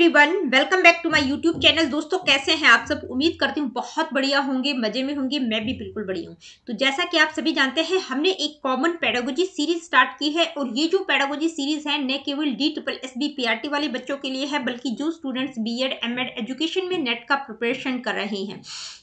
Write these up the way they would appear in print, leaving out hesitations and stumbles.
Everyone, welcome back to my YouTube channel. दोस्तों, कैसे हैं आप सब? उम्मीद करती हूँ बहुत बढ़िया होंगे, मजे में होंगे। मैं भी बिल्कुल बढ़िया हूँ। तो जैसा कि आप सभी जानते हैं, हमने एक कॉमन पेडागोजी सीरीज स्टार्ट की है और ये जो पेडागोजी सीरीज है न केवल DSSB PRT वाले बच्चों के लिए है, बल्कि जो स्टूडेंट्स BEd MAd एजुकेशन में नेट का प्रिपरेशन कर रहे हैं,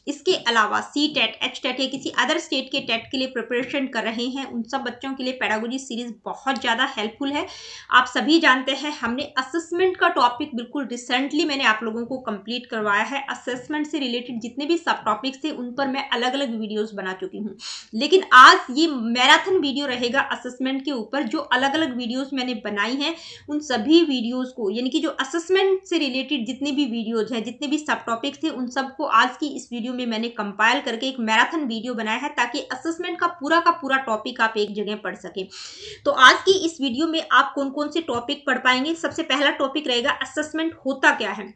इसके अलावा CTET, HTET या किसी अदर स्टेट के टेट के लिए प्रिपरेशन कर रहे हैं, उन सब बच्चों के लिए पेडागोजी सीरीज बहुत ज़्यादा हेल्पफुल है। आप सभी जानते हैं, हमने असेसमेंट का टॉपिक बिल्कुल रिसेंटली मैंने आप लोगों को कंप्लीट करवाया है। असेसमेंट से रिलेटेड जितने भी सब टॉपिक्स थे उन पर मैं अलग अलग वीडियोस बना चुकी हूँ, लेकिन आज ये मैराथन वीडियो रहेगा असेसमेंट के ऊपर। जो अलग अलग वीडियोस मैंने बनाई हैं उन सभी वीडियोस को, यानी कि जो असेसमेंट से रिलेटेड जितने भी वीडियोज हैं, जितने भी सब टॉपिक्स थे, उन सबको आज की इस वीडियो में मैंने कंपाइल करके एक मैराथन वीडियो बनाया है, ताकि असेसमेंट का पूरा टॉपिक आप एक जगह पढ़ सकें। तो आज की इस वीडियो में आप कौन कौन से टॉपिक पढ़ पाएंगे? सबसे पहला टॉपिक रहेगा असेसमेंट होता क्या है,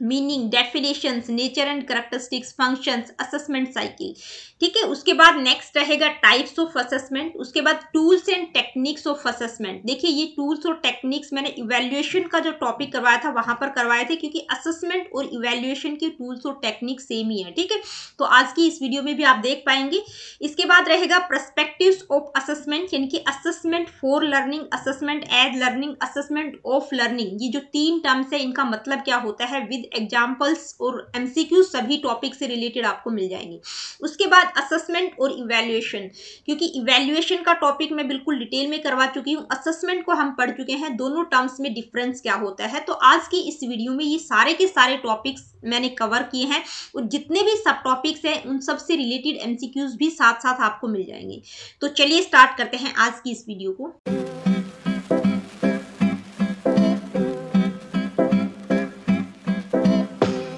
meaning, definitions, nature and characteristics, functions, assessment cycle. ठीक है, उसके बाद नेक्स्ट रहेगा टाइप्स ऑफ असेसमेंट, उसके बाद tools and techniques of assessment. देखिए, ये टूल्स और टेक्निक्स मैंने इवैल्यूएशन का जो टॉपिक करवाया था वहां पर करवाए थे, क्योंकि असेसमेंट और इवैल्यूएशन के टूल्स और टेक्निक्स सेम ही है। ठीक है, तो आज की इस वीडियो में भी आप देख पाएंगे। इसके बाद रहेगा पर्सपेक्टिव्स ऑफ असेसमेंट, यानी कि assessment for learning, assessment as learning, assessment of learning. ये जो तीन टर्म्स है, इनका मतलब क्या होता है, विद एग्जाम्पल्स और MCQ सभी टॉपिक से रिलेटेड आपको मिल जाएंगे। उसके बाद असेसमेंट और इवैल्यूएशन, क्योंकि इवैल्यूएशन का टॉपिक मैं बिल्कुल डिटेल में करवा चुकी हूँ, असेसमेंट को हम पढ़ चुके हैं, दोनों टर्म्स में डिफरेंस क्या होता है। तो आज की इस वीडियो में ये सारे के सारे टॉपिक्स मैंने कवर किए हैं और जितने भी सब टॉपिक्स हैं उन सब से रिलेटेड MCQs भी साथ साथ आपको मिल जाएंगे। तो चलिए स्टार्ट करते हैं आज की इस वीडियो को।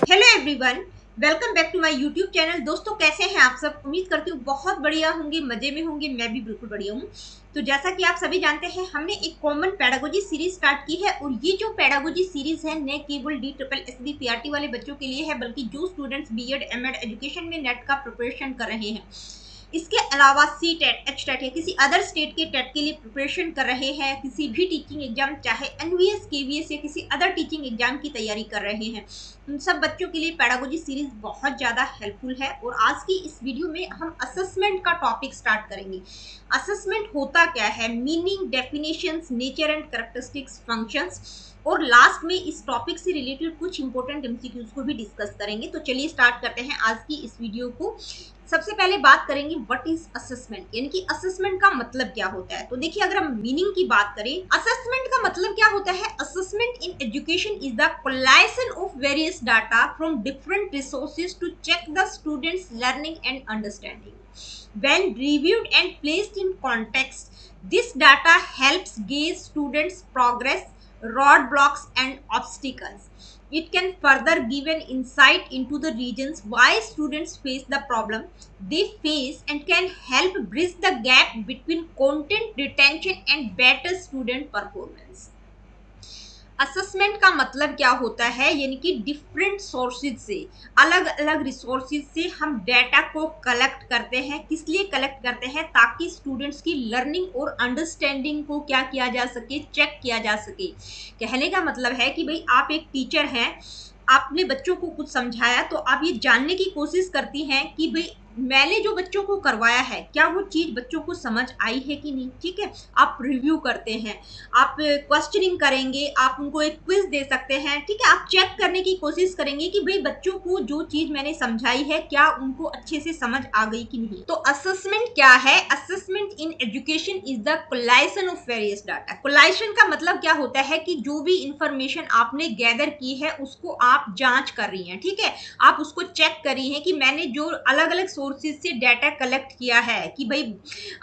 Hello everyone, welcome back to my YouTube channel. दोस्तों, कैसे हैं आप सब? उम्मीद करती हूँ बहुत बढ़िया होंगे, मजे में होंगे। मैं भी बिल्कुल बढ़िया हूँ। तो जैसा कि आप सभी जानते हैं, हमने एक कॉमन पेडागोजी सीरीज स्टार्ट की है और ये जो पेडागोजी सीरीज है न केवल DSSB PRT वाले बच्चों के लिए है, बल्कि जो स्टूडेंट्स BEd MAd एजुकेशन में नेट का प्रिपरेशन कर रहे हैं, इसके अलावा CTET, HTET या किसी अदर स्टेट के टेट के लिए प्रिपरेशन कर रहे हैं, किसी भी टीचिंग एग्जाम, चाहे NVS, KVS या किसी अदर टीचिंग एग्जाम की तैयारी कर रहे हैं, उन सब बच्चों के लिए पेडागोजी सीरीज बहुत ज़्यादा हेल्पफुल है। और आज की इस वीडियो में हम असेसमेंट का टॉपिक स्टार्ट करेंगे। असेसमेंट होता क्या है, meaning, definitions, nature and characteristics, functions, और लास्ट में इस टॉपिक से रिलेटेड कुछ इंपॉर्टेंट MCQs को भी डिस्कस करेंगे। तो चलिए स्टार्ट करते हैं आज की इस वीडियो को। सबसे पहले बात करेंगे व्हाट इज असेसमेंट, यानी कि असेसमेंट का मतलब क्या होता है। तो देखिए, अगर हम मीनिंग की बात करें, असेसमेंट का मतलब क्या होता है? Assessment in education is the collection of various data from different resources to check the students learning and understanding. When reviewed and placed in context, this data helps gauge students' progress, roadblocks and obstacles. It can further give an insight into the reasons why students face the problem they face and can help bridge the gap between content retention and better student performance. Assessment का मतलब क्या होता है, यानी कि different sources से, अलग अलग रिसोर्सेज से हम डेटा को कलेक्ट करते हैं। किस लिए कलेक्ट करते हैं? ताकि स्टूडेंट्स की लर्निंग और अंडरस्टैंडिंग को क्या किया जा सके, चेक किया जा सके। कहने का मतलब है कि भाई आप एक टीचर हैं, आपने बच्चों को कुछ समझाया, तो आप ये जानने की कोशिश करती हैं कि भाई मैंने जो बच्चों को करवाया है, क्या वो चीज़ बच्चों को समझ आई है कि नहीं। ठीक है, आप रिव्यू करते हैं, आप क्वेश्चनिंग करेंगे, आप उनको एक क्विज दे सकते हैं। ठीक है, आप चेक करने की कोशिश करेंगे कि भाई बच्चों को जो चीज़ मैंने समझाई है, क्या उनको अच्छे से समझ आ गई कि नहीं। तो असेसमेंट क्या है? Assessment in education is the collection of various data. Collection का मतलब क्या होता है कि जो भी इंफॉर्मेशन आपने गैदर की है उसको आप जांच कर रही हैं। ठीक है, आप उसको चेक कर रही हैं कि मैंने जो अलग अलग सोर्सेज से डाटा कलेक्ट किया है, कि भाई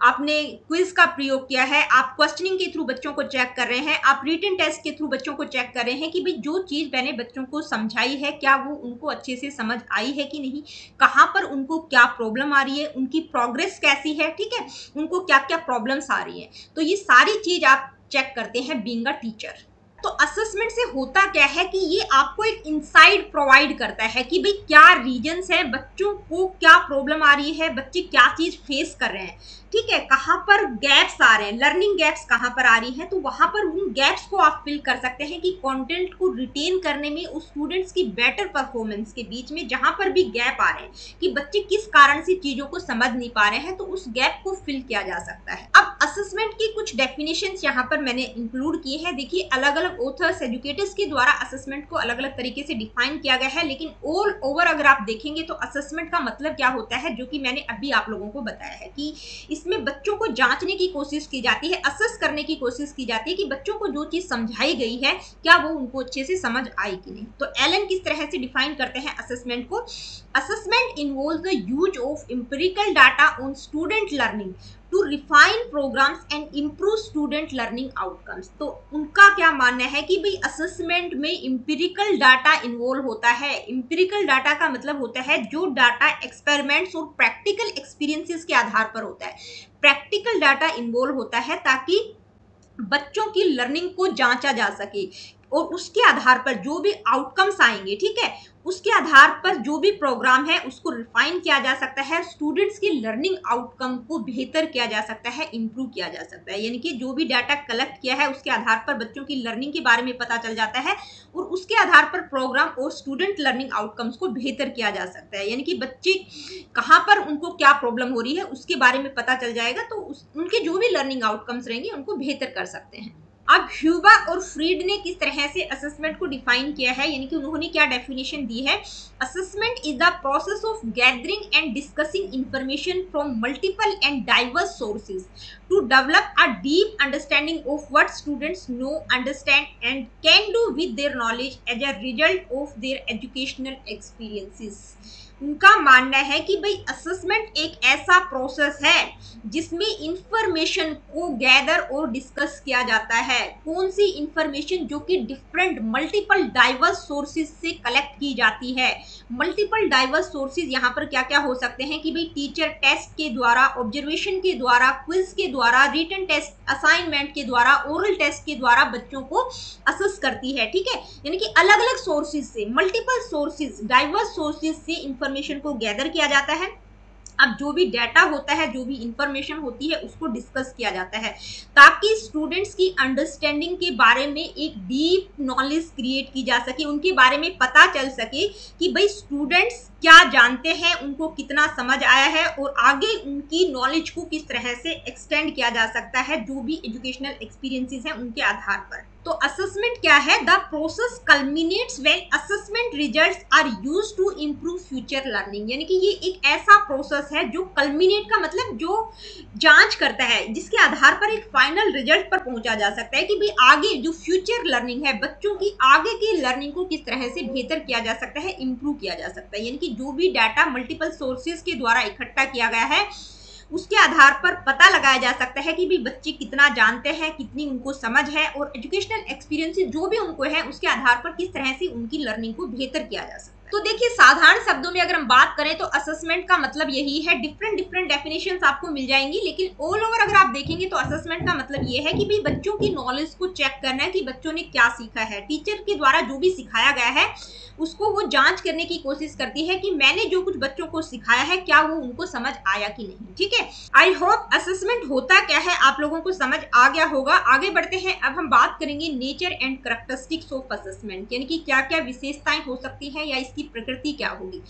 आपने क्विज का प्रयोग किया है, आप क्वेश्चनिंग के थ्रू बच्चों को चेक कर रहे हैं, आप रिटन टेस्ट के थ्रू बच्चों को चेक कर रहे हैं कि भाई जो चीज़ मैंने बच्चों को समझाई है, क्या वो उनको अच्छे से समझ आई है कि नहीं, कहाँ पर उनको क्या प्रॉब्लम आ रही है, उनकी प्रोग्रेस कैसी है। ठीक है, उनको क्या क्या प्रॉब्लम्स आ रही है, तो ये सारी चीज़ आप चेक करते हैं बीइंग अ टीचर। तो असेसमेंट से होता क्या है कि ये आपको एक इंसाइट प्रोवाइड करता है कि भाई क्या रीजंस हैं, बच्चों को क्या प्रॉब्लम आ रही है, बच्चे क्या चीज़ फेस कर रहे हैं। ठीक है, कहाँ पर गैप्स आ रहे हैं, लर्निंग गैप्स कहाँ पर आ रही है, तो वहां पर उन गैप्स को आप फिल कर सकते हैं कि कंटेंट को रिटेन करने में उस स्टूडेंट्स की बेटर परफॉर्मेंस के बीच में जहां पर भी गैप आ रहे हैं कि बच्चे किस कारण से चीजों को समझ नहीं पा रहे हैं, तो उस गैप को फिल किया जा सकता है। अब असेसमेंट की कुछ डेफिनेशंस यहाँ पर मैंने इंक्लूड किए हैं। देखिए, अलग अलग ऑथर्स, एजुकेटर्स के द्वारा असेसमेंट को अलग अलग तरीके से डिफाइन किया गया है, लेकिन ऑल ओवर अगर आप देखेंगे तो असेसमेंट का मतलब क्या होता है, जो कि मैंने अभी आप लोगों को बताया है कि इसमें बच्चों को जांचने की कोशिश की जाती है, असेस करने की कोशिश की जाती है कि बच्चों को जो चीज समझाई गई है क्या वो उनको अच्छे से समझ आई कि नहीं। तो एलन किस तरह से डिफाइन करते हैं असेसमेंट को, assessment involves the use of empirical data on student learning to refine programs and improve student learning outcomes. तो उनका क्या मानना है कि भाई असेसमेंट में इम्पिरिकल डाटा इन्वॉल्व होता है। इम्पिरिकल डाटा का मतलब होता है जो डाटा एक्सपेरिमेंट्स और प्रैक्टिकल एक्सपीरियंसेस के आधार पर होता है। प्रैक्टिकल डाटा इन्वॉल्व होता है ताकि बच्चों की लर्निंग को जांचा जा सके और उसके आधार पर जो भी आउटकम्स आएंगे, ठीक है, उसके आधार पर जो भी प्रोग्राम है उसको रिफाइन किया जा सकता है, स्टूडेंट्स की लर्निंग आउटकम को बेहतर किया जा सकता है, इंप्रूव किया जा सकता है। यानी कि जो भी डाटा कलेक्ट किया है उसके आधार पर बच्चों की लर्निंग के बारे में पता चल जाता है और उसके आधार पर प्रोग्राम और स्टूडेंट लर्निंग आउटकम्स को बेहतर किया जा सकता है। यानी कि बच्चे कहाँ पर उनको क्या प्रॉब्लम हो रही है उसके बारे में पता चल जाएगा, तो उनके जो भी लर्निंग आउटकम्स रहेंगे उनको बेहतर कर सकते हैं। अब ह्यूबा और फ्रीड ने किस तरह से असेसमेंट को डिफाइन किया है, यानी कि उन्होंने क्या डेफिनेशन दी है, assessment is the process of gathering and discussing information from multiple and diverse sources to develop a deep understanding of what students know, understand and can do with their knowledge as a result of their educational experiences. उनका मानना है कि भाई assessment एक ऐसा process है जिसमें information को गैदर और डिस्कस किया जाता है। कौन सी इंफॉर्मेशन, जो कि डिफरेंट मल्टीपल डाइवर्स सोर्सेज से कलेक्ट की जाती है। मल्टीपल डाइवर्स सोर्सेज यहाँ पर क्या क्या हो सकते हैं कि भाई टीचर टेस्ट के द्वारा, ऑब्जर्वेशन के द्वारा, क्विज के द्वारा, रिटन टेस्ट, असाइनमेंट के द्वारा, ओरल टेस्ट के द्वारा बच्चों को असेस करती है, ठीक है। यानी कि अलग अलग सोर्सेज से, मल्टीपल सोर्सेज, डाइवर्स सोर्सेज से इंफॉर्मेशन को गैदर किया जाता है। अब जो भी डाटा होता है, जो भी इंफॉर्मेशन होती है उसको डिस्कस किया जाता है ताकि स्टूडेंट्स की अंडरस्टैंडिंग के बारे में एक डीप नॉलेज क्रिएट की जा सके, उनके बारे में पता चल सके कि भाई स्टूडेंट्स क्या जानते हैं, उनको कितना समझ आया है और आगे उनकी नॉलेज को किस तरह से एक्सटेंड किया जा सकता है जो भी एजुकेशनल एक्सपीरियंसेस हैं उनके आधार पर। तो असेसमेंट क्या है, the process culminates when assessment results are used to improve future learning. यानी कि ये एक ऐसा प्रोसेस है जो कल्मिनेट का मतलब जो जांच करता है, जिसके आधार पर एक फाइनल रिजल्ट पर पहुंचा जा सकता है कि भाई आगे जो फ्यूचर लर्निंग है, बच्चों की आगे की लर्निंग को किस तरह से बेहतर किया जा सकता है, इंप्रूव किया जा सकता है। यानी कि जो भी डाटा मल्टीपल सोर्सेज के द्वारा इकट्ठा किया गया है उसके आधार पर पता लगाया जा सकता है कि भी बच्चे कितना जानते हैं, कितनी उनको समझ है और एजुकेशनल एक्सपीरियंस जो भी उनको है उसके आधार पर किस तरह से उनकी लर्निंग को बेहतर किया जा सकता है। तो देखिए, साधारण शब्दों में अगर हम बात करें तो असेसमेंट का मतलब यही है। डिफरेंट डेफिनेशंस आपको मिल जाएंगी, लेकिन ऑल ओवर अगर आप देखेंगे तो असेसमेंट का मतलब ये है कि भाई बच्चों की नॉलेज को चेक करना है कि बच्चों ने क्या सीखा है। टीचर के द्वारा जो भी सिखाया गया है उसको वो जांच करने की कोशिश करती है कि मैंने जो कुछ बच्चों को सिखाया है क्या वो उनको समझ आया कि नहीं, ठीक है। आई होप असेसमेंट होता क्या है आप लोगों को समझ आ गया होगा। आगे बढ़ते हैं, अब हम बात करेंगे nature and characteristics of assessment, यानी कि क्या क्या विशेषताएं हो सकती हैं या इसकी प्रकृति क्या होगी।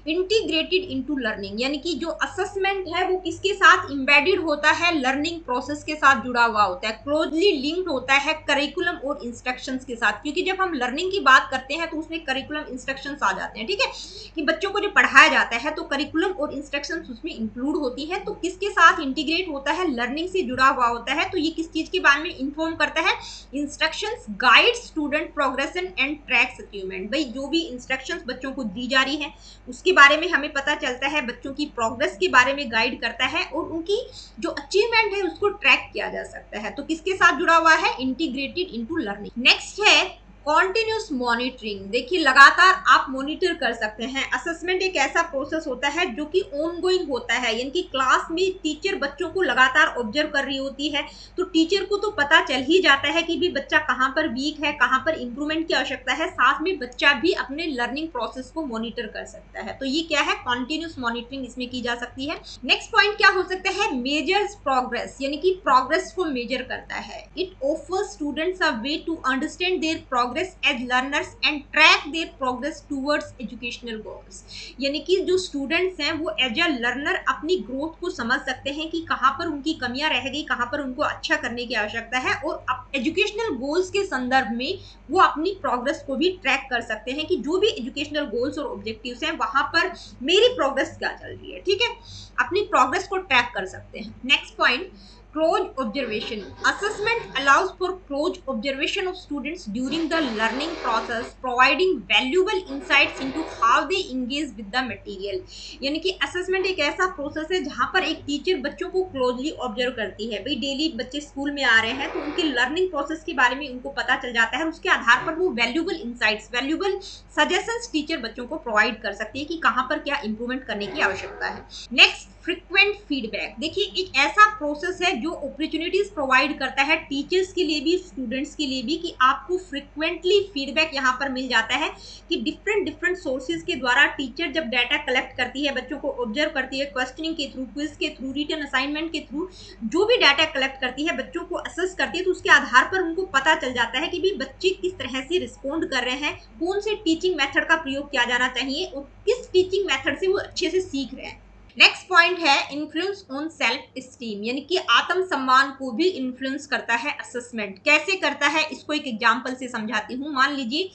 इंटीग्रेटेड इनटू लर्निंग, यानी कि जो असेसमेंट है वो किसके साथ एम्बेडेड होता है, लर्निंग प्रोसेस के साथ जुड़ा हुआ होता है, क्लोजली लिंक्ड होता है करिकुलम और इंस्ट्रक्शंस के साथ। क्योंकि जब हम लर्निंग की बात करते हैं तो उसमें करिकुलम इंस्ट्रक्शंस आ जाते हैं, ठीक है, कि बच्चों को जो पढ़ाया जाता है तो करिकुलम और इंस्ट्रक्शंस उसमें इंक्लूड होती है। तो किसके साथ इंटीग्रेट होता है, लर्निंग से जुड़ा हुआ होता है। तो ये किस चीज के बारे में इन्फॉर्म करता है, instructions guide student progression and tracks achievement. भाई जो भी इंस्ट्रक्शंस बच्चों को दी जा रही है उसके बारे में हमें पता चलता है, बच्चों की प्रोग्रेस के बारे में गाइड करता है और उनकी जो अचीवमेंट है उसको ट्रैक किया जा सकता है। तो किसके साथ जुड़ा हुआ है, इंटीग्रेटेड इनटू लर्निंग। नेक्स्ट है कॉन्टिन्यूस मॉनिटरिंग, देखिए लगातार आप मॉनिटर कर सकते हैं। असेसमेंट एक ऐसा प्रोसेस होता है जो कि ऑनगोइंग होता है, यानी कि क्लास में टीचर बच्चों को लगातार ऑब्जर्व कर रही होती है, तो टीचर को तो पता चल ही जाता है कि भी बच्चा कहाँ पर वीक है, कहाँ पर इंप्रूवमेंट की आवश्यकता है। साथ में बच्चा भी अपने लर्निंग प्रोसेस को मॉनिटर कर सकता है। तो ये क्या है, कॉन्टिन्यूस मॉनिटरिंग इसमें की जा सकती है। नेक्स्ट पॉइंट क्या हो सकता है, मेजर्स प्रोग्रेस, यानी कि प्रोग्रेस को मेजर करता है। It offers students a way to understand their progress as learners and track their progress towards educational goals, यानी कि जो स्टूडेंट्स हैं वो एज अ लर्नर अपनी ग्रोथ को समझ सकते हैं कि कहाँ पर उनकी कमियां रह गई, कहाँ पर उनको अच्छा करने की आवश्यकता है, और एजुकेशनल गोल्स के संदर्भ में वो अपनी प्रोग्रेस को भी ट्रैक कर सकते हैं कि जो भी एजुकेशनल गोल्स और ऑब्जेक्टिव्स हैं वहां पर मेरी प्रोग्रेस क्या चल रही है। ठीक है, अपनी प्रोग्रेस को ट्रैक कर सकते हैं। Next point, close observation. Assessment allows for close observation of students during the learning process, providing valuable insights into how they engage with the material. यानी कि असेसमेंट एक ऐसा प्रोसेस है जहां पर एक टीचर बच्चों को क्लोजली ऑब्जर्व करती है। भाई डेली बच्चे स्कूल में आ रहे हैं तो उनके लर्निंग प्रोसेस के बारे में उनको पता चल जाता है, उसके आधार पर वो valuable insights, valuable suggestions teacher बच्चों को प्रोवाइड कर सकती है कि कहां पर क्या इंप्रूवमेंट करने की आवश्यकता है। नेक्स्ट, फ्रीक्वेंट फीडबैक, देखिए एक ऐसा प्रोसेस है जो अपॉर्चुनिटीज प्रोवाइड करता है टीचर्स के लिए भी, स्टूडेंट्स के लिए भी, कि आपको फ्रीक्वेंटली फीडबैक यहाँ पर मिल जाता है कि डिफरेंट सोर्सेज के द्वारा टीचर जब डाटा कलेक्ट करती है, बच्चों को ऑब्जर्व करती है, क्वेश्चनिंग के थ्रू, क्विज के थ्रू, रिटन असाइनमेंट के थ्रू, जो भी डाटा कलेक्ट करती है, बच्चों को असेस करती है, तो उसके आधार पर उनको पता चल जाता है कि भी बच्चे किस तरह से रिस्पॉन्ड कर रहे हैं, कौन से टीचिंग मेथड का प्रयोग किया जाना चाहिए और किस टीचिंग मेथड से वो अच्छे से सीख रहे हैं। नेक्स्ट पॉइंट है इन्फ्लुएंस ऑन सेल्फ स्टीम, यानी कि आत्म सम्मान को भी इन्फ्लुएंस करता है असेसमेंट। कैसे करता है, इसको एक एग्जांपल से समझाती हूँ। मान लीजिए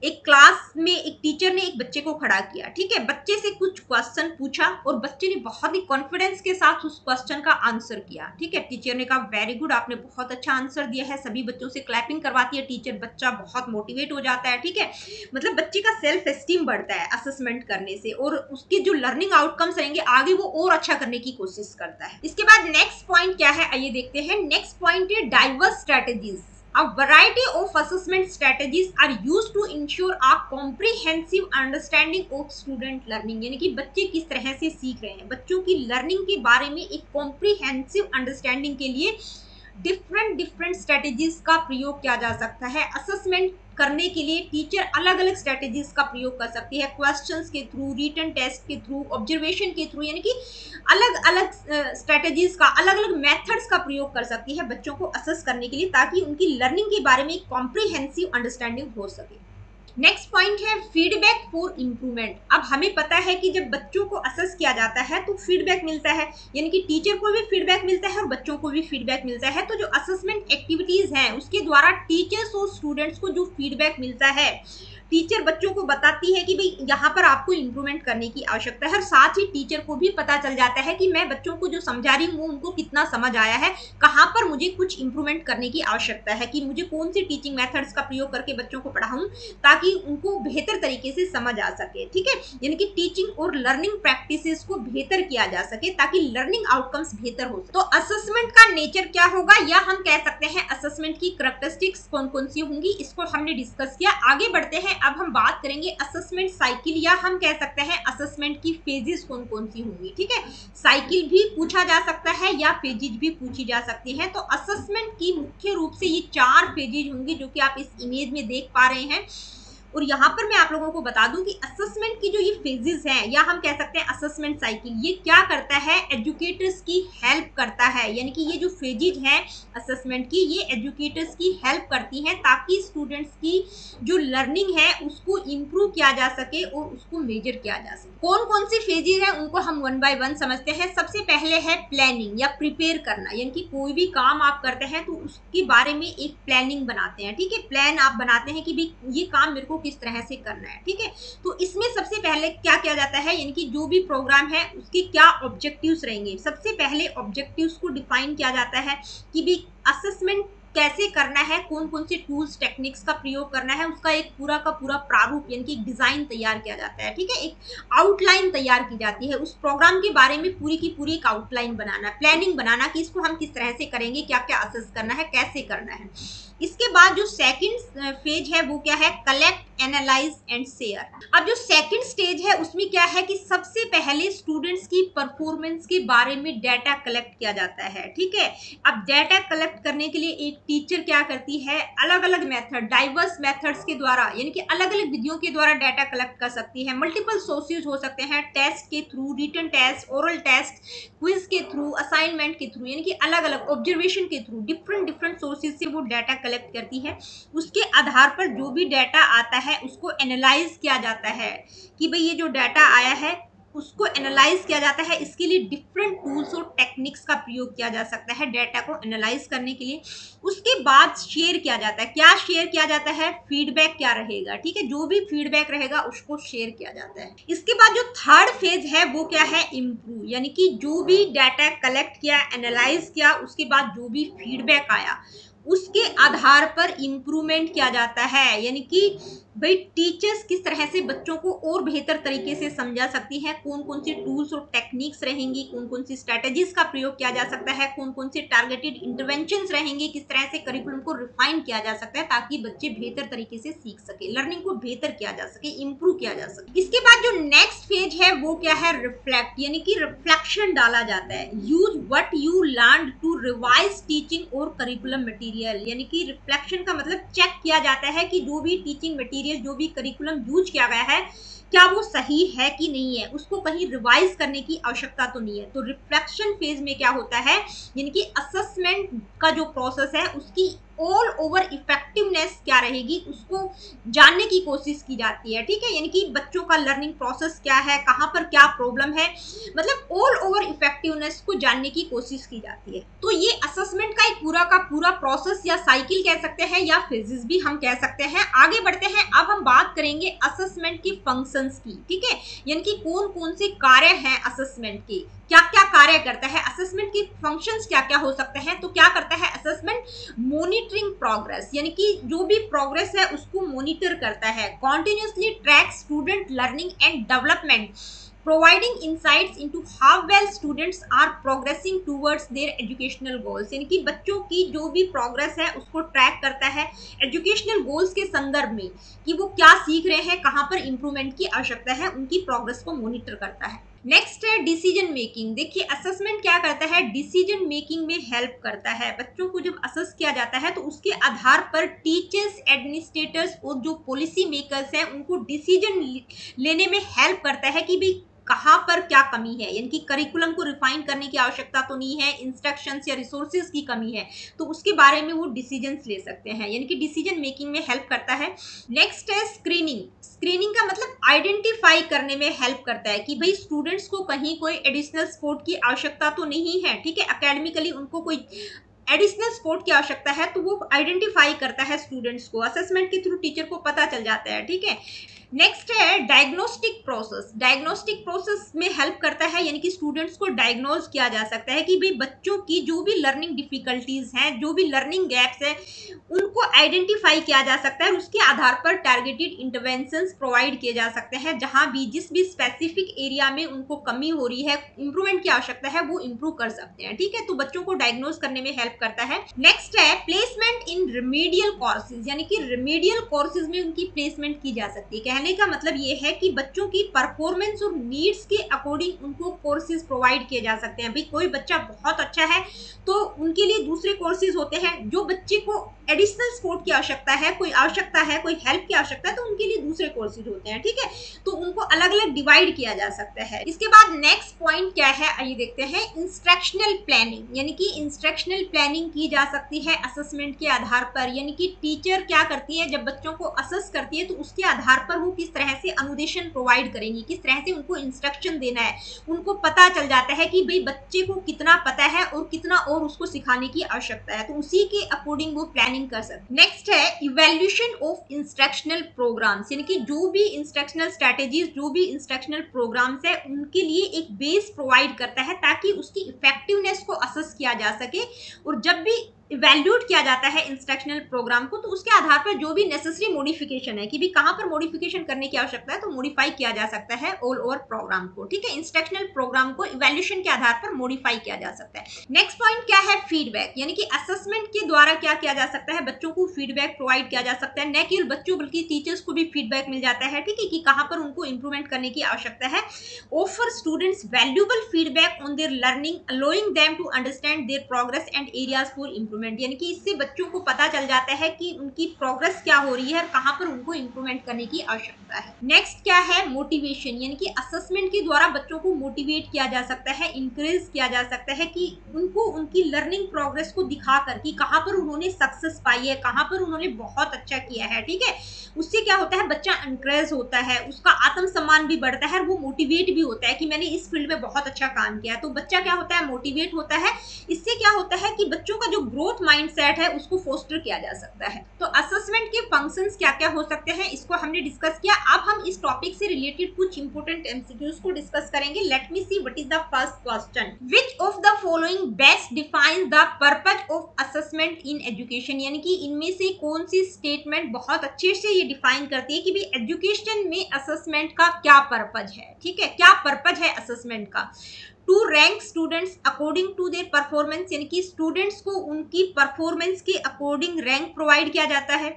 एक क्लास में एक टीचर ने एक बच्चे को खड़ा किया, ठीक है, बच्चे से कुछ क्वेश्चन पूछा और बच्चे ने बहुत ही कॉन्फिडेंस के साथ उस क्वेश्चन का आंसर किया। ठीक है, टीचर ने कहा वेरी गुड, आपने बहुत अच्छा आंसर दिया है, सभी बच्चों से क्लैपिंग करवाती है टीचर, बच्चा बहुत मोटिवेट हो जाता है। ठीक है, मतलब बच्चे का सेल्फ एस्टीम बढ़ता है असेसमेंट करने से, और उसके जो लर्निंग आउटकम्स रहेंगे आगे वो और अच्छा करने की कोशिश करता है। इसके बाद नेक्स्ट पॉइंट क्या है, आइए देखते हैं। नेक्स्ट पॉइंट है diverse strategies. A variety of assessment strategies are used to ensure a comprehensive understanding of student learning, यानी कि बच्चे किस तरह से सीख रहे हैं, बच्चों की लर्निंग के बारे में एक कॉम्प्रिहेंसिव अंडरस्टैंडिंग के लिए डिफरेंट स्ट्रेटेजीज का प्रयोग किया जा सकता है। असेसमेंट करने के लिए टीचर अलग अलग स्ट्रेटेजीज का प्रयोग कर सकती है, क्वेश्चंस के थ्रू, रिटन टेस्ट के थ्रू, ऑब्जर्वेशन के थ्रू, यानी कि अलग अलग स्ट्रेटेजीज का, अलग अलग मेथड्स का प्रयोग कर सकती है बच्चों को असेस करने के लिए, ताकि उनकी लर्निंग के बारे में एक कॉम्प्रिहेंसिव अंडरस्टैंडिंग हो सके। नेक्स्ट पॉइंट है फीडबैक फॉर इम्प्रूवमेंट। अब हमें पता है कि जब बच्चों को असेस किया जाता है तो फीडबैक मिलता है, यानी कि टीचर को भी फीडबैक मिलता है और बच्चों को भी फीडबैक मिलता है। तो जो असेसमेंट एक्टिविटीज हैं उसके द्वारा टीचर्स और स्टूडेंट्स को जो फीडबैक मिलता है, टीचर बच्चों को बताती है कि भाई यहाँ पर आपको इंप्रूवमेंट करने की आवश्यकता है, और साथ ही टीचर को भी पता चल जाता है कि मैं बच्चों को जो समझा रही हूँ वो उनको कितना समझ आया है, कहाँ पर मुझे कुछ इंप्रूवमेंट करने की आवश्यकता है, कि मुझे कौन सी टीचिंग मेथड्स का प्रयोग करके बच्चों को पढ़ाऊं ताकि उनको बेहतर तरीके से समझ आ सके। ठीक है, यानी कि टीचिंग और लर्निंग प्रैक्टिसेस को बेहतर किया जा सके ताकि लर्निंग आउटकम्स बेहतर हो सके। तो असेसमेंट का नेचर क्या होगा, या हम कह सकते हैं असेसमेंट की कैरेक्टरिस्टिक्स कौन कौन सी होंगी, इसको हमने डिस्कस किया। आगे बढ़ते हैं, अब हम बात करेंगे असेसमेंट साइकिल, या हम कह सकते हैं असेसमेंट की फेजेस कौन कौन सी होंगी। ठीक है, साइकिल भी पूछा जा सकता है या फेजेज भी पूछी जा सकती है। तो असेसमेंट की मुख्य रूप से ये 4 फेजेज होंगे जो कि आप इस इमेज में देख पा रहे हैं। और यहाँ पर मैं आप लोगों को बता दूं कि असेसमेंट की जो ये फेजेस हैं, या हम कह सकते हैं असेसमेंट साइकिल, ये क्या करता है, एजुकेटर्स की हेल्प करता है। यानी कि ये जो फेजेज हैं असेसमेंट की, ये एजुकेटर्स की हेल्प करती हैं ताकि स्टूडेंट्स की जो लर्निंग है उसको इम्प्रूव किया जा सके और उसको मेजर किया जा सके। कौन कौन सी फेजेज हैं उनको हम 1 बाय 1 समझते हैं। सबसे पहले है प्लानिंग या प्रिपेयर करना, यानी कि कोई भी काम आप करते हैं तो उसके बारे में एक प्लानिंग बनाते हैं। ठीक है, प्लान आप बनाते हैं कि भी ये काम मेरे को किस तरह से करना है। ठीक है, तो इसमें सबसे पहले क्या किया जाता है, यानी कि जो भी प्रोग्राम है उसके क्या ऑब्जेक्टिव्स रहेंगे। सबसे पहले ऑब्जेक्टिव्स को डिफाइन किया जाता है कि भी असेसमेंट कैसे करना है, कौन कौन से टूल्स टेक्निक्स का प्रयोग करना है, उसका एक पूरा का पूरा प्रारूप यानी कि एक डिजाइन तैयार किया जाता है। ठीक है, एक आउटलाइन तैयार की जाती है, उस प्रोग्राम के बारे में पूरी की पूरी एक आउटलाइन बनाना, प्लानिंग बनाना कि इसको हम किस तरह से करेंगे, क्या क्या असेस करना है, कैसे करना है। इसके बाद जो सेकंड फेज है वो क्या है, कलेक्ट, एनालाइज एंड शेयर। अब जो सेकंड स्टेज है उसमें क्या है कि सबसे पहले स्टूडेंट्स की परफॉर्मेंस के बारे में डाटा कलेक्ट किया जाता है, ठीक है। अब डाटा कलेक्ट करने के लिए एक टीचर क्या करती है, अलग अलग मेथड, डाइवर्स मेथड्स के द्वारा, यानी कि अलग अलग विधियों के द्वारा डाटा कलेक्ट कर सकती है। मल्टीपल सोर्सेज हो सकते हैं, टेस्ट के through, written test, oral test, quiz के थ्रू, असाइनमेंट के थ्रू, यानी कि अलग अलग ऑब्जर्वेशन के थ्रू, डिफरेंट डिफरेंट सोर्सेज से वो डाटा कलेक्ट करती है। उसके आधार पर जो भी डाटा आता है उसको एनालाइज किया जाता है कि भाई ये जो डाटा आया है उसको एनालाइज किया जाता है। इसके लिए डिफरेंट टूल्स और टेक्निक्स का प्रयोग किया जा सकता है डाटा को एनालाइज करने के लिए। उसके बाद शेयर किया जाता है। क्या शेयर किया जाता है, फीडबैक क्या रहेगा, ठीक है, जो भी फीडबैक रहेगा उसको शेयर किया जाता है। इसके बाद जो थर्ड फेज है वो क्या है, इम्प्रूव, यानी कि जो भी डाटा कलेक्ट किया, एनालाइज किया, उसके बाद जो भी फीडबैक आया उसके आधार पर इम्प्रूवमेंट किया जाता है। यानी कि भाई टीचर्स किस तरह से बच्चों को और बेहतर तरीके से समझा सकती है, कौन कौन सी टूल्स और टेक्निक्स रहेंगी, कौन कौन सी स्ट्रेटेजीज का प्रयोग किया जा सकता है, कौन कौन से टारगेटेड इंटरवेंशंस रहेंगे, किस तरह से करिकुलम को रिफाइन किया जा सकता है ताकि बच्चे बेहतर तरीके से सीख सके, लर्निंग को बेहतर किया जा सके, इंप्रूव किया जा सके। इसके बाद जो नेक्स्ट फेज है वो क्या है, रिफ्लेक्ट, यानी कि रिफ्लेक्शन डाला जाता है। Use what you learn to revise teaching और करिकुलम मटेरियल, यानी कि रिफ्लेक्शन का मतलब चेक किया जाता है कि जो भी टीचिंग मटेरियल, जो भी करिकुलम यूज किया गया है क्या वो सही है कि नहीं है, उसको कहीं रिवाइज करने की आवश्यकता तो नहीं है। तो रिफ्लेक्शन फेज में क्या होता है, यानी कि असेसमेंट का जो प्रोसेस है उसकी ऑल ओवर इफेक्टिवनेस क्या रहेगी उसको जानने की कोशिश की जाती है, ठीक है। यानी कि बच्चों का लर्निंग प्रोसेस क्या है, कहाँ पर क्या प्रॉब्लम है, मतलब ऑल ओवर इफेक्टिवनेस को जानने की कोशिश की जाती है। तो ये असेसमेंट का एक पूरा का पूरा प्रोसेस या साइकिल कह सकते हैं या फेजेस भी हम कह सकते हैं। आगे बढ़ते हैं, अब हम बात करेंगे असेसमेंट की फंक्शंस की, ठीक है, यानी कि कौन कौन से कार्य हैं असेसमेंट के, क्या क्या कार्य करता है असेसमेंट की, फंक्शंस क्या क्या हो सकते हैं। तो क्या करता है असेसमेंट, मॉनिटरिंग प्रोग्रेस, यानी कि जो भी प्रोग्रेस है उसको मॉनिटर करता है, continuously track student learning and development, providing insights into how well students are progressing towards their educational goals, यानी कि बच्चों की जो भी प्रोग्रेस है उसको ट्रैक करता है एजुकेशनल गोल्स के संदर्भ में कि वो क्या सीख रहे हैं, कहाँ पर इंप्रूवमेंट की आवश्यकता है, उनकी प्रोग्रेस को मॉनिटर करता है। नेक्स्ट है डिसीजन मेकिंग। देखिए असेसमेंट क्या करता है, डिसीजन मेकिंग में हेल्प करता है। बच्चों को जब असेस किया जाता है तो उसके आधार पर टीचर्स, एडमिनिस्ट्रेटर्स और जो पॉलिसी मेकर्स हैं उनको डिसीजन लेने में हेल्प करता है कि भाई कहाँ पर क्या कमी है, यानी कि करिकुलम को रिफाइन करने की आवश्यकता तो नहीं है, इंस्ट्रक्शंस या रिसोर्सेज की कमी है, तो उसके बारे में वो डिसीजंस ले सकते हैं, यानी कि डिसीजन मेकिंग में हेल्प करता है। नेक्स्ट है स्क्रीनिंग। स्क्रीनिंग का मतलब आइडेंटिफाई करने में हेल्प करता है कि भाई स्टूडेंट्स को कहीं कोई एडिशनल सपोर्ट की आवश्यकता तो नहीं है, ठीक है, एकेडमिकली उनको कोई एडिशनल सपोर्ट की आवश्यकता है तो वो आइडेंटिफाई करता है स्टूडेंट्स को, असेसमेंट के थ्रू टीचर को पता चल जाता है, ठीक है। नेक्स्ट है डायग्नोस्टिक प्रोसेस। डायग्नोस्टिक प्रोसेस में हेल्प करता है, यानी कि स्टूडेंट्स को डायग्नोज किया जा सकता है कि भाई बच्चों की जो भी लर्निंग डिफिकल्टीज हैं, जो भी लर्निंग गैप्स हैं, उनको आइडेंटिफाई किया जा सकता है और उसके आधार पर टारगेटेड इंटरवेंशंस प्रोवाइड किए जा सकते हैं, जहां भी जिस भी स्पेसिफिक एरिया में उनको कमी हो रही है, इंप्रूवमेंट की आवश्यकता है, वो इंप्रूव कर सकते हैं, ठीक है। तो बच्चों को डायग्नोज करने में हेल्प करता है। नेक्स्ट है प्लेसमेंट इन रिमेडियल कोर्सेज, यानी कि रिमेडियल कोर्सेज में उनकी प्लेसमेंट की जा सकती है। कहने का मतलब ये है कि बच्चों की परफॉर्मेंस और नीड्स के अकॉर्डिंग उनको कोर्सेज प्रोवाइड किए जा सकते हैं। भाई कोई बच्चा बहुत अच्छा है तो उनके लिए दूसरे कोर्सेज होते हैं, जो बच्चे को एडिशनल सपोर्ट की आवश्यकता है, कोई आवश्यकता है, कोई हेल्प की आवश्यकता है, तो उनके लिए दूसरे कोर्सेज होते हैं, ठीक है। तो उनको अलग अलग डिवाइड किया जा सकता है। इसके बाद नेक्स्ट पॉइंट क्या है, आइए देखते हैं, इंस्ट्रक्शनल प्लानिंग, यानी कि इंस्ट्रक्शनल प्लानिंग की जा सकती है असेसमेंट के आधार पर। यानी कि टीचर क्या करती है, जब बच्चों को असेस करती है तो उसके आधार पर वो किस तरह से अनुदेशन प्रोवाइड करेंगी, किस तरह से उनको इंस्ट्रक्शन देना है, उनको पता चल जाता है कि भाई बच्चे को कितना पता है और कितना और उसको सिखाने की आवश्यकता है, तो उसी के अकॉर्डिंग वो प्लानिंग कर सकते हैं। नेक्स्ट है इवैल्यूएशन ऑफ इंस्ट्रक्शनल प्रोग्राम्स, यानी कि जो भी इंस्ट्रक्शनल स्ट्रेटेजीज, जो भी इंस्ट्रक्शनल प्रोग्राम्स है, उनके लिए एक बेस प्रोवाइड करता है ताकि उसकी इफेक्टिवनेस को असेस किया जा सके। और जब भी इवैल्यूएट किया जाता है इंस्ट्रक्शनल प्रोग्राम को, तो उसके आधार पर जो भी नेसेसरी मॉडिफिकेशन है कि भी कहाँ पर मॉडिफिकेशन करने की आवश्यकता है तो मॉडिफाई किया जा सकता है ऑल ओवर प्रोग्राम को। ठीक है, इंस्ट्रक्शनल प्रोग्राम को इवैल्यूएशन के आधार पर मॉडिफाई किया जा सकता है। नेक्स्ट पॉइंट क्या है, फीडबैक, यानी कि असेसमेंट के द्वारा क्या किया जा सकता है, बच्चों को फीडबैक प्रोवाइड किया जा सकता है। न केवल बच्चों बल्कि टीचर्स को भी फीडबैक मिल जाता है, ठीक है, कि कहाँ पर उनको इंप्रूवमेंट करने की आवश्यकता है। Offer students valuable feedback on their learning allowing them to understand their progress and areas for improvement, यानी कि इससे बच्चों को पता चल जाता है कि उनकी प्रोग्रेस क्या हो रही है और कहाँ पर उनको इंप्रूवमेंट करने की आवश्यकता है। नेक्स्ट क्या है, मोटिवेशन, यानी कि असेसमेंट के द्वारा बच्चों को मोटिवेट किया जा सकता है, इंकरेज किया जा सकता है कि उनको उनकी लर्निंग प्रोग्रेस को दिखा कर कि कहाँ पर उन्होंने सक्सेस पाई है, कहाँ पर उन्होंने बहुत अच्छा किया है। ठीक है, उससे क्या होता है, बच्चा इंकरेज होता है, उसका आत्मसम्मान भी बढ़ता है और वो मोटिवेट भी होता है कि मैंने इस फील्ड में बहुत अच्छा काम किया। तो बच्चा क्या होता है, मोटिवेट होता है। इससे क्या होता है कि बच्चों का जो ग्रोथ माइंडसेट है उसको फोस्टर किया जा सकता है। तो असेसमेंट के फंक्शंस क्या क्या हो सकते हैं इसको हमने डिस्कस किया। अब हम इस टॉपिक से रिलेटेड कुछ इंपोर्टेंट एमसीक्यूज को डिस्कस करेंगे। Let me see what is the first question, which of the following best defines the purpose of assessment in education, यानी कि इनमें से कौन सी स्टेटमेंट बहुत अच्छे से ये डिफाइन करती है कि भाई एजुकेशन में असेसमेंट का क्या पर्पज है। ठीक है, क्या पर्पज है असेसमेंट का। To rank students according to their performance, यानी कि स्टूडेंट्स को उनकी परफॉर्मेंस के अकॉर्डिंग रैंक प्रोवाइड किया जाता है।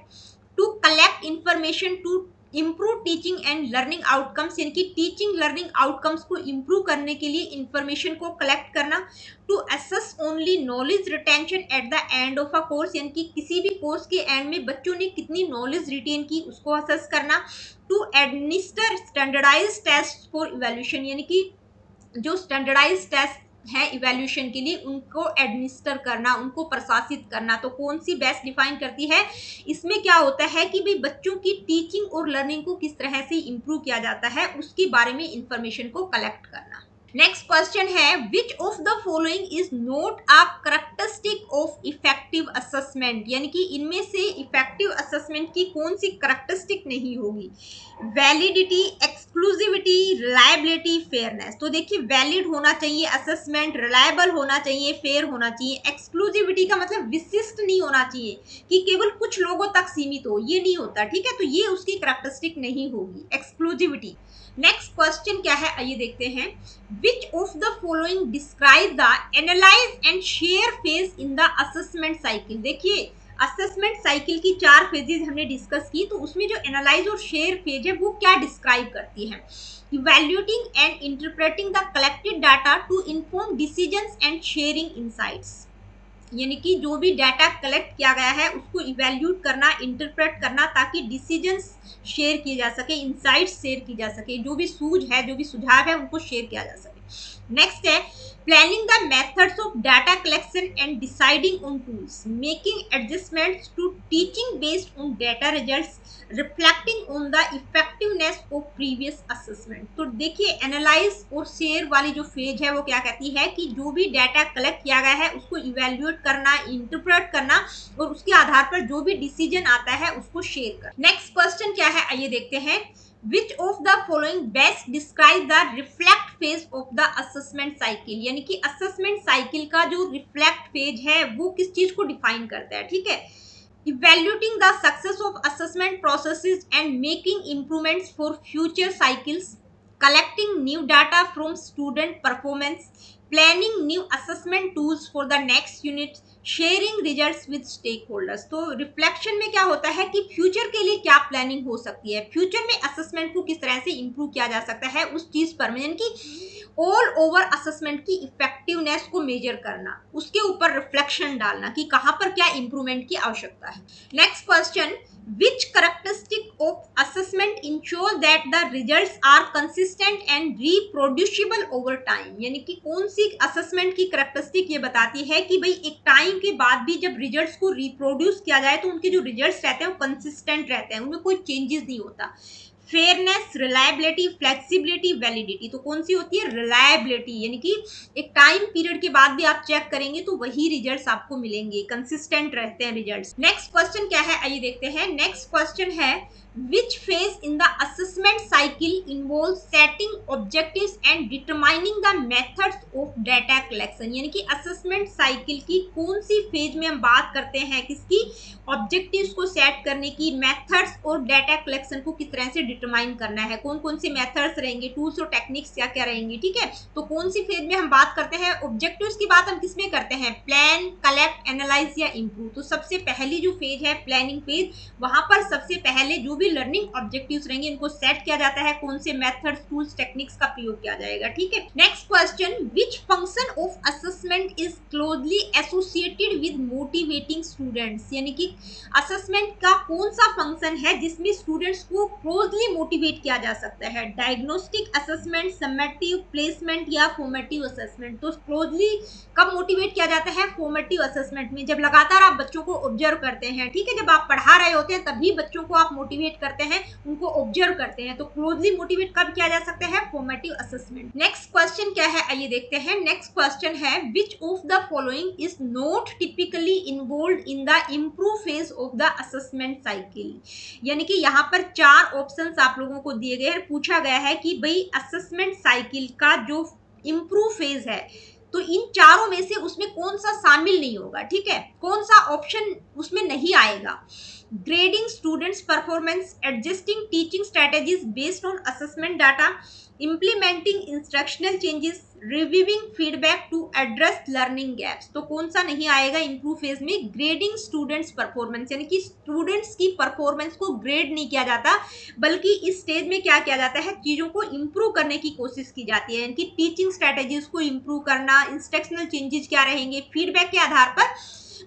To collect information to improve teaching and learning outcomes, यानी कि टीचिंग लर्निंग आउटकम्स को इम्प्रूव करने के लिए इंफॉर्मेशन को कलेक्ट करना। To assess only knowledge retention at the end of a course, यानी कि किसी भी कोर्स के एंड में बच्चों ने कितनी नॉलेज रिटेन की उसको असेस करना। To administer standardise test for evaluation, यानी कि जो स्टैंडर्डाइज टेस्ट है इवैल्यूएशन के लिए उनको एडमिनिस्टर करना, उनको प्रशासित करना। तो कौन सी बेस्ट डिफाइन करती है, इसमें क्या होता है कि भाई बच्चों की टीचिंग और लर्निंग को किस तरह से इंप्रूव किया जाता है उसके बारे में इंफॉर्मेशन को कलेक्ट करना। नेक्स्ट क्वेश्चन है, which of the following is not a characteristic of effective assessment, यानी कि इनमें से इफेक्टिव असेसमेंट की कौन सी करैक्टरिस्टिक नहीं होगी। Validity, exclusivity, reliability, fairness. तो देखिए वैलिड होना चाहिए असेसमेंट, रिलायबल होना चाहिए, फेयर होना चाहिए। एक्सक्लूसिविटी का मतलब विशिष्ट नहीं होना चाहिए कि केवल कुछ लोगों तक सीमित हो, ये नहीं होता। ठीक है, तो ये उसकी करैक्टरिस्टिक नहीं होगी, एक्सक्लूसिविटी। नेक्स्ट क्वेश्चन क्या है आइए देखते हैं, which of the following describe the analyze and share phase in the assessment cycle। देखिए असेसमेंट साइकिल की 4 फेजेज हमने डिस्कस की, तो उसमें जो एनालाइज और शेयर फेज है वो क्या डिस्क्राइब करती है। Evaluating and interpreting the collected data to inform decisions and sharing insights, यानी कि जो भी डाटा कलेक्ट किया गया है उसको इवैल्यूएट करना, इंटरप्रेट करना ताकि डिसीजंस शेयर किए जा सके, इनसाइट्स शेयर की जा सके, जो भी सूझ है, जो भी सुझाव है उनको शेयर किया जा सके। नेक्स्ट है planning the methods of data collection and deciding on tools, making adjustments to teaching based on data results, reflecting on the effectiveness of previous assessment. तो देखिए एनालाइज और शेयर वाली जो फेज है वो क्या कहती है कि जो भी डाटा कलेक्ट किया गया है उसको इवैल्यूएट करना, इंटरप्रेट करना और उसके आधार पर जो भी डिसीजन आता है उसको शेयर कर। नेक्स्ट क्वेश्चन क्या है आइए देखते हैं, which of the following best describe the reflect phase of the assessment cycle, यानी कि assessment cycle का जो reflect phase है वो किस चीज को डिफाइन करता है। ठीक है, evaluating the success of assessment processes and making improvements for future cycles, collecting new data from student performance, planning new assessment tools for the next unit, sharing results with stakeholders. तो reflection में क्या होता है कि future के लिए क्या planning हो सकती है, फ्यूचर में असेसमेंट को किस तरह से इंप्रूव किया जा सकता है उस चीज पर, यानी कि ऑल ओवर असेसमेंट की इफेक्टिवनेस को मेजर करना, उसके ऊपर रिफ्लेक्शन डालना कि कहां पर क्या इंप्रूवमेंट की आवश्यकता है। Next question, which characteristic of assessment ensure that the results are consistent and reproducible over time, यानी कि कौन सी असेसमेंट की कैरेक्टरिस्टिक ये बताती है कि भाई एक टाइम के बाद भी जब रिजल्ट्स को रिप्रोड्यूस किया जाए तो उनके जो रिजल्ट्स रहते हैं वो कंसिस्टेंट रहते हैं, उनमें कोई चेंजेस नहीं होता। Fairness, reliability, flexibility, validity. तो कौन सी होती है, रिलायबिलिटी, यानी कि एक टाइम पीरियड के बाद भी आप चेक करेंगे तो वही रिजल्ट्स आपको मिलेंगे, कंसिस्टेंट रहते हैं रिजल्ट्स। नेक्स्ट क्वेश्चन क्या है आइए देखते हैं। नेक्स्ट क्वेश्चन है, which phase in the assessment cycle involve setting objectives and determining the methods of data collection. यानी कि असेसमेंट साइकिल की कौन सी फेज में हम बात करते हैं, किसकी, ऑब्जेक्टिव्स को सेट करने की, मेथड्स और डाटा कलेक्शन को किस तरह से डिटरमाइन करना है, कौन कौन से मेथड्स रहेंगे, टूल्स और टेक्निक्स क्या क्या रहेंगी। ठीक है, तो कौन सी फेज में हम बात करते हैं, ऑब्जेक्टिव्स की बात हम किसमें करते हैं, प्लान, कलेक्ट, एनालाइज या इंप्रूव। तो सबसे पहली जो फेज है प्लानिंग फेज, वहां पर सबसे पहले जो भी लर्निंग ऑब्जेक्टिव्स रहेंगे इनको सेट किया जाता है, कौन से मेथड्स, टूल्स, टेक्निक्स का प्रयोग किया जाएगा। ठीक है, next question, which function of assessment is closely associated with motivating students. यानी कि असेसमेंट का कौन सा फंक्शन है जिसमें स्टूडेंट्स को क्लोजली मोटिवेट किया जा सकता है, डायग्नोस्टिक असेसमेंट, समेटिव, प्लेसमेंट या फॉर्मेटिव असेसमेंट। तो क्लोजली कब मोटिवेट किया जाता है, फॉर्मेटिव असेसमेंट में, जब लगातार आप बच्चों को ऑब्जर्व करते हैं। ठीक है, जब आप पढ़ा रहे होते हैं तभी बच्चों को आप मोटिवेट करते हैं, उनको ऑब्जर्व करते हैं। तो क्लोजली मोटिवेट कब किया जा सकता है, फॉर्मेटिव असेसमेंट। नेक्स्ट क्वेश्चन क्या है, आइए देखते हैं। नेक्स्ट क्वेश्चन है, which of the following is not typically involved in the improve phase of the assessment cycle. यानी कि यहाँ पर 4 ऑप्शंस आप लोगों को दिए गए हैं, पूछा गया है कि भाई असेसमेंट साइकिल का जो इम्प्रूव फेज है तो इन चारों में से उसमें कौन सा शामिल नहीं होगा। ठीक है, कौन सा ऑप्शन उसमें नहीं आएगा, grading students performance, adjusting teaching strategies based on assessment data, implementing instructional changes, reviewing feedback to address learning gaps. तो कौन सा नहीं आएगा इम्प्रूव फेज में, ग्रेडिंग स्टूडेंट्स परफॉर्मेंस। यानी कि स्टूडेंट्स की परफॉर्मेंस को ग्रेड नहीं किया जाता, बल्कि इस स्टेज में क्या किया जाता है, चीजों को इम्प्रूव करने की कोशिश की जाती है। यानी कि टीचिंग स्ट्रेटेजीज को इम्प्रूव करना, इंस्ट्रक्शनल चेंजेस क्या रहेंगे, फीडबैक के आधार पर,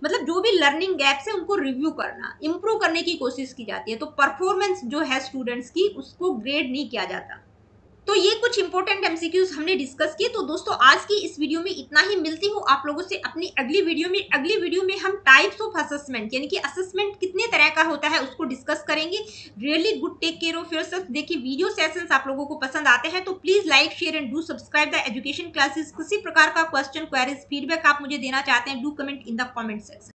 मतलब जो भी लर्निंग गैप्स है उनको रिव्यू करना, इंप्रूव करने की कोशिश की जाती है। तो परफॉर्मेंस जो है स्टूडेंट्स की उसको ग्रेड नहीं किया जाता। तो ये कुछ इंपॉर्टेंट एमसीक्यूज हमने डिस्कस किए। तो दोस्तों आज की इस वीडियो में इतना ही, मिलती हूँ आप लोगों से अपनी अगली वीडियो में। अगली वीडियो में हम टाइप्स ऑफ असेसमेंट यानी कि असेसमेंट कितने तरह का होता है उसको डिस्कस करेंगे। Really good, take care of yourself. देखिए वीडियो सेशंस आप लोगों को पसंद आते हैं तो please like, share and do subscribe the education classes. किसी प्रकार का क्वेश्चन, क्वेरीज, फीडबैक आप मुझे देना चाहते हैं, do comment in the comment section.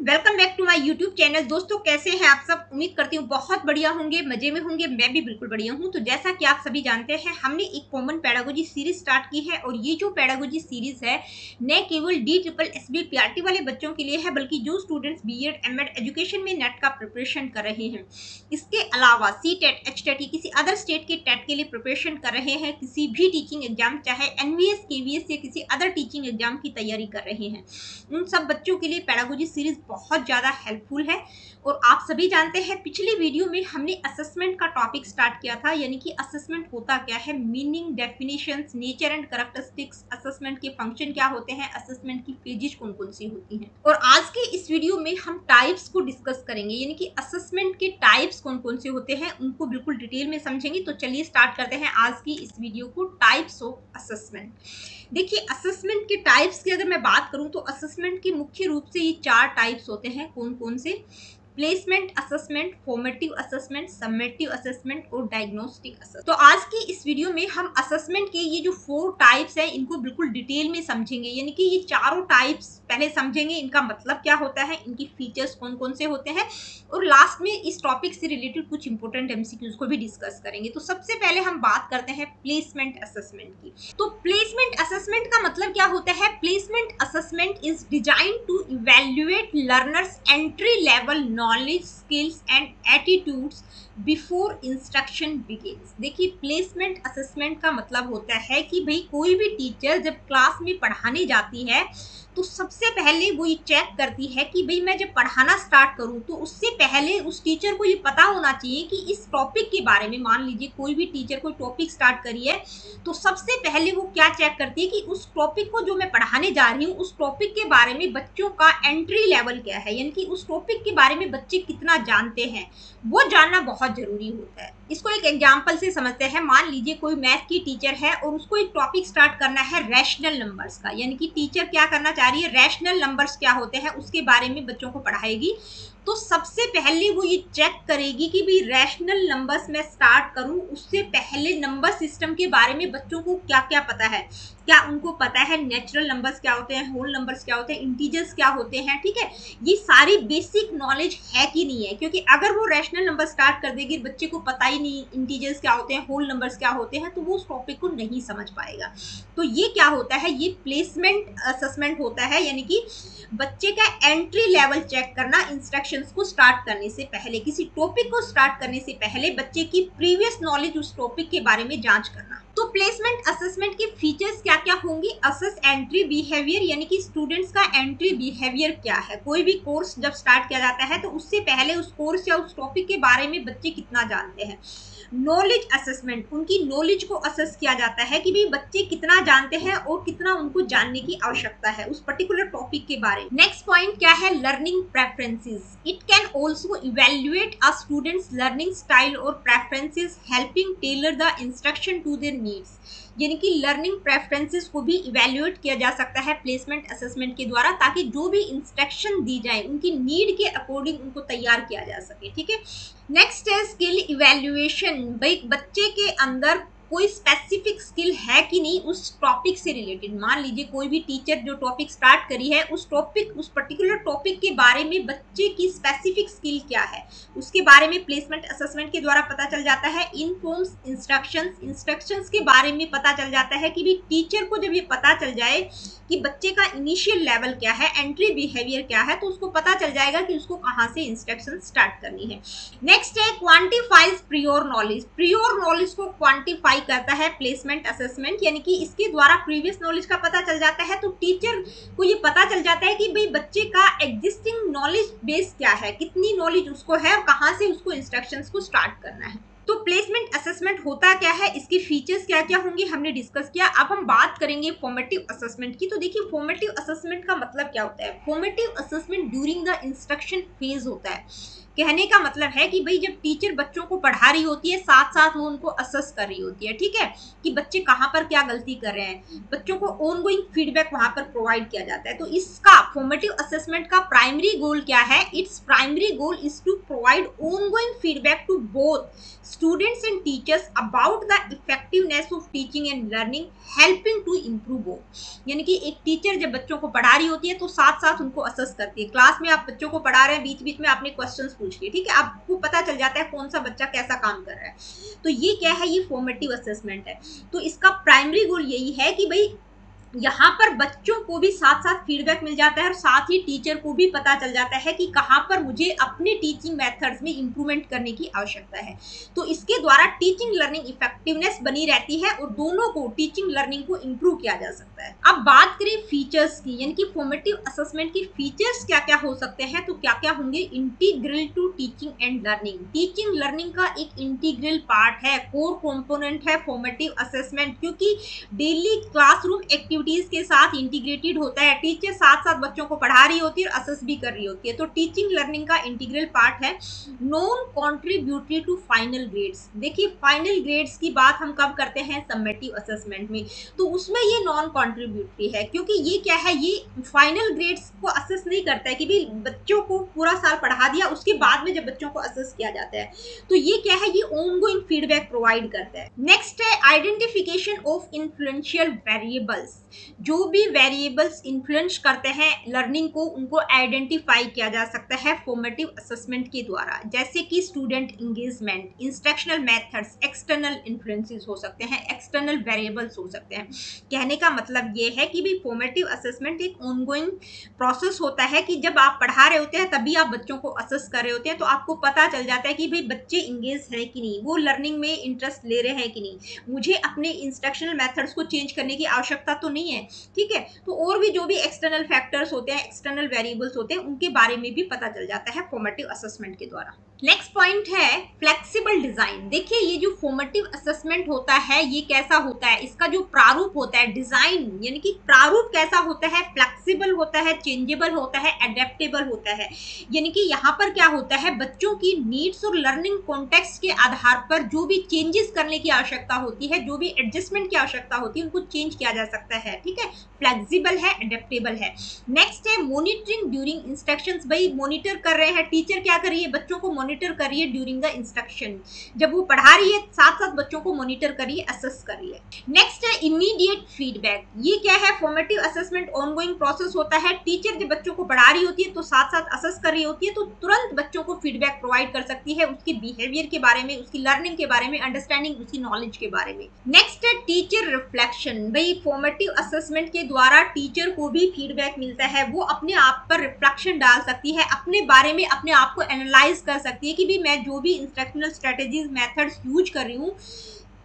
Welcome back to my YouTube channel. दोस्तों कैसे हैं आप सब, उम्मीद करती हूँ बहुत बढ़िया होंगे, मजे में होंगे। मैं भी बिल्कुल बढ़िया हूँ। तो जैसा कि आप सभी जानते हैं हमने एक कॉमन पेडागोजी सीरीज स्टार्ट की है और ये जो पेडागोजी सीरीज है न केवल DSSB PRT वाले बच्चों के लिए है, बल्कि जो स्टूडेंट्स BEd MAd एजुकेशन में नेट का प्रिपरेशन कर रहे हैं, इसके अलावा CTET, HTET, किसी अदर स्टेट के टेट के लिए प्रिपरेशन कर रहे हैं, किसी भी टीचिंग एग्जाम चाहे NVS, KVS या किसी अदर टीचिंग एग्जाम की तैयारी कर रहे हैं, उन सब बच्चों के लिए पेडागोजी सीरीज बहुत ज़्यादा हेल्पफुल है। और आप सभी जानते हैं पिछली वीडियो में हमने असेसमेंट का टॉपिक स्टार्ट किया था, यानी कि असेसमेंट होता क्या है, meaning, definitions, nature and characteristics, assessment के फंक्शन क्या होते हैं, असेसमेंट की पेजेस कौन कौन सी होती हैं। और आज के इस वीडियो में हम टाइप्स को डिस्कस करेंगे, यानी कि असेसमेंट के टाइप्स कौन कौन से होते हैं उनको बिल्कुल डिटेल में समझेंगे। तो चलिए स्टार्ट करते हैं आज की इस वीडियो को, टाइप्स ऑफ असेसमेंट। देखिए असेसमेंट के टाइप्स की अगर मैं बात करूं तो असेसमेंट के मुख्य रूप से ये 4 टाइप्स होते हैं। कौन कौन से, placement assessment, formative assessment, summative assessment और डायग्नोस्टिक असेसमेंट। तो आज की इस वीडियो में हम असेसमेंट के ये जो 4 टाइप्स हैं इनको बिल्कुल डिटेल में समझेंगे, यानी कि ये चारों टाइप्स पहले समझेंगे, इनका मतलब क्या होता है, इनकी फीचर्स कौन कौन से होते हैं, और लास्ट में इस टॉपिक से रिलेटेड कुछ इंपॉर्टेंट एमसीक्यूज को भी डिस्कस करेंगे। तो सबसे पहले हम बात करते हैं प्लेसमेंट असेसमेंट की। तो प्लेसमेंट असेसमेंट का मतलब क्या होता है, placement assessment is design to evaluate learners entry level knowledge, skills and attitudes before instruction begins. देखिए प्लेसमेंट असेसमेंट का मतलब होता है कि भाई कोई भी टीचर जब क्लास में पढ़ाने जाती है तो सबसे पहले वो ये चेक करती है कि भाई मैं जब पढ़ाना स्टार्ट करूं तो उससे पहले उस टीचर को ये पता होना चाहिए कि इस टॉपिक के बारे में, मान लीजिए कोई भी टीचर कोई टॉपिक स्टार्ट करी है तो सबसे पहले वो क्या चेक करती है कि उस टॉपिक को जो मैं पढ़ाने जा रही हूँ उस टॉपिक के बारे में बच्चों का एंट्री लेवल क्या है, यानी कि उस टॉपिक के बारे में बच्चे कितना जानते हैं वो जानना बहुत जरूरी होता है। इसको एक एग्जाम्पल से समझते हैं। मान लीजिए कोई मैथ की टीचर है और उसको एक टॉपिक स्टार्ट करना है रैशनल नंबर्स का, यानी कि टीचर क्या करना चाह रही है, रैशनल नंबर्स क्या होते हैं उसके बारे में बच्चों को पढ़ाएगी। तो सबसे पहले वो ये चेक करेगी कि भाई रैशनल नंबर्स में स्टार्ट करूं उससे पहले नंबर सिस्टम के बारे में बच्चों को क्या क्या पता है। क्या उनको पता है नेचुरल नंबर्स क्या होते हैं, होल नंबर्स क्या होते हैं, इंटीजर्स क्या होते हैं, ठीक है, ये सारी बेसिक नॉलेज है कि नहीं है। क्योंकि अगर वो रैशनल नंबर स्टार्ट कर देगी, बच्चे को पता ही नहीं इंटीजर्स क्या होते हैं, होल नंबर्स क्या होते हैं, तो वो उस टॉपिक को नहीं समझ पाएगा। तो ये क्या होता है, ये प्लेसमेंट असेसमेंट होता है, यानी कि बच्चे का एंट्री लेवल चेक करना इंस्ट्रक्शंस को स्टार्ट करने से पहले, किसी टॉपिक को स्टार्ट करने से पहले बच्चे की प्रीवियस नॉलेज उस टॉपिक के बारे में जांच करना। तो प्लेसमेंट असेसमेंट के फीचर्स क्या क्या होंगे, असेस एंट्री बिहेवियर, यानी कि स्टूडेंट्स का एंट्री बिहेवियर क्या है। कोई भी कोर्स जब स्टार्ट किया जाता है तो उससे पहले उस कोर्स या उस टॉपिक के बारे में बच्चे कितना जानते हैं। नॉलेज असेसमेंट, उनकी नॉलेज को असेस किया जाता है कि भाई बच्चे कितना जानते हैं और कितना उनको जानने की आवश्यकता है उस पर्टिकुलर टॉपिक के बारे में। नेक्स्ट पॉइंट क्या है, learning preferences. It can also evaluate a students learning style और preferences, helping tailor the instruction to their needs. यानी कि लर्निंग प्रेफरेंसेस को भी इवेल्युएट किया जा सकता है प्लेसमेंट असेसमेंट के द्वारा, ताकि जो भी इंस्ट्रक्शन दी जाए उनकी नीड के अकॉर्डिंग उनको तैयार किया जा सके, ठीक है। नेक्स्ट है स्किल इवेल्युएशन। भाई बच्चे के अंदर कोई स्पेसिफिक स्किल है कि नहीं उस टॉपिक से रिलेटेड। मान लीजिए कोई भी टीचर जो टॉपिक स्टार्ट करी है, उस टॉपिक, उस पर्टिकुलर टॉपिक के बारे में बच्चे की स्पेसिफिक स्किल क्या है, उसके बारे में प्लेसमेंट असेसमेंट के द्वारा पता चल जाता है। इनफॉर्म्स इंस्ट्रक्शंस के बारे में पता चल जाता है कि भी टीचर को जब ये पता चल जाए कि बच्चे का इनिशियल लेवल क्या है, एंट्री बिहेवियर क्या है, तो उसको पता चल जाएगा कि उसको कहाँ से इंस्ट्रक्शन स्टार्ट करनी है। नेक्स्ट है quantifies prior knowledge. Prior knowledge को क्वांटिफाई करता है प्लेसमेंट असेसमेंट, यानी कि इसके द्वारा प्रीवियस नॉलेज का पता चल जाता है। तो टीचर को ये पता चल जाता है कि भाई बच्चे का एग्जिस्टिंग नॉलेज बेस क्या है, कितनी नॉलेज उसको है और कहाँ से उसको इंस्ट्रक्शंस को स्टार्ट करना है। तो प्लेसमेंट असेसमेंट होता क्या है, इसके फीचर्स क्या क्या होंगे हमने डिस्कस किया। अब हम बात करेंगे फॉर्मेटिव असेसमेंट की। तो देखिए फॉर्मेटिव असेसमेंट का मतलब क्या होता है। Formative assessment during the instruction phase होता है। कहने का मतलब है कि भाई जब टीचर बच्चों को पढ़ा रही होती है, साथ साथ वो उनको असेस कर रही होती है, ठीक है, कि बच्चे कहाँ पर क्या गलती कर रहे हैं, बच्चों को ऑनगोइंग फीडबैक वहां पर प्रोवाइड किया जाता है। तो इसका फॉर्मेटिव असेसमेंट का प्राइमरी गोल क्या है, its primary goal is to provide ongoing feedback to both students and teachers about the effectiveness of teaching and learning, helping to improve both। यानी कि एक टीचर जब बच्चों को पढ़ा रही होती है तो साथ साथ उनको असेस करती है। क्लास में आप बच्चों को पढ़ा रहे हैं, बीच बीच में आपने क्वेश्चंस पूछ लिए, ठीक है, आपको पता चल जाता है कौन सा बच्चा कैसा काम कर रहा है। तो ये क्या है, ये फॉर्मेटिव असेसमेंट है। तो इसका प्राइमरी गोल यही है कि भाई यहाँ पर बच्चों को भी साथ साथ फीडबैक मिल जाता है और साथ ही टीचर को भी पता चल जाता है कि कहाँ पर मुझे अपने टीचिंग मेथड्स में इंप्रूवमेंट करने की आवश्यकता है। तो इसके द्वारा टीचिंग लर्निंग इफेक्टिवनेस बनी रहती है और दोनों को, टीचिंग लर्निंग को इंप्रूव किया जा सकता है। अब बात करें फीचर्स की, यानी कि फॉर्मेटिव असेसमेंट के फीचर्स क्या क्या हो सकते हैं। तो क्या क्या होंगे, integral to teaching and learning. Teaching learning का एक इंटीग्रल पार्ट है, कोर कंपोनेंट है फॉर्मेटिव असेसमेंट, क्योंकि डेली क्लासरूम एक्टिविटी के साथ इंटीग्रेटेड होता है। टीचर साथ साथ बच्चों को पढ़ा रही होती है और असेस भी कर रही होती है। तो टीचिंग लर्निंग का इंटीग्रल पार्ट है। Non contributory to final grades. देखिए फाइनल ग्रेड्स की बात हम कब करते हैं, समेटिव असेसमेंट में, तो उसमें ये नॉन कॉन्ट्रीब्यूटरी है, क्योंकि ये क्या है, ये फाइनल ग्रेड्स को असेस नहीं करता है कि भाई बच्चों को पूरा साल पढ़ा दिया, उसके बाद में जब बच्चों को असेस किया जाता है तो ये क्या है, ये ऑनगोइंग फीडबैक प्रोवाइड करता है। नेक्स्ट है आइडेंटिफिकेशन ऑफ इन्फ्लुएंशियल वेरिएबल्स। जो भी वेरिएबल्स इन्फ्लुएंस करते हैं लर्निंग को, उनको आइडेंटिफाई किया जा सकता है फॉर्मेटिव असेसमेंट के द्वारा, जैसे कि student engagement, instructional methods, external influences हो सकते हैं, एक्सटर्नल वेरिएबल्स हो सकते हैं। कहने का मतलब ये है कि भी फॉर्मेटिव असेसमेंट एक ऑनगोइंग प्रोसेस होता है कि जब आप पढ़ा रहे होते हैं तभी आप बच्चों को असेस कर रहे होते हैं, तो आपको पता चल जाता है कि भाई बच्चे इंगेज हैं कि नहीं, वो लर्निंग में इंटरेस्ट ले रहे हैं कि नहीं, मुझे अपने इंस्ट्रक्शनल मेथड्स को चेंज करने की आवश्यकता तो नहीं है, ठीक है। तो और भी जो भी एक्सटर्नल फैक्टर्स होते हैं, एक्सटर्नल वेरिएबल्स होते हैं, उनके बारे में भी पता चल जाता है फॉर्मेटिव असेसमेंट के द्वारा। नेक्स्ट पॉइंट है फ्लेक्सिबल डिजाइन। देखिए ये जो फॉर्मेटिव असेसमेंट होता है ये कैसा होता है, इसका जो प्रारूप होता है, डिजाइन यानी कि प्रारूप कैसा होता है, फ्लेक्सिबल होता है, चेंजेबल होता है, एडेप्टेबल होता है। यानी कि यहाँ पर क्या होता है, बच्चों की नीड्स और लर्निंग कॉन्टेक्स्ट के आधार पर जो भी चेंजेस करने की आवश्यकता होती है, जो भी एडजस्टमेंट की आवश्यकता होती है, उनको चेंज किया जा सकता है, ठीक है, फ्लेक्सिबल है, अडेप्टेबल है। नेक्स्ट है मॉनिटरिंग ड्यूरिंग इंस्ट्रक्शंस। भाई मॉनिटर कर रहे हैं, टीचर क्या कर रही है, बच्चों को मॉनिटर कर रही है ड्यूरिंग द इंस्ट्रक्शन, जब वो पढ़ा रही है साथ साथ बच्चों को मॉनिटर कर रही है, असेस कर रही है। नेक्स्ट है इमीडिएट फीडबैक। ये क्या है, फॉर्मेटिव असेसमेंट ऑनगोइंग प्रोसेस होता है। टीचर जब बच्चों को पढ़ा रही होती है तो साथ साथ असेस कर रही होती है, तो तुरंत बच्चों को फीडबैक प्रोवाइड कर सकती है उसके बिहेवियर के बारे में, उसकी लर्निंग के बारे में, अंडरस्टैंडिंग उसकी नॉलेज के बारे में। नेक्स्ट है टीचर रिफ्लेक्शन। भाई फॉर्मेटिव असेसमेंट के द्वारा टीचर को भी फीडबैक मिलता है, वो अपने आप पर रिफ्लेक्शन डाल सकती है, अपने बारे में अपने आप को एनालाइज कर सकती है कि भी मैं जो भी इंस्ट्रक्शनल स्ट्रेटेजीज मेथड्स यूज कर रही हूँ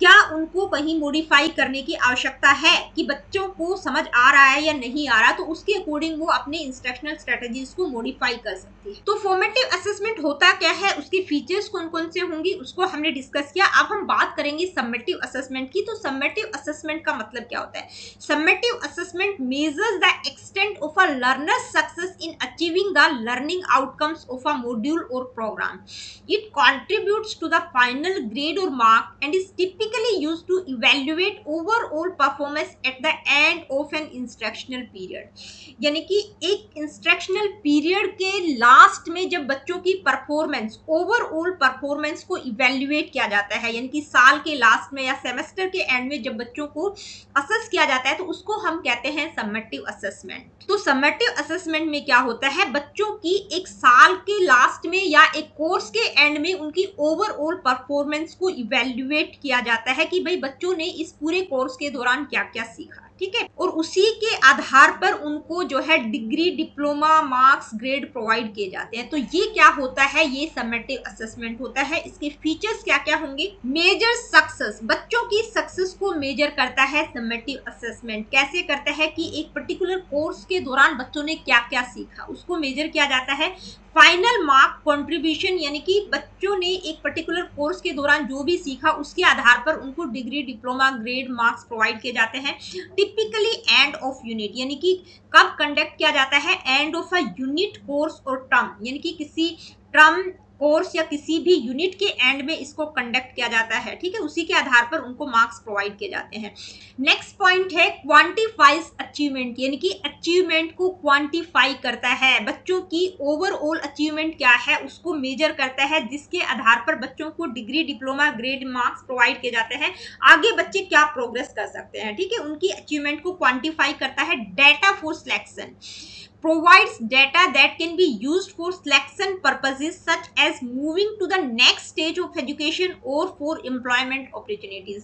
क्या उनको कहीं मॉडिफाई करने की आवश्यकता है, कि बच्चों को समझ आ रहा है या नहीं आ रहा, तो उसके अकॉर्डिंग वो अपने इंस्ट्रक्शनल स्ट्रेटेजीज को मॉडिफाई कर सकती है। तो फॉर्मेटिव असेसमेंट होता क्या है, उसके फीचर्स कौन कौन से होंगे उसको हमने डिस्कस किया। अब हम बात करेंगे समेटिव असेसमेंट की। तो समेटिव असेसमेंट का मतलब क्या होता है? Summative assessment measures the extent of a learner success in achieving the learning outcomes of a module और program. It contributes to the final grade और mark and is typically used to evaluate overall performance at the end of an instructional period। यानी कि एक instructional period के last में जब बच्चों की परफॉर्मेंस, ओवरऑल परफॉर्मेंस को इवेल्युएट किया जाता है, यानी कि साल के लास्ट में या सेमेस्टर के एंड में जब बच्चों को असेस किया जाता है, तो उसको हम कहते हैं समेटिव असेसमेंट। तो समेटिव असेसमेंट में क्या होता है, बच्चों की एक साल के लास्ट में या एक कोर्स के एंड में उनकी ओवरऑल परफॉर्मेंस को इवेल्युएट किया जाता है कि भाई बच्चों ने इस पूरे कोर्स के दौरान क्या क्या सीखा, ठीक है, और उसी के आधार पर उनको जो है degree, diploma, marks, grade provide किए जाते हैं। तो ये क्या होता है, ये समेटिव असेसमेंट होता है। इसके फीचर्स क्या क्या होंगे? मेजर सक्सेस, बच्चों की सक्सेस को मेजर करता है समेटिव असेसमेंट। कैसे करता है कि एक पर्टिकुलर कोर्स के दौरान बच्चों ने क्या क्या सीखा उसको मेजर किया जाता है। फाइनल मार्क कंट्रीब्यूशन, यानी कि बच्चों ने एक पर्टिकुलर कोर्स के दौरान जो भी सीखा उसके आधार पर उनको degree, diploma, grade, marks provide किए जाते हैं। टिपिकली एंड ऑफ यूनिट, यानी कि कब कंडक्ट किया जाता है? And of a unit, course और टर्म, यानी कि किसी टर्म, कोर्स या किसी भी यूनिट के एंड में इसको कंडक्ट किया जाता है, ठीक है, उसी के आधार पर उनको मार्क्स प्रोवाइड किए जाते हैं। नेक्स्ट पॉइंट है क्वांटिफाइज अचीवमेंट, यानी कि अचीवमेंट को क्वांटिफाई करता है, बच्चों की ओवरऑल अचीवमेंट क्या है उसको मेजर करता है, जिसके आधार पर बच्चों को degree, diploma, grade, marks provide किए जाते हैं, आगे बच्चे क्या प्रोग्रेस कर सकते हैं, ठीक है, उनकी अचीवमेंट को क्वांटिफाई करता है। Data for selection, provides data that can be used for selection purposes such as moving to the next stage of education or for employment opportunities।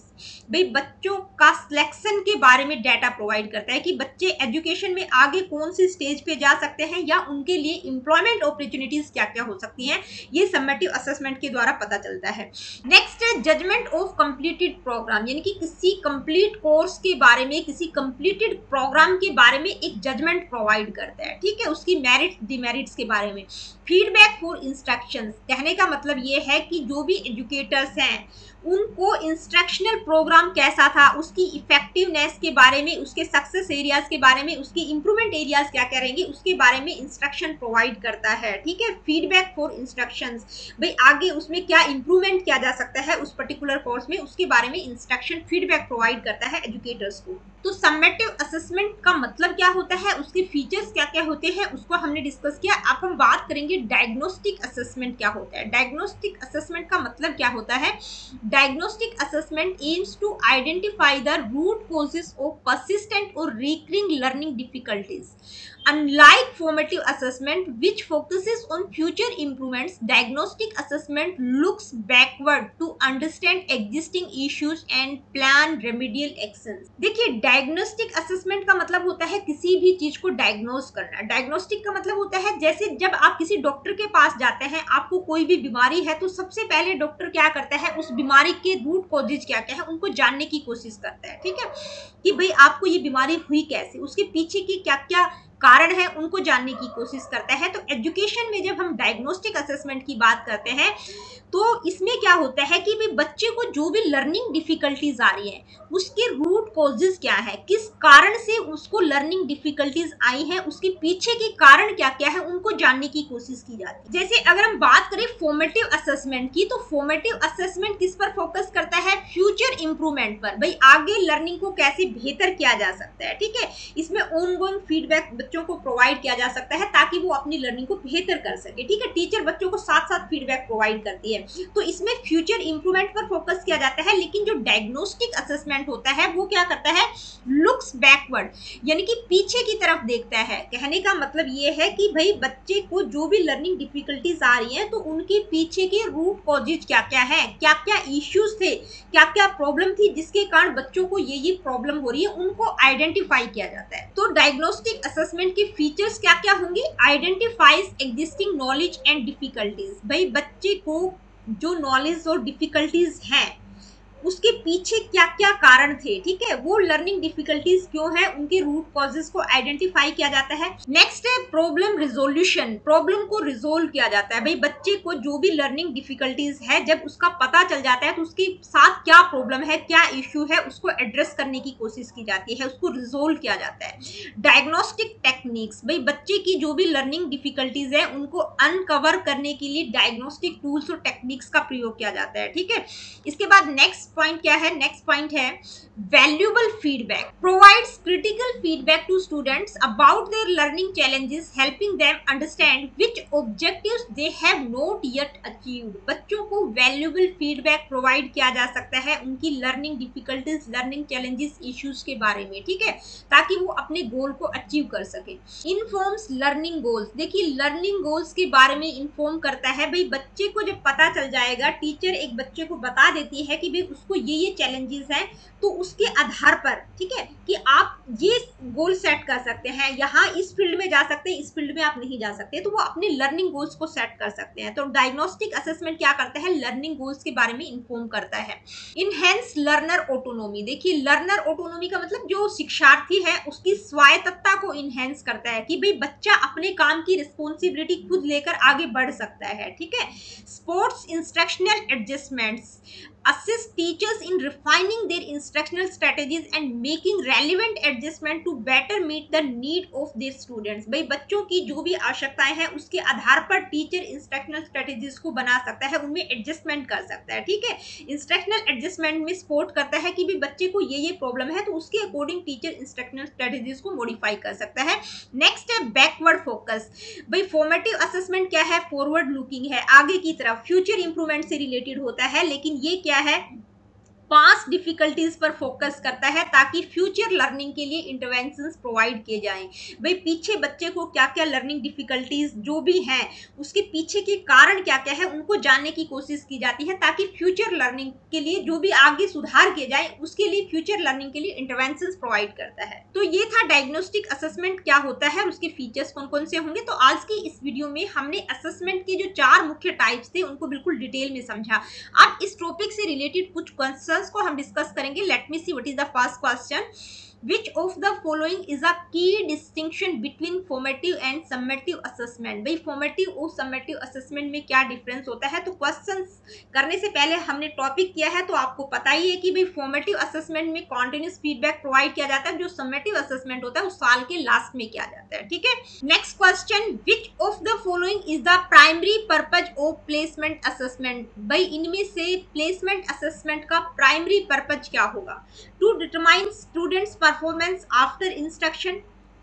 भाई बच्चों का सिलेक्शन के बारे में डाटा प्रोवाइड करता है कि बच्चे एजुकेशन में आगे कौन सी स्टेज पे जा सकते हैं या उनके लिए एम्प्लॉयमेंट अपॉर्चुनिटीज क्या क्या हो सकती हैं, ये समेटिव असेसमेंट के द्वारा पता चलता है। नेक्स्ट है जजमेंट ऑफ कंप्लीटेड प्रोग्राम, यानी कि किसी कंप्लीट कोर्स के बारे में, किसी कंप्लीटेड प्रोग्राम के बारे में एक जजमेंट प्रोवाइड करता है, ठीक है, उसकी मेरिट्स, डिमेरिट्स के बारे में। फीडबैक फॉर इंस्ट्रक्शंस, कहने का मतलब ये है कि जो भी एजुकेटर्स हैं उनको इंस्ट्रक्शनल प्रोग्राम कैसा था, उसकी इफेक्टिवनेस के बारे में, उसके सक्सेस एरियाज के बारे में, उसके इंप्रूवमेंट एरियाज क्या क्या रहेंगे उसके बारे में इंस्ट्रक्शन प्रोवाइड करता है, ठीक है। फीडबैक फॉर इंस्ट्रक्शंस, भाई आगे उसमें क्या इंप्रूवमेंट किया जा सकता है उस पर्टिकुलर कोर्स में, उसके बारे में इंस्ट्रक्शन फीडबैक प्रोवाइड करता है एजुकेटर्स को। तो समेटिव असेसमेंट का मतलब क्या होता है, उसके फीचर्स क्या क्या होते हैं उसको हमने डिस्कस किया। अब हम बात करेंगे डायग्नोस्टिक असेसमेंट क्या होता है। डायग्नोस्टिक असेसमेंट का मतलब क्या होता है? Diagnostic assessment aims to identify the root causes of persistent or recurring learning difficulties. Unlike formative assessment, which focuses on future improvements, diagnostic assessment looks backward to understand existing issues and plan remedial actions। देखिए diagnostic assessment का मतलब होता है किसी भी चीज को diagnose करना। डायग्नोस्टिक का मतलब होता है जैसे जब आप किसी डॉक्टर के पास जाते हैं, आपको कोई भी बीमारी है, तो सबसे पहले डॉक्टर क्या करता है, उस बीमारी के रूट कॉजेज क्या क्या है उनको जानने की कोशिश करता है, ठीक है, कि भाई आपको ये बीमारी हुई कैसे, उसके पीछे की क्या क्या कारण है उनको जानने की कोशिश करता है। तो एजुकेशन में जब हम डायग्नोस्टिक असेसमेंट की बात करते हैं तो इसमें क्या होता है कि भाई बच्चे को जो भी लर्निंग डिफिकल्टीज आ रही है उसके रूट कॉजेज क्या है, किस कारण से उसको लर्निंग डिफिकल्टीज आई है, उसके पीछे के कारण क्या क्या है, उनको जानने की कोशिश की जाती है। जैसे अगर हम बात करें फॉर्मेटिव असेसमेंट की, तो फॉर्मेटिव असेसमेंट किस पर फोकस करता है, फ्यूचर इंप्रूवमेंट पर, भाई आगे लर्निंग को कैसे बेहतर किया जा सकता है। ठीक है, इसमें ऑनगोइंग फीडबैक बच्चों को प्रोवाइड किया जा सकता है ताकि वो अपनी लर्निंग को बेहतर कर सके। ठीक है, टीचर बच्चों को साथ साथ फीडबैक प्रोवाइड करती है, तो इसमें फ्यूचर इंप्रूवमेंट पर फोकस किया जाता है। लेकिन जो डायग्नोस्टिक असेसमेंट होता है वो क्या करता है, लुक्स बैकवर्ड, यानी कि पीछे की तरफ देखता है। कहने का मतलब ये है कि भाई बच्चे को जो भी लर्निंग डिफिकल्टीज आ रही हैं तो उनके पीछे के रूट कॉजेज क्या क्या है, क्या क्या इश्यूज थे, क्या क्या प्रॉब्लम थी जिसके कारण बच्चों को ये प्रॉब्लम हो रही है, उनको आइडेंटिफाई किया जाता है। तो डायग्नोस्टिक असेसमेंट के फीचर्स क्या क्या होंगे, identifies existing knowledge and difficulties, भाई बच्चे को जो नॉलेज और डिफिकल्टीज हैं उसके पीछे क्या क्या कारण थे, ठीक है, वो लर्निंग डिफिकल्टीज क्यों है, उनके रूट कॉजेस को आइडेंटिफाई किया जाता है। नेक्स्ट है प्रॉब्लम रिजोल्यूशन, प्रॉब्लम को रिजोल्व किया जाता है। भाई बच्चे को जो भी लर्निंग डिफिकल्टीज है जब उसका पता चल जाता है तो उसके साथ क्या प्रॉब्लम है, क्या इश्यू है, उसको एड्रेस करने की कोशिश की जाती है, उसको रिजोल्व किया जाता है। डायग्नोस्टिक टेक्निक्स, भाई बच्चे की जो भी लर्निंग डिफिकल्टीज है उनको अनकवर करने के लिए डायग्नोस्टिक टूल्स और टेक्निक्स का प्रयोग किया जाता है। ठीक है, इसके बाद नेक्स्ट पॉइंट क्या है, नेक्स्ट पॉइंट है valuable feedback, provides critical feedback to students about their learning challenges, helping them understand which objectives they have not yet achieved. बच्चों को वैल्यूएबल फीडबैक प्रोवाइड किया जा सकता है उनकी learning difficulties, learning challenges, issues के बारे में, ठीक है, ताकि वो अपने गोल को अचीव कर सके। इन्फॉर्म्स लर्निंग गोल्स, देखिए लर्निंग गोल्स के बारे में इन्फॉर्म करता है। भाई बच्चे को जब पता चल जाएगा, टीचर एक बच्चे को बता देती है कि भाई उसको ये चैलेंजेस हैं, तो उसके आधार पर, ठीक है, कि आप ये गोल सेट कर सकते हैं, यहाँ इस फील्ड में जा सकते हैं, इस फील्ड में आप नहीं जा सकते, तो वो अपने लर्निंग गोल्स को सेट कर सकते हैं। तो डायग्नोस्टिक असेसमेंट क्या करता है, लर्निंग गोल्स के बारे में इन्फॉर्म करता है। इनहेंस लर्नर ऑटोनोमी, देखिए लर्नर ऑटोनोमी का मतलब जो शिक्षार्थी है उसकी स्वायत्तता को इनहेंस करता है कि भाई बच्चा अपने काम की रिस्पॉन्सिबिलिटी खुद लेकर आगे बढ़ सकता है। ठीक है, sports instructional adjustments, assist teachers in refining their instructional strategies and making relevant adjustment to better meet the need of their students। भाई बच्चों की जो भी आवश्यकताएं हैं उसके आधार पर टीचर इंस्ट्रक्शनल स्ट्रेटेजीज को बना सकता है, उनमें एडजस्टमेंट कर सकता है। ठीक है, इंस्ट्रक्शनल एडजस्टमेंट में सपोर्ट करता है कि भी बच्चे को ये प्रॉब्लम है तो उसके अकॉर्डिंग टीचर इंस्ट्रक्शनल स्ट्रेटेजीज को मॉडिफाई कर सकता है। नेक्स्ट है बैकवर्ड फोकस, भाई फॉर्मेटिव असेसमेंट क्या है, फॉरवर्ड लुकिंग है, आगे की तरफ फ्यूचर इंप्रूवमेंट से रिलेटेड होता है, लेकिन ये क्या है, पास्ट डिफिकल्टीज पर फोकस करता है ताकि फ्यूचर लर्निंग के लिए इंटरवेंशंस प्रोवाइड किए जाएं। भाई पीछे बच्चे को क्या क्या लर्निंग डिफिकल्टीज जो भी हैं उसके पीछे के कारण क्या क्या है उनको जानने की कोशिश की जाती है ताकि फ्यूचर लर्निंग के लिए जो भी आगे सुधार किए जाए उसके लिए फ्यूचर लर्निंग के लिए इंटरवेंशंस प्रोवाइड करता है। तो ये था डायग्नोस्टिक असेसमेंट क्या होता है, उसके फीचर्स कौन कौन से होंगे। तो आज की इस वीडियो में हमने असेसमेंट के जो 4 मुख्य टाइप्स थे उनको बिल्कुल डिटेल में समझा। अब इस टॉपिक से रिलेटेड कुछ क्वेश्चन को हम डिस्कस करेंगे। Let me see what is the first question, which of the following is a key distinction between formative and summative assessment। भाई formative और summative assessment में क्या डिफरेंस होता है। तो क्वेश्चंस करने से पहले हमने टॉपिक किया है तो आपको पता ही है कि भाई formative assessment में कॉन्टिन्यूस फीडबैक प्रोवाइड किया जाता है, जो summative assessment होता है वो साल के लास्ट में किया जाता है। ठीक है, next question, which of the following is the primary purpose of placement assessment। भाई इनमें से प्लेसमेंट असेसमेंट का प्राइमरी पर्पज क्या होगा, to determine students performance after instruction,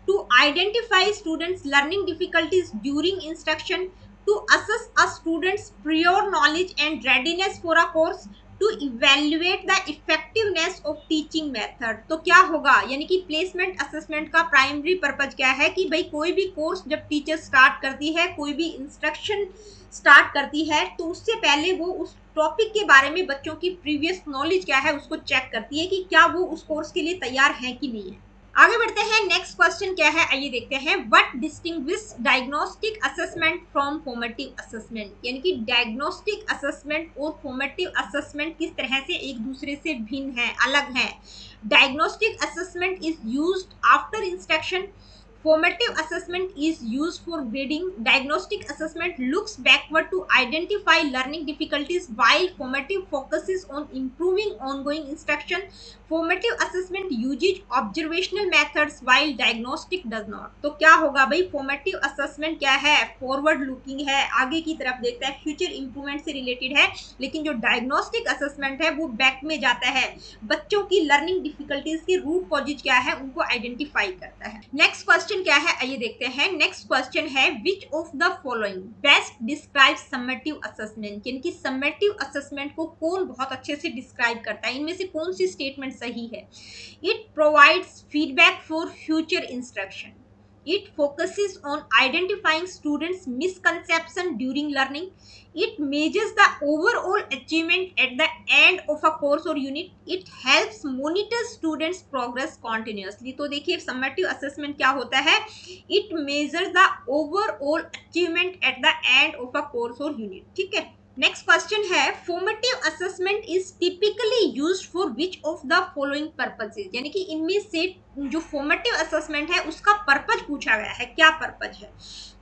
to identify students learning difficulties during instruction, to assess a student's prior knowledge and readiness for a course, to evaluate the effectiveness of teaching method। तो क्या होगा, यानी कि placement assessment का primary purpose क्या है कि भाई कोई भी कोर्स जब टीचर स्टार्ट करती है, कोई भी इंस्ट्रक्शन स्टार्ट करती है, तो उससे पहले वो उस टॉपिक के बारे में बच्चों की प्रीवियस नॉलेज क्या है उसको चेक करती है कि क्या वो उस कोर्स के लिए तैयार है कि नहीं है। आगे बढ़ते हैं, नेक्स्ट क्वेश्चन क्या है, आइए देखते हैं। What distinguish diagnostic assessment from formative assessment, यानी कि डायग्नोस्टिक असेसमेंट और फॉर्मेटिव असेसमेंट किस तरह से एक दूसरे से भिन्न है, अलग है। Diagnostic assessment is used after instruction, Formative assessment is used for grading. Diagnostic assessment looks backward to identify learning difficulties, while formative focuses on improving ongoing instruction. Formative assessment uses observational methods while diagnostic does not. तो क्या होगा भाई, formative assessment क्या है, forward looking है, आगे की तरफ देखता है, फ्यूचर इंप्रूवमेंट से रिलेटेड है, लेकिन जो डायग्नोस्टिक असेसमेंट है वो बैक में जाता है, बच्चों की लर्निंग डिफिकल्टीज की रूट कॉजेज क्या है उनको आइडेंटिफाई करता है। नेक्स्ट क्वेश्चन क्या है, आइए देखते हैं। नेक्स्ट क्वेश्चन है, which of the following best describe summative assessment, यानी कि समेटिव असेसमेंट को कौन बहुत अच्छे से डिस्क्राइब करता है, इनमें से कौन सी स्टेटमेंट सही है। It provides feedback for future instruction. It focuses on identifying students' misconception during learning. It measures the overall achievement at the end of a course or unit. It helps monitor students' progress continuously. तो देखिए summative assessment क्या होता है, it measures the overall achievement at the end of a course or unit. ठीक है। Next question है, formative assessment is typically used for which of the following purposes, यानी कि इनमें से जो फॉर्मेटिव असेसमेंट है उसका पर्पज पूछा गया है, क्या पर्पज है।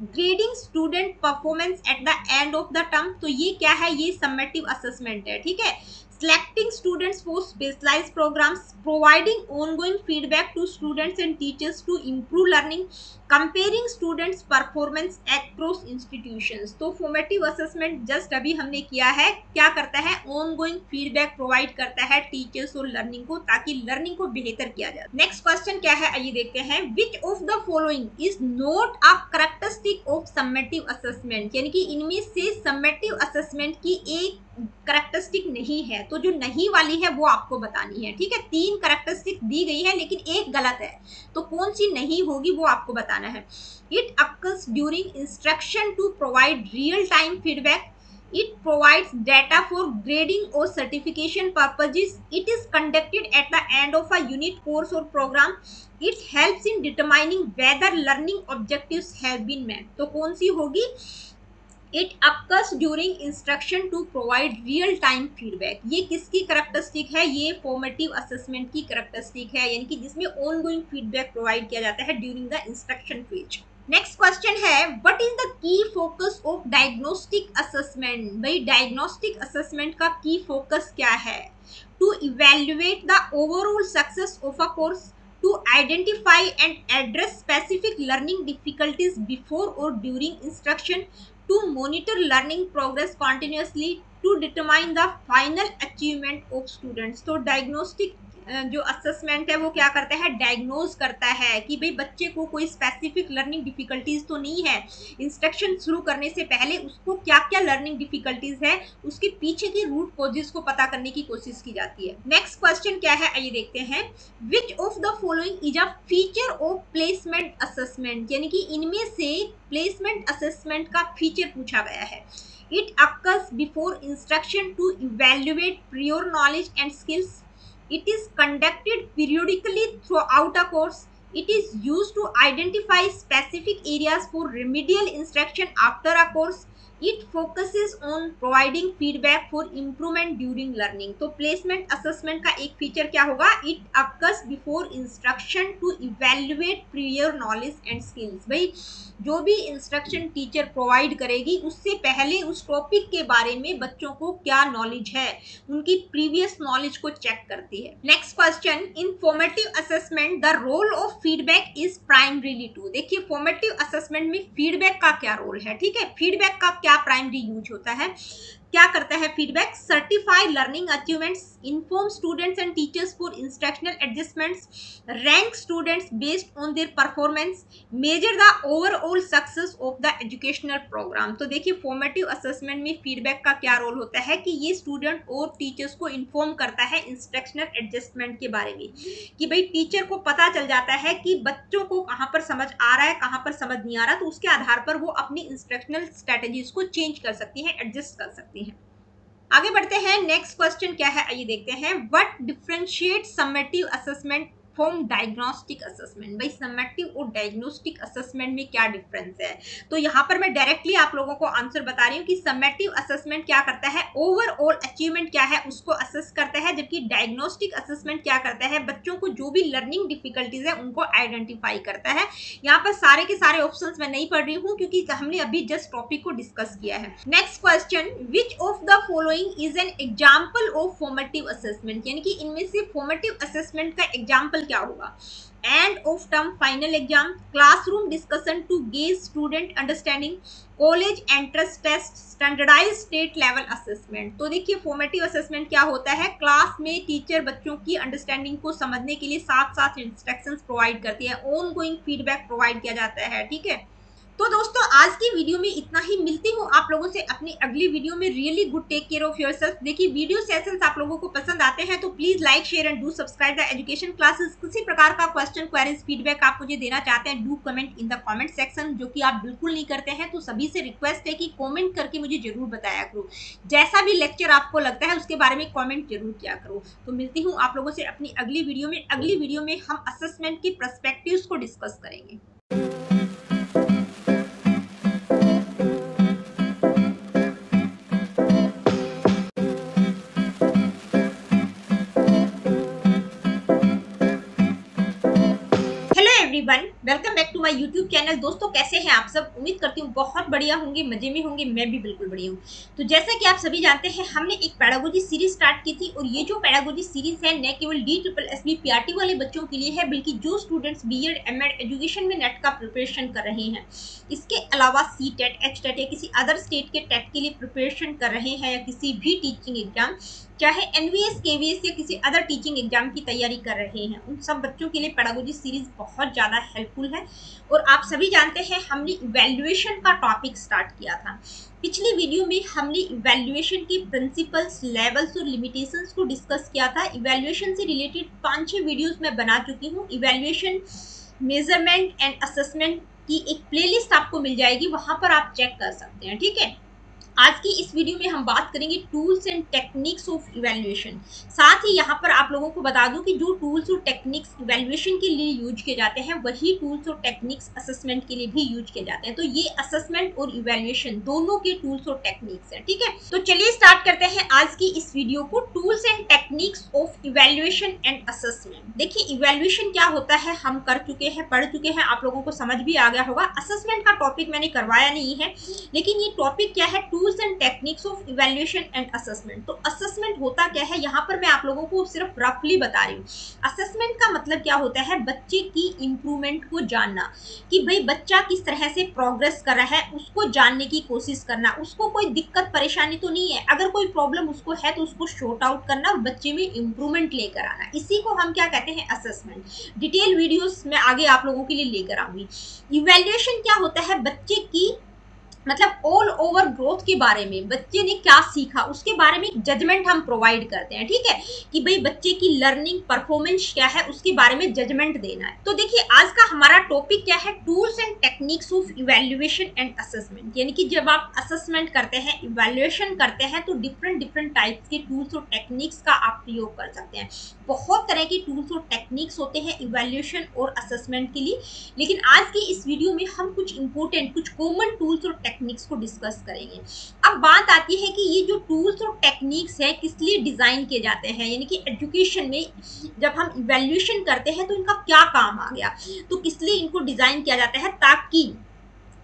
Grading student performance at the end of the term, तो ये क्या है, ये समेटिव असेसमेंट है, ठीक है। Selecting students for specialized programs, providing ongoing feedback to students and teachers to improve learning, comparing students performance across institutions. तो formative assessment just अभी हमने किया है, क्या करता है, ongoing feedback provide करता है टीचर्स और लर्निंग को, ताकि लर्निंग को बेहतर किया जाए। नेक्स्ट क्वेश्चन क्या है, आइए देखते हैं। Which of the following is not a characteristic of summative assessment, यानी कि इनमें से summative assessment की एक करेक्टरिस्टिक नहीं है, तो जो नहीं वाली है वो आपको बतानी है, ठीक है। 3 करेक्टरिस्टिक दी गई है लेकिन एक गलत है, तो कौन सी नहीं होगी वो आपको बताना है। It occurs during instruction to provide real time feedback, it provides data for grading or certification purposes, it is conducted at the end of a unit, course or program, it helps in determining whether learning objectives have been met। तो कौन सी होगी, it occurs during instruction to provide real time feedback. ये किसकी characteristic है, ये formative assessment की characteristic है, यानी कि जिसमें ऑनगोइंग फीडबैक प्रोवाइड किया जाता है during the instruction phase. Next question है, what is the key focus of diagnostic assessment. भाई डायग्नोस्टिक असेसमेंट का की फोकस क्या है, to evaluate the overall success of a course, to identify and address specific learning difficulties before or during instruction, to monitor learning progress continuously, to determine the final achievement of students। तो diagnostic जो assessment है वो क्या करता है, diagnose करता है कि भाई बच्चे को कोई स्पेसिफिक लर्निंग डिफिकल्टीज तो नहीं है, इंस्ट्रक्शन शुरू करने से पहले उसको क्या क्या लर्निंग डिफिकल्टीज है, उसके पीछे की रूट कॉजेज को पता करने की कोशिश की जाती है। नेक्स्ट क्वेश्चन क्या है, आइए देखते हैं। विच of the following is a feature of placement assessment, यानी कि इनमें से प्लेसमेंट असेसमेंट का फीचर पूछा गया है। It occurs before instruction to evaluate prior knowledge and skills, it is conducted periodically throughout a course, it is used to identify specific areas for remedial instruction after a course, it focuses on providing feedback for improvement during learning। तो placement assessment का एक feature क्या होगा, it occurs before instruction to evaluate prior knowledge and skills. भाई जो भी instruction teacher provide करेगी उससे पहले उस टॉपिक के बारे में बच्चों को क्या नॉलेज है, उनकी प्रीवियस नॉलेज को चेक करती है। Next question, in formative assessment the role of feedback is primarily to. देखिए फॉर्मेटिव असेसमेंट में फीडबैक का क्या रोल है, ठीक है। फीडबैक का क्या प्राइमरी यूज होता है, क्या करता है feedback, certify learning achievements, inform students and teachers for instructional adjustments, rank students based on their performance, measure the overall success of the educational programme. तो देखिए फॉर्मेटिव असेसमेंट में फीडबैक का क्या रोल होता है कि ये स्टूडेंट और टीचर्स को इन्फॉर्म करता है इंस्ट्रक्शनल एडजस्टमेंट के बारे में, कि भाई टीचर को पता चल जाता है कि बच्चों को कहाँ पर समझ आ रहा है, कहाँ पर समझ नहीं आ रहा, तो उसके आधार पर वो अपनी इंस्ट्रक्शनल स्ट्रेटेजीज को चेंज कर सकती है, एडजस्ट कर सकती है। आगे बढ़ते हैं। नेक्स्ट क्वेश्चन क्या है, आइए देखते हैं। What differentiate summative assessment from diagnostic assessment. भाई समेटिव और डायग्नोस्टिक असेसमेंट में क्या डिफरेंस है? तो यहाँ पर मैं डायरेक्टली आप लोगों को आंसर बता रही हूँ कि समेटिव असेसमेंट क्या करता है, ओवरऑल अचीवमेंट क्या है उसको असेस करता है, जबकि डायग्नोस्टिक असेसमेंट क्या करता है, बच्चों को जो भी लर्निंग डिफिकल्टीज है उनको आइडेंटिफाई करता है। यहाँ पर सारे के सारे ऑप्शंस मैं नहीं पढ़ रही हूँ क्योंकि हमने अभी जस्ट टॉपिक को डिस्कस किया है। Next question, which of the following is an example of formative assessment, यानी कि इनमें से फॉर्मेटिव असेसमेंट का एग्जाम्पल क्या होगा? End of term final exam, classroom discussion to gauge student understanding, college entrance test, standardised state level assessment. तो देखिए formative assessment क्या होता है, क्लास में टीचर बच्चों की अंडरस्टैंडिंग को समझने के लिए साथ साथ इंस्ट्रक्शंस प्रोवाइड करती है, ऑन गोइंग फीडबैक प्रोवाइड किया जाता है। ठीक है, तो दोस्तों आज की वीडियो में इतना ही। मिलती हूँ आप लोगों से अपनी अगली वीडियो में। Really good, take care of yourself. देखिए वीडियो सेशंस आप लोगों को पसंद आते हैं तो please like share and do subscribe the education classes. किसी प्रकार का क्वेश्चन क्वेरीज फीडबैक आप मुझे देना चाहते हैं, do comment in the comment section, जो कि आप बिल्कुल नहीं करते हैं। तो सभी से रिक्वेस्ट है कि कॉमेंट करके मुझे जरूर बताया करो, जैसा भी लेक्चर आपको लगता है उसके बारे में कॉमेंट जरूर किया करो। तो मिलती हूँ आप लोगों से अपनी अगली वीडियो में। अगली वीडियो में हम असेसमेंट की पर्सपेक्टिव्स को डिस्कस करेंगे। Everyone, welcome back to my YouTube channel. दोस्तों कैसे हैं आप सब? उम्मीद करती हूँ बहुत बढ़िया होंगे, मजे में होंगे। मैं भी बिल्कुल बढ़िया हूँ। तो जैसा कि आप सभी जानते हैं हमने एक पेडागोजी सीरीज स्टार्ट की थी, और ये जो पेडागोजी सीरीज है न केवल DSSB PRT वाले बच्चों के लिए है, बल्कि जो स्टूडेंट्स BEd MAd एजुकेशन में नेट का प्रिपरेशन कर रहे हैं, इसके अलावा CTET HTET या किसी अदर स्टेट के टेट के लिए प्रिपरेशन कर रहे हैं, या किसी भी टीचिंग एग्जाम चाहे NVS KVS या किसी अदर टीचिंग एग्जाम की तैयारी कर रहे हैं, उन सब बच्चों के लिए पेडागोजी सीरीज बहुत ज़्यादा हेल्पफुल है। और आप सभी जानते हैं हमने इवैल्यूएशन का टॉपिक स्टार्ट किया था। पिछली वीडियो में हमने इवैल्यूएशन के प्रिंसिपल्स, लेवल्स और लिमिटेशंस को डिस्कस किया था। इवैल्यूएशन से रिलेटेड 5-6 वीडियोस मैं बना चुकी हूँ। इवैल्यूएशन, मेजरमेंट एंड असेसमेंट की एक प्लेलिस्ट आपको मिल जाएगी, वहां पर आप चेक कर सकते हैं। ठीक है, आज की इस वीडियो में हम बात करेंगे tools and techniques of evaluation. साथ ही यहाँ पर आप लोगों को बता दूं कि जो टूल्स और टेक्निक्स इवैल्यूएशन के लिए यूज किए जाते हैं, वही टूल्स और टेक्निक्स असेसमेंट के लिए भी यूज किए जाते हैं। तो ये असेसमेंट और इवैल्यूएशन दोनों के टूल्स और टेक्निक्स हैं। ठीक है, तो चलिए स्टार्ट करते हैं आज की इस वीडियो को, tools and techniques of evaluation and assessment. देखिए इवैल्यूएशन क्या होता है हम कर चुके हैं, पढ़ चुके हैं, आप लोगों को समझ भी आ गया होगा। असेसमेंट का टॉपिक मैंने करवाया नहीं है, लेकिन ये टॉपिक क्या है, tools and techniques of evaluation and assessment. तो असेसमेंट होता क्या है, यहाँ पर मैं आप लोगों को सिर्फ रफली बता रही हूँ। असेसमेंट का मतलब क्या होता है, बच्चे की इंप्रूवमेंट को जानना, कि भाई बच्चा किस तरह से प्रोग्रेस कर रहा है उसको जानने की कोशिश करना, उसको कोई दिक्कत परेशानी तो नहीं है, अगर कोई प्रॉब्लम उसको है तो उसको शॉर्ट आउट करना, बच्चे में इंप्रूवमेंट लेकर आना, इसी को हम क्या कहते हैं, असेसमेंट। डिटेल वीडियोस मैं आगे आप लोगों के लिए लेकर आऊंगी। इवैल्यूएशन क्या होता है, बच्चे की मतलब ऑल ओवर ग्रोथ के बारे में, बच्चे ने क्या सीखा उसके बारे में जजमेंट हम प्रोवाइड करते हैं। ठीक है, कि भाई बच्चे की लर्निंग परफॉर्मेंस क्या है उसके बारे में जजमेंट देना है। तो देखिए आज का हमारा टॉपिक क्या है, tools and techniques of evaluation and assessment. यानी कि जब आप असेसमेंट करते हैं, इवैल्यूएशन करते हैं, तो डिफरेंट टाइप्स के टूल्स और टेक्निक्स का आप प्रयोग कर सकते हैं। बहुत तरह के टूल्स और टेक्निक्स होते हैं इवैल्यूएशन और असेसमेंट के लिए, लेकिन आज की इस वीडियो में हम कुछ इंपॉर्टेंट, कुछ कॉमन टूल्स और टेक्निक्स को डिस्कस करेंगे। अब बात आती है कि ये जो टूल्स और टेक्निक्स है किस लिए डिजाइन किए जाते हैं, यानी कि एजुकेशन में जब हम इवैल्यूएशन करते हैं तो इनका क्या काम आ गया, तो किस लिए इनको डिजाइन किया जाता है, ताकि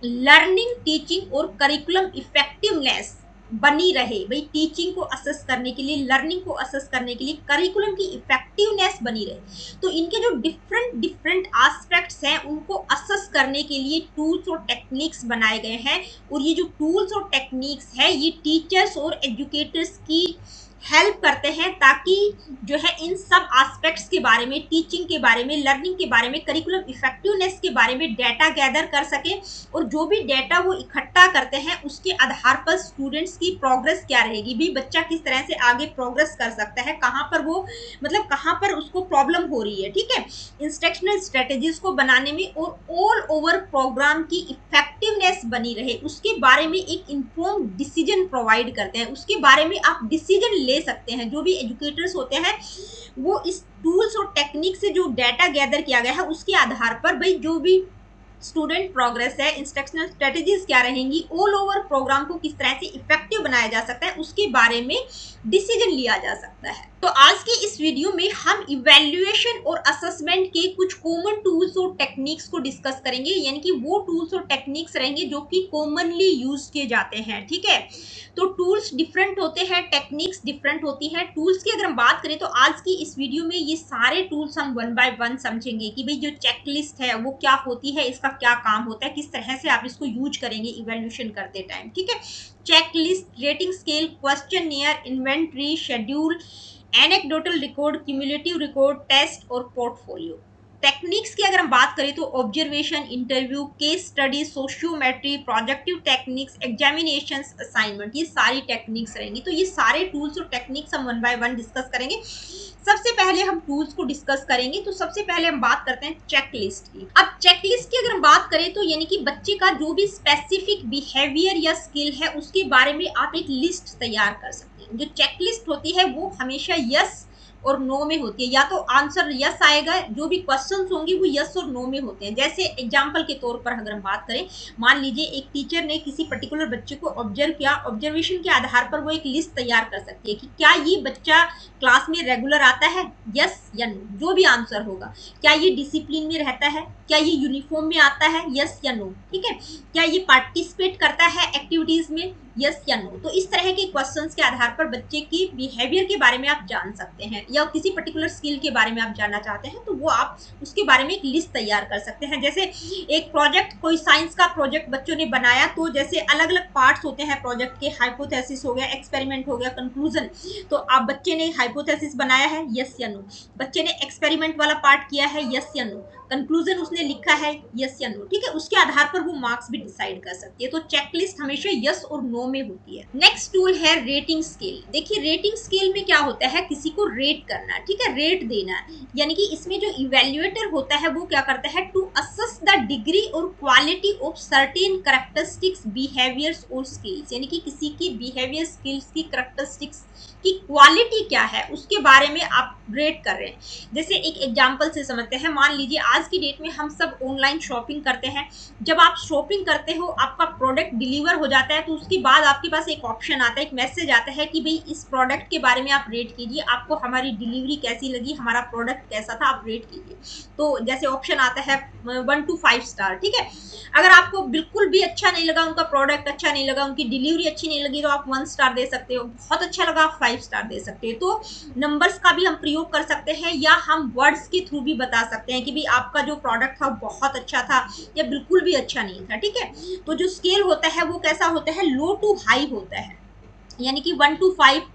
लर्निंग, टीचिंग और करिकुलम इफेक्टिवनेस बनी रहे। भाई टीचिंग को असेस करने के लिए, लर्निंग को असेस करने के लिए, करिकुलम की इफेक्टिवनेस बनी रहे। तो इनके जो डिफरेंट एस्पेक्ट्स हैं उनको असेस करने के लिए टूल्स और टेक्निक्स बनाए गए हैं। और ये जो टूल्स और टेक्निक्स है ये टीचर्स और एजुकेटर्स की हेल्प करते हैं, ताकि जो है इन सब एस्पेक्ट्स के बारे में, टीचिंग के बारे में, लर्निंग के बारे में, करिकुलम इफेक्टिवनेस के बारे में डेटा गैदर कर सके। और जो भी डेटा वो इकट्ठा करते हैं उसके आधार पर स्टूडेंट्स की प्रोग्रेस क्या रहेगी, भी बच्चा किस तरह से आगे प्रोग्रेस कर सकता है, कहाँ पर वो मतलब कहाँ पर उसको प्रॉब्लम हो रही है। ठीक है, इंस्ट्रक्शनल स्ट्रेटेजीज को बनाने में और ऑल ओवर प्रोग्राम की इफेक्टिवनेस बनी रहे उसके बारे में एक इन्फॉर्म्ड डिसीजन प्रोवाइड करते हैं, उसके बारे में आप डिसीजन ले सकते हैं। जो भी एजुकेटर्स होते हैं वो इस टूल्स और टेक्निक से जो डाटा गैदर किया गया है उसके आधार पर भाई जो भी स्टूडेंट प्रोग्रेस है, इंस्ट्रक्शनल स्ट्रेटेजीज क्या रहेंगी, ऑल ओवर प्रोग्राम को किस तरह से इफेक्टिव बनाया जा सकता है, उसके बारे में डिसीजन लिया जा सकता है। तो आज के इस वीडियो में हम इवैल्यूएशन और असेसमेंट के कुछ कॉमन टूल्स और टेक्निक्स को डिस्कस करेंगे, यानी कि वो टूल्स और टेक्निक्स रहेंगे जो कि कॉमनली यूज किए जाते हैं। ठीक है, तो टूल्स डिफरेंट होते हैं, टेक्निक्स डिफरेंट होती है। टूल्स की अगर हम बात करें तो आज की इस वीडियो में ये सारे टूल्स हम वन बाय वन समझेंगे कि भाई जो चेकलिस्ट है वो क्या होती है, इसका क्या काम होता है, किस तरह से आप इसको यूज करेंगे इवैल्यूएशन करते टाइम। ठीक है, checklist, rating scale, questionnaire, inventory, schedule, anecdotal record, cumulative record, test और पोर्टफोलियो। टेक्निक्स की अगर हम बात करें तो observation, interview, case study, sociometry, projective techniques, examination, assignment, ये सारी टेक्निक्स रहेंगी। तो ये सारे टूल्स और टेक्निक्स हम वन बाय वन डिस्कस करेंगे। सबसे पहले हम टूल्स को डिस्कस करेंगे, तो सबसे पहले हम बात करते हैं चेकलिस्ट की। अब चेकलिस्ट की अगर हम बात करें तो यानी कि बच्चे का जो भी स्पेसिफिक बिहेवियर या स्किल है उसके बारे में आप एक लिस्ट तैयार कर सकते हैं। जो चेकलिस्ट होती है वो हमेशा यस और नो में होती है, या तो आंसर यस आएगा, जो भी क्वेश्चंस होंगे वो यस और नो में होते हैं। जैसे एग्जांपल के तौर पर अगर हम बात करें, मान लीजिए एक टीचर ने किसी पर्टिकुलर बच्चे को ऑब्जर्व किया, ऑब्जर्वेशन के आधार पर वो एक लिस्ट तैयार कर सकती है कि क्या ये बच्चा क्लास में रेगुलर आता है, यस या नो, जो भी आंसर होगा। क्या ये डिसिप्लिन में रहता है, क्या ये यूनिफॉर्म में आता है, यस या नो। ठीक है, क्या ये पार्टिसिपेट करता है एक्टिविटीज में, यस या नो। तो इस तरह के क्वेश्चंस के आधार पर बच्चे की बिहेवियर के बारे में आप जान सकते हैं, या किसी पर्टिकुलर स्किल के बारे में आप जानना चाहते हैं तो वो आप उसके बारे में एक लिस्ट तैयार कर सकते हैं। जैसे एक प्रोजेक्ट, कोई साइंस का प्रोजेक्ट बच्चों ने बनाया, तो जैसे अलग अलग पार्ट्स होते हैं प्रोजेक्ट के, हाइपोथेसिस हो गया, एक्सपेरिमेंट हो गया, कंक्लूजन। तो आप बच्चे ने हाइपोथेसिस बनाया है, यस या नो। बच्चे ने एक्सपेरिमेंट वाला पार्ट किया है, यस या नो। कंक्लूजन उसने लिखा है, यस या नो। ठीक है, उसके आधार पर वो मार्क्स भी डिसाइड कर सकती है। तो चेकलिस्ट हमेशा यस और नो में होती है। नेक्स्ट टूल है रेटिंग स्केल। देखिए रेटिंग स्केल में क्या होता है, किसी को रेट करना, ठीक है, रेट देना। यानी कि इसमें जो इवैल्यूएटर होता है वो क्या करता है, टू असेस द डिग्री और quality of certain characteristics, behaviours और स्किल्स। यानी कि किसी की बिहेवियर, स्किल्स की कैरेक्टरिस्टिक्स की क्वालिटी क्या है उसके बारे में आप रेट कर रहे हैं। जैसे एक एग्जांपल से समझते हैं, मान लीजिए आज की डेट में हम सब ऑनलाइन शॉपिंग करते हैं। जब आप शॉपिंग करते हो, आपका प्रोडक्ट डिलीवर हो जाता है, तो उसके बाद आपके पास एक ऑप्शन आता है, एक मैसेज आता है कि भाई इस प्रोडक्ट के बारे में आप रेट कीजिए, आपको हमारी डिलीवरी कैसी लगी, हमारा प्रोडक्ट कैसा था, आप रेट कीजिए। तो जैसे ऑप्शन आता है 1 to 5 स्टार। ठीक है, अगर आपको बिल्कुल भी अच्छा नहीं लगा, उनका प्रोडक्ट अच्छा नहीं लगा, उनकी डिलीवरी अच्छी नहीं लगी, तो आप 1 स्टार दे सकते हो। बहुत अच्छा लगा, आप 5 स्टार दे सकते हैं। तो नंबर्स का भी हम प्रयोग कर सकते हैं, या हम वर्ड्स के थ्रू भी बता सकते हैं कि भाई आपका जो प्रोडक्ट था बहुत अच्छा था या बिल्कुल भी अच्छा नहीं था। ठीक है, तो जो स्केल होता है वो कैसा होता है, लो टू हाई होता है, यानी कि 1 to 5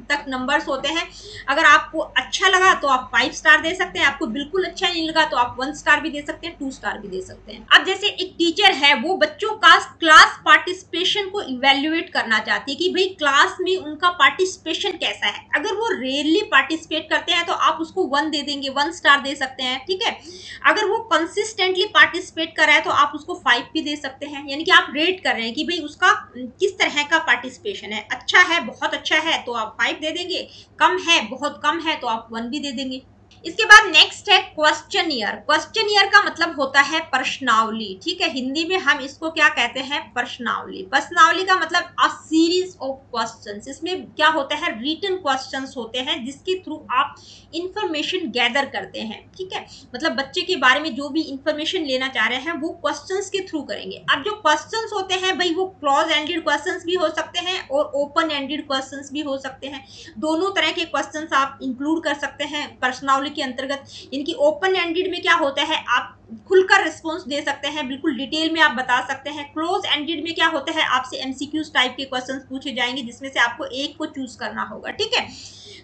तक नंबर्स होते हैं। अगर आपको अच्छा लगा तो आप 5 स्टार दे सकते हैं, आपको बिल्कुल अच्छा नहीं लगा तो आप 1 स्टार भी दे सकते हैं, 2 स्टार भी दे सकते हैं। अब जैसे एक टीचर है, वो बच्चों का क्लास पार्टिसिपेशन को इवेल्युएट करना चाहती है कि भाई क्लास में उनका पार्टिसिपेशन कैसा है। अगर वो रेयरली पार्टिसिपेट करते हैं तो आप उसको 1 दे देंगे, 1 स्टार दे सकते हैं। ठीक है, अगर वो कंसिस्टेंटली पार्टिसिपेट कर रहा है तो आप उसको 5 भी दे सकते हैं। यानी कि आप रेट कर रहे हैं कि भाई उसका किस तरह का पार्टिसिपेशन है, अच्छा है, बहुत अच्छा है तो आप 5 दे देंगे, कम है, बहुत कम है तो आप 1 भी दे देंगे। इसके बाद नेक्स्ट है क्वेश्चनियर। क्वेश्चनियर का मतलब होता है प्रश्नावली। ठीक है, हिंदी में हम इसको क्या कहते हैं, प्रश्नावली। प्रश्नावली का मतलब अ सीरीज ऑफ क्वेश्चंस। इसमें क्या होता है, रिटन क्वेश्चंस होते हैं जिसके थ्रू आप इंफॉर्मेशन गैदर करते हैं। ठीक है, मतलब बच्चे के बारे में जो भी इंफॉर्मेशन लेना चाह रहे हैं वो क्वेश्चंस के थ्रू करेंगे। अब जो क्वेश्चंस होते हैं भाई वो क्लोज एंडेड क्वेश्चंस भी हो सकते हैं और ओपन एंडेड क्वेश्चंस भी हो सकते हैं। दोनों तरह के क्वेश्चंस आप इंक्लूड कर सकते हैं प्रश्नावली के अंतर्गत। इनकी ओपन एंडेड में क्या होता है, आप खुलकर रिस्पॉन्स दे सकते हैं, बिल्कुल डिटेल में आप बता सकते हैं। क्लोज एंडेड में क्या होता है, आपसे एमसीक्यूज टाइप के क्वेश्चंस पूछे जाएंगे जिसमें से आपको एक को चूज करना होगा। ठीक है,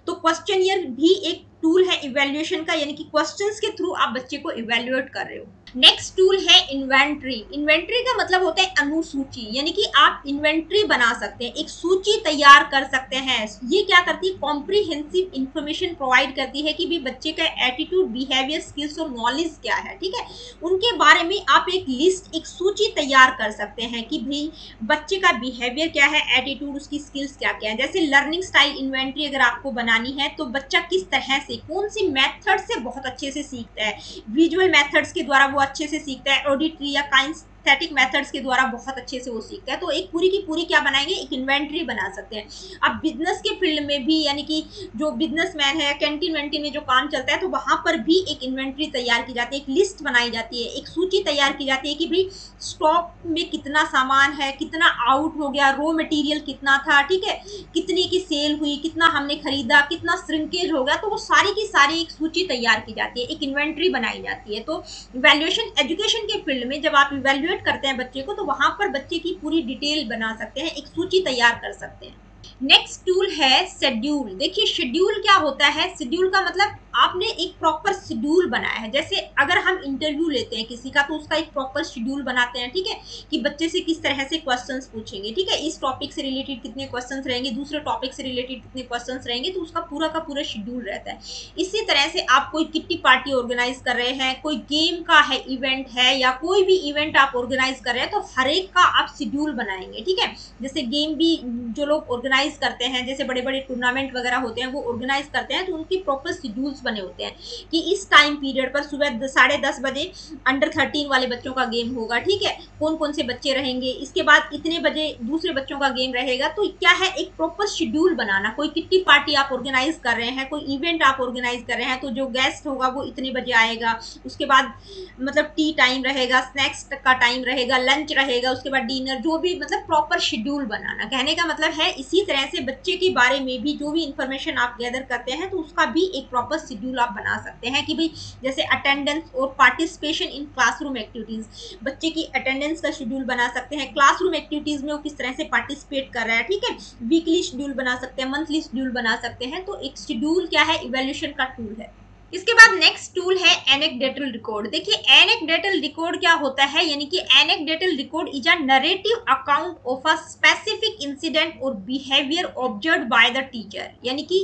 तो क्वेश्चनियर भी एक टूल है इवेल्युएशन का, यानी कि क्वेश्चंस के थ्रू आप बच्चे को इवेल्युएट कर रहे हो। नेक्स्ट टूल है इन्वेंट्री। इन्वेंट्री का मतलब होता है अनुसूची, यानी कि आप इन्वेंट्री बना सकते हैं, एक सूची तैयार कर सकते हैं। ये क्या करती है, कॉम्प्रिहेंसिव इंफॉर्मेशन प्रोवाइड करती है कि भी बच्चे का एटीट्यूड, बिहेवियर, स्किल्स और नॉलेज क्या है, ठीक है, उनके बारे में आप एक लिस्ट, एक सूची तैयार कर सकते हैं कि भाई बच्चे का बिहेवियर क्या है, एटीट्यूड, उसकी स्किल्स क्या क्या है। जैसे लर्निंग स्टाइल इन्वेंट्री अगर आपको बनानी है तो बच्चा किस तरह से, कौन सी मेथड से बहुत अच्छे से सीखता है, विजुअल मेथड्स के द्वारा वो अच्छे से सीखता है, ऑडिटरी या काइनेस्थेटिक मेथड्स के द्वारा बहुत अच्छे से वो सीखता है। तो एक पूरी की पूरी क्या बनाएंगे, एक इन्वेंट्री बना सकते हैं। अब बिजनेस के फील्ड में भी, यानी कि जो बिजनेसमैन है, कैंटीन वैंटीन में जो काम चलता है, तो वहां पर भी एक इन्वेंट्री तैयार की जाती है, एक लिस्ट बनाई जाती है, एक सूची तैयार की जाती है कि भाई स्टॉक में कितना सामान है, कितना आउट हो गया, रॉ मटेरियल कितना था, ठीक है, कितने की सेल हुई, कितना हमने खरीदा, कितना श्रिंकेज हो गया, तो वो सारी की सारी एक सूची तैयार की जाती है, एक इन्वेंट्री बनाई जाती है। तो इवैल्यूएशन एजुकेशन के फील्ड में जब आप इवैल्यूएट करते हैं बच्चे को, तो वहां पर बच्चे की पूरी डिटेल बना सकते हैं, एक सूची तैयार कर सकते हैं। नेक्स्ट टूल है शेड्यूल। देखिए शेड्यूल क्या होता है, शेड्यूल का मतलब आपने एक प्रॉपर शेड्यूल बनाया है। जैसे अगर हम इंटरव्यू लेते हैं किसी का, तो उसका एक प्रॉपर शेड्यूल बनाते हैं, ठीक है, कि बच्चे से किस तरह से क्वेश्चंस पूछेंगे, ठीक है, इस टॉपिक से रिलेटेड कितने क्वेश्चंस रहेंगे, दूसरे टॉपिक से रिलेटेड कितने क्वेश्चंस रहेंगे, तो उसका पूरा का पूरा शेड्यूल रहता है। इसी तरह से आप कोई किट्टी पार्टी ऑर्गेनाइज कर रहे हैं, कोई गेम का है इवेंट है, या कोई भी इवेंट आप ऑर्गेनाइज कर रहे हैं, तो हर एक का आप शेड्यूल बनाएंगे, ठीक है। जैसे गेम भी जो लोग ऑर्गेनाइज करते हैं, जैसे बड़े बड़े टूर्नामेंट वगैरह होते हैं, वो ऑर्गेनाइज करते हैं, तो उनकी प्रॉपर शेड्यूल्स बने होते हैं कि इस टाइम पीरियड पर सुबह 10:30 बजे अंडर 13 वाले बच्चों का गेम होगा, ठीक है, कौन कौन से बच्चे रहेंगे, इसके बाद इतने बजे दूसरे बच्चों का गेम रहेगा। तो क्या है, एक प्रॉपर शेड्यूल बनाना। कोई किट्टी पार्टी आप ऑर्गेनाइज कर रहे हैं, कोई इवेंट आप ऑर्गेनाइज कर रहे हैं, तो जो गेस्ट होगा वो इतने बजे आएगा, उसके बाद मतलब टी टाइम रहेगा, स्नैक्स का टाइम रहेगा, लंच रहेगा, उसके बाद डिनर, जो भी मतलब प्रॉपर शेड्यूल बनाना। कहने का मतलब है इसी तरह से बच्चे के बारे में भी जो भी इंफॉर्मेशन आप गैदर करते हैं, तो उसका भी एक प्रॉपर शेड्यूल आप बना सकते हैं कि भाई जैसे अटेंडेंस और पार्टिसिपेशन इन क्लासरूम एक्टिविटीज, बच्चे की अटेंडेंस का शेड्यूल बना सकते हैं, क्लासरूम एक्टिविटीज में वो किस तरह से पार्टिसिपेट कर रहा है, ठीक है, वीकली शेड्यूल बना सकते हैं, मंथली शेड्यूल बना सकते हैं। तो एक शेड्यूल क्या है, इवैल्यूएशन का टूल है। इसके बाद नेक्स्ट टूल है एनेक्डोटल रिकॉर्ड। देखिए एनेक्डोटल रिकॉर्ड क्या होता है, यानी कि anecdotal record is a narrative account of a specific incident और behaviour observed by the teacher. यानी कि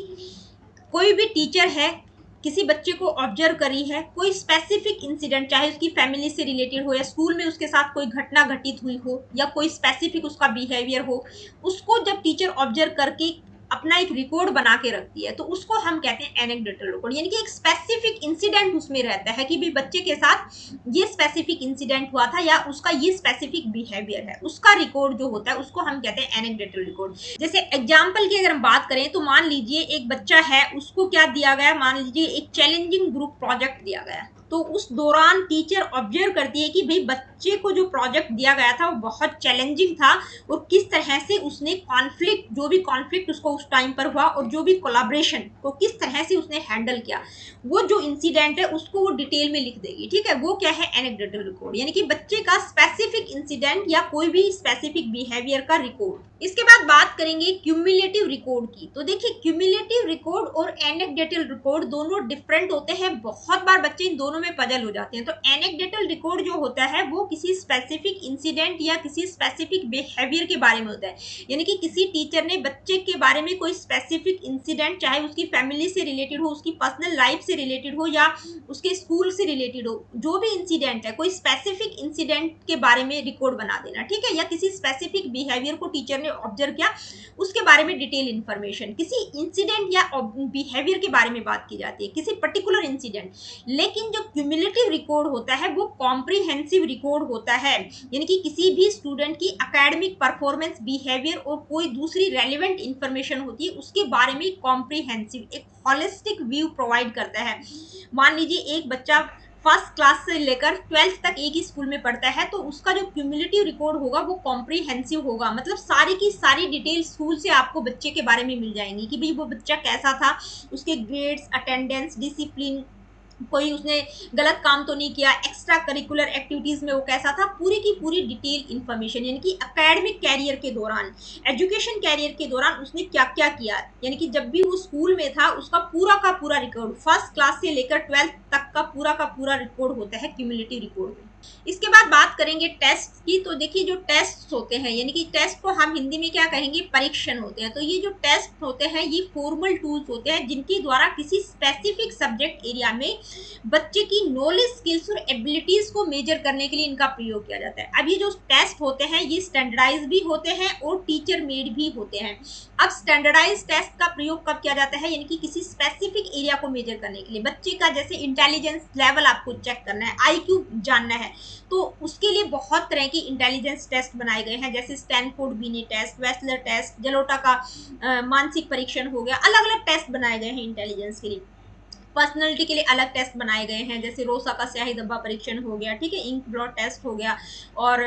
कोई भी टीचर है, किसी बच्चे को ऑब्जर्व करी है, कोई स्पेसिफिक इंसिडेंट, चाहे उसकी फैमिली से रिलेटेड हो या स्कूल में उसके साथ कोई घटना घटित हुई हो या कोई स्पेसिफिक उसका बिहेवियर हो, उसको जब टीचर ऑब्जर्व करके अपना एक रिकॉर्ड बना के रखती है, तो उसको हम कहते हैं एनेक्डोटल रिकॉर्ड। यानी कि एक स्पेसिफिक इंसिडेंट उसमें रहता है कि भी बच्चे के साथ ये स्पेसिफिक इंसिडेंट हुआ था या उसका ये स्पेसिफिक बिहेवियर है, उसका रिकॉर्ड जो होता है उसको हम कहते हैं एनेक्डोटल रिकॉर्ड। जैसे एग्जाम्पल की अगर हम बात करें, तो मान लीजिए एक बच्चा है, उसको क्या दिया गया, मान लीजिए एक चैलेंजिंग ग्रुप प्रोजेक्ट दिया गया, तो उस दौरान टीचर ऑब्जर्व करती है कि भाई बच्चे को जो प्रोजेक्ट दिया गया था वो बहुत चैलेंजिंग था, और किस तरह से उसने कॉन्फ्लिक्ट, जो भी कॉन्फ्लिक्ट उसको उस टाइम पर हुआ, और जो भी कोलैबोरेशन को किस तरह से उसने हैंडल किया, वो जो इंसिडेंट है उसको वो डिटेल में लिख देगी, ठीक है। वो क्या है, एनेक्डोटल रिकॉर्ड, यानी कि बच्चे का स्पेसिफिक इंसिडेंट या कोई भी स्पेसिफिक बिहेवियर का रिकॉर्ड। इसके बाद बात करेंगे क्यूमुलेटिव रिकॉर्ड की। तो देखिए क्यूमुलेटिव रिकॉर्ड और एनेक्डोटल रिकॉर्ड दोनों डिफरेंट होते हैं, बहुत बार बच्चे इन दोनों में पजल हो जाते हैं। तो एनेक्डोटल रिकॉर्ड जो होता है वो किसी स्पेसिफिक इंसिडेंट या किसी स्पेसिफिक बिहेवियर के बारे में होता है, यानी कि किसी टीचर ने बच्चे के बारे में कोई स्पेसिफिक इंसिडेंट, चाहे उसकी फैमिली से रिलेटेड हो, उसकी पर्सनल लाइफ से रिलेटेड हो या उसके स्कूल से रिलेटेड हो, जो भी इंसिडेंट है, कोई स्पेसिफिक इंसिडेंट के बारे में रिकॉर्ड बना देना, ठीक है, या किसी स्पेसिफिक बिहेवियर को टीचर ने ऑब्जर्व किया उसके बारे में डिटेल इंफॉर्मेशन, किसी इंसिडेंट या बिहेवियर के बारे में बात की जाती है, किसी पर्टिकुलर इंसिडेंट। लेकिन जो क्यूमुलेटिव रिकॉर्ड होता है वो कॉम्प्रिहेंसिव रिकॉर्ड होता है, यानी कि किसी भी स्टूडेंट की एकेडमिक परफॉर्मेंस, बिहेवियर और कोई दूसरी रेलिवेंट इंफॉर्मेशन होती है उसके बारे में कॉम्प्रिहेंसिव, एक होलिस्टिक व्यू प्रोवाइड करता है। मान लीजिए एक बच्चा फर्स्ट क्लास से लेकर 12th तक एक ही स्कूल में पढ़ता है, तो उसका जो क्यूमुलेटिव रिकॉर्ड होगा वो कॉम्प्रिहेंसिव होगा, मतलब सारी की सारी डिटेल स्कूल से आपको बच्चे के बारे में मिल जाएंगी कि भाई वो बच्चा कैसा था, उसके ग्रेड्स, अटेंडेंस, डिसिप्लिन, कोई उसने गलत काम तो नहीं किया, एक्स्ट्रा करिकुलर एक्टिविटीज में वो कैसा था, पूरी की पूरी डिटेल इंफॉर्मेशन, यानी कि एकेडमिक कैरियर के दौरान, एजुकेशन कैरियर के दौरान उसने क्या क्या किया, यानी कि जब भी वो स्कूल में था उसका पूरा का पूरा रिकॉर्ड, फर्स्ट क्लास से लेकर 12th तक का पूरा रिकॉर्ड होता है क्यूमुलेटिव रिकॉर्ड में। इसके बाद बात करेंगे टेस्ट की। तो देखिए जो टेस्ट होते हैं, यानी कि टेस्ट को हम हिंदी में क्या कहेंगे, परीक्षण होते हैं। तो ये जो टेस्ट होते हैं ये फॉर्मल टूल्स होते हैं जिनके द्वारा किसी स्पेसिफिक सब्जेक्ट एरिया में बच्चे की नॉलेज, स्किल्स और एबिलिटीज को मेजर करने के लिए इनका प्रयोग किया जाता है। अब ये जो टेस्ट होते हैं ये स्टैंडर्डाइज भी होते हैं और टीचर मेड भी होते हैं। अब स्टैंडर्डाइज टेस्ट का प्रयोग कब किया जाता है, यानी कि किसी स्पेसिफिक एरिया को मेजर करने के लिए, बच्चे का जैसे इंटेलिजेंस लेवल आपको चेक करना है, आईक्यू जानना है, तो उसके लिए बहुत तरह की इंटेलिजेंस टेस्ट बनाए गए हैं, जैसे स्टैनफोर्ड बीनी टेस्ट, वेस्लर टेस्ट, जलोटा का मानसिक परीक्षण हो गया। अलग अलग टेस्ट बनाए गए हैं इंटेलिजेंस के लिए। पर्सनैलिटी के लिए अलग टेस्ट बनाए गए हैं, जैसे रोसा का स्याही धब्बा परीक्षण हो गया, ठीक है, इंक ब्लॉट टेस्ट हो गया, और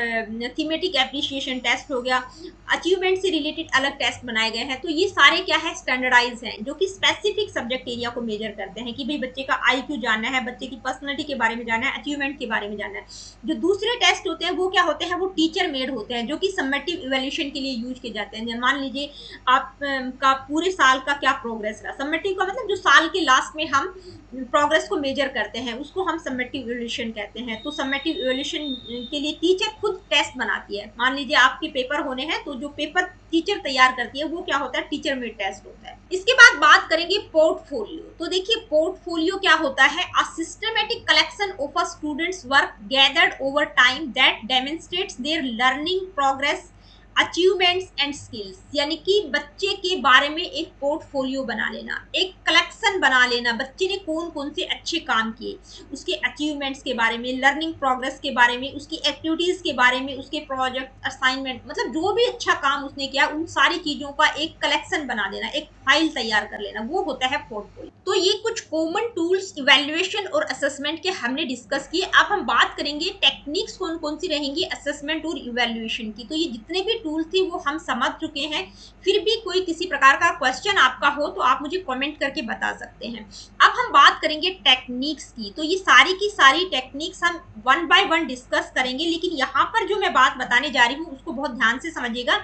थीमेटिक एप्रिशिएशन टेस्ट हो गया, अचीवमेंट से रिलेटेड अलग टेस्ट बनाए गए हैं। तो ये सारे क्या है, स्टैंडर्डाइज हैं, जो कि स्पेसिफिक सब्जेक्ट एरिया को मेजर करते हैं कि भाई बच्चे का आईक्यू जानना है, बच्चे की पर्सनैलिटी के बारे में जानना है, अचीवमेंट के बारे में जानना है। जो दूसरे टेस्ट होते हैं वो क्या होते हैं, वो टीचर मेड होते हैं, जो कि समेटिव इवैल्यूएशन के लिए यूज किए जाते हैं। मान लीजिए आप का पूरे साल का क्या प्रोग्रेस रहा, समेटिव का मतलब जो साल के लास्ट में हम प्रोग्रेस को मेजर करते हैं उसको हम समेटिव इवैल्यूएशन कहते हैं। तो समेटिव इवैल्यूएशन के लिए टीचर खुद टेस्ट बनाती है। मान लीजिए आपके पेपर होने हैं, तो जो पेपर टीचर तैयार करती है वो क्या होता है, टीचर मेड टेस्ट होता है। इसके बाद बात करेंगे पोर्टफोलियो। तो देखिए पोर्टफोलियो क्या होता है, a systematic collection of a students work gathered over time that demonstrates there learning progress, achievements and skills, यानी कि बच्चे के बारे में एक पोर्टफोलियो बना लेना, एक कलेक्शन बना लेना, बच्चे ने कौन कौन से अच्छे काम किए, उसके अचीवमेंट्स के बारे में, लर्निंग प्रोग्रेस के बारे में, उसकी एक्टिविटीज के बारे में, उसके प्रोजेक्ट, असाइनमेंट, मतलब जो भी अच्छा काम उसने किया उन सारी चीजों का एक कलेक्शन बना देना, एक फाइल तैयार कर लेना, वो होता है पोर्टफोलियो। तो ये कुछ कॉमन टूल्स इवैल्यूएशन और असेसमेंट के हमने डिस्कस किए। अब हम बात करेंगे टेक्निक्स कौन कौन सी रहेंगी असेसमेंट और इवैल्यूएशन की। तो ये जितने भी टूल थे वो हम समझ चुके हैं, फिर भी कोई किसी प्रकार का क्वेश्चन आपका हो तो आप मुझे कमेंट करके बता सकते हैं। अब हम बात करेंगे टेक्निक्स की। तो ये सारी की सारी टेक्निक्स हम वन बाय वन डिस्कस करेंगे, लेकिन यहाँ पर जो मैं बात बताने जा रही हूँ उसको बहुत ध्यान से समझिएगा।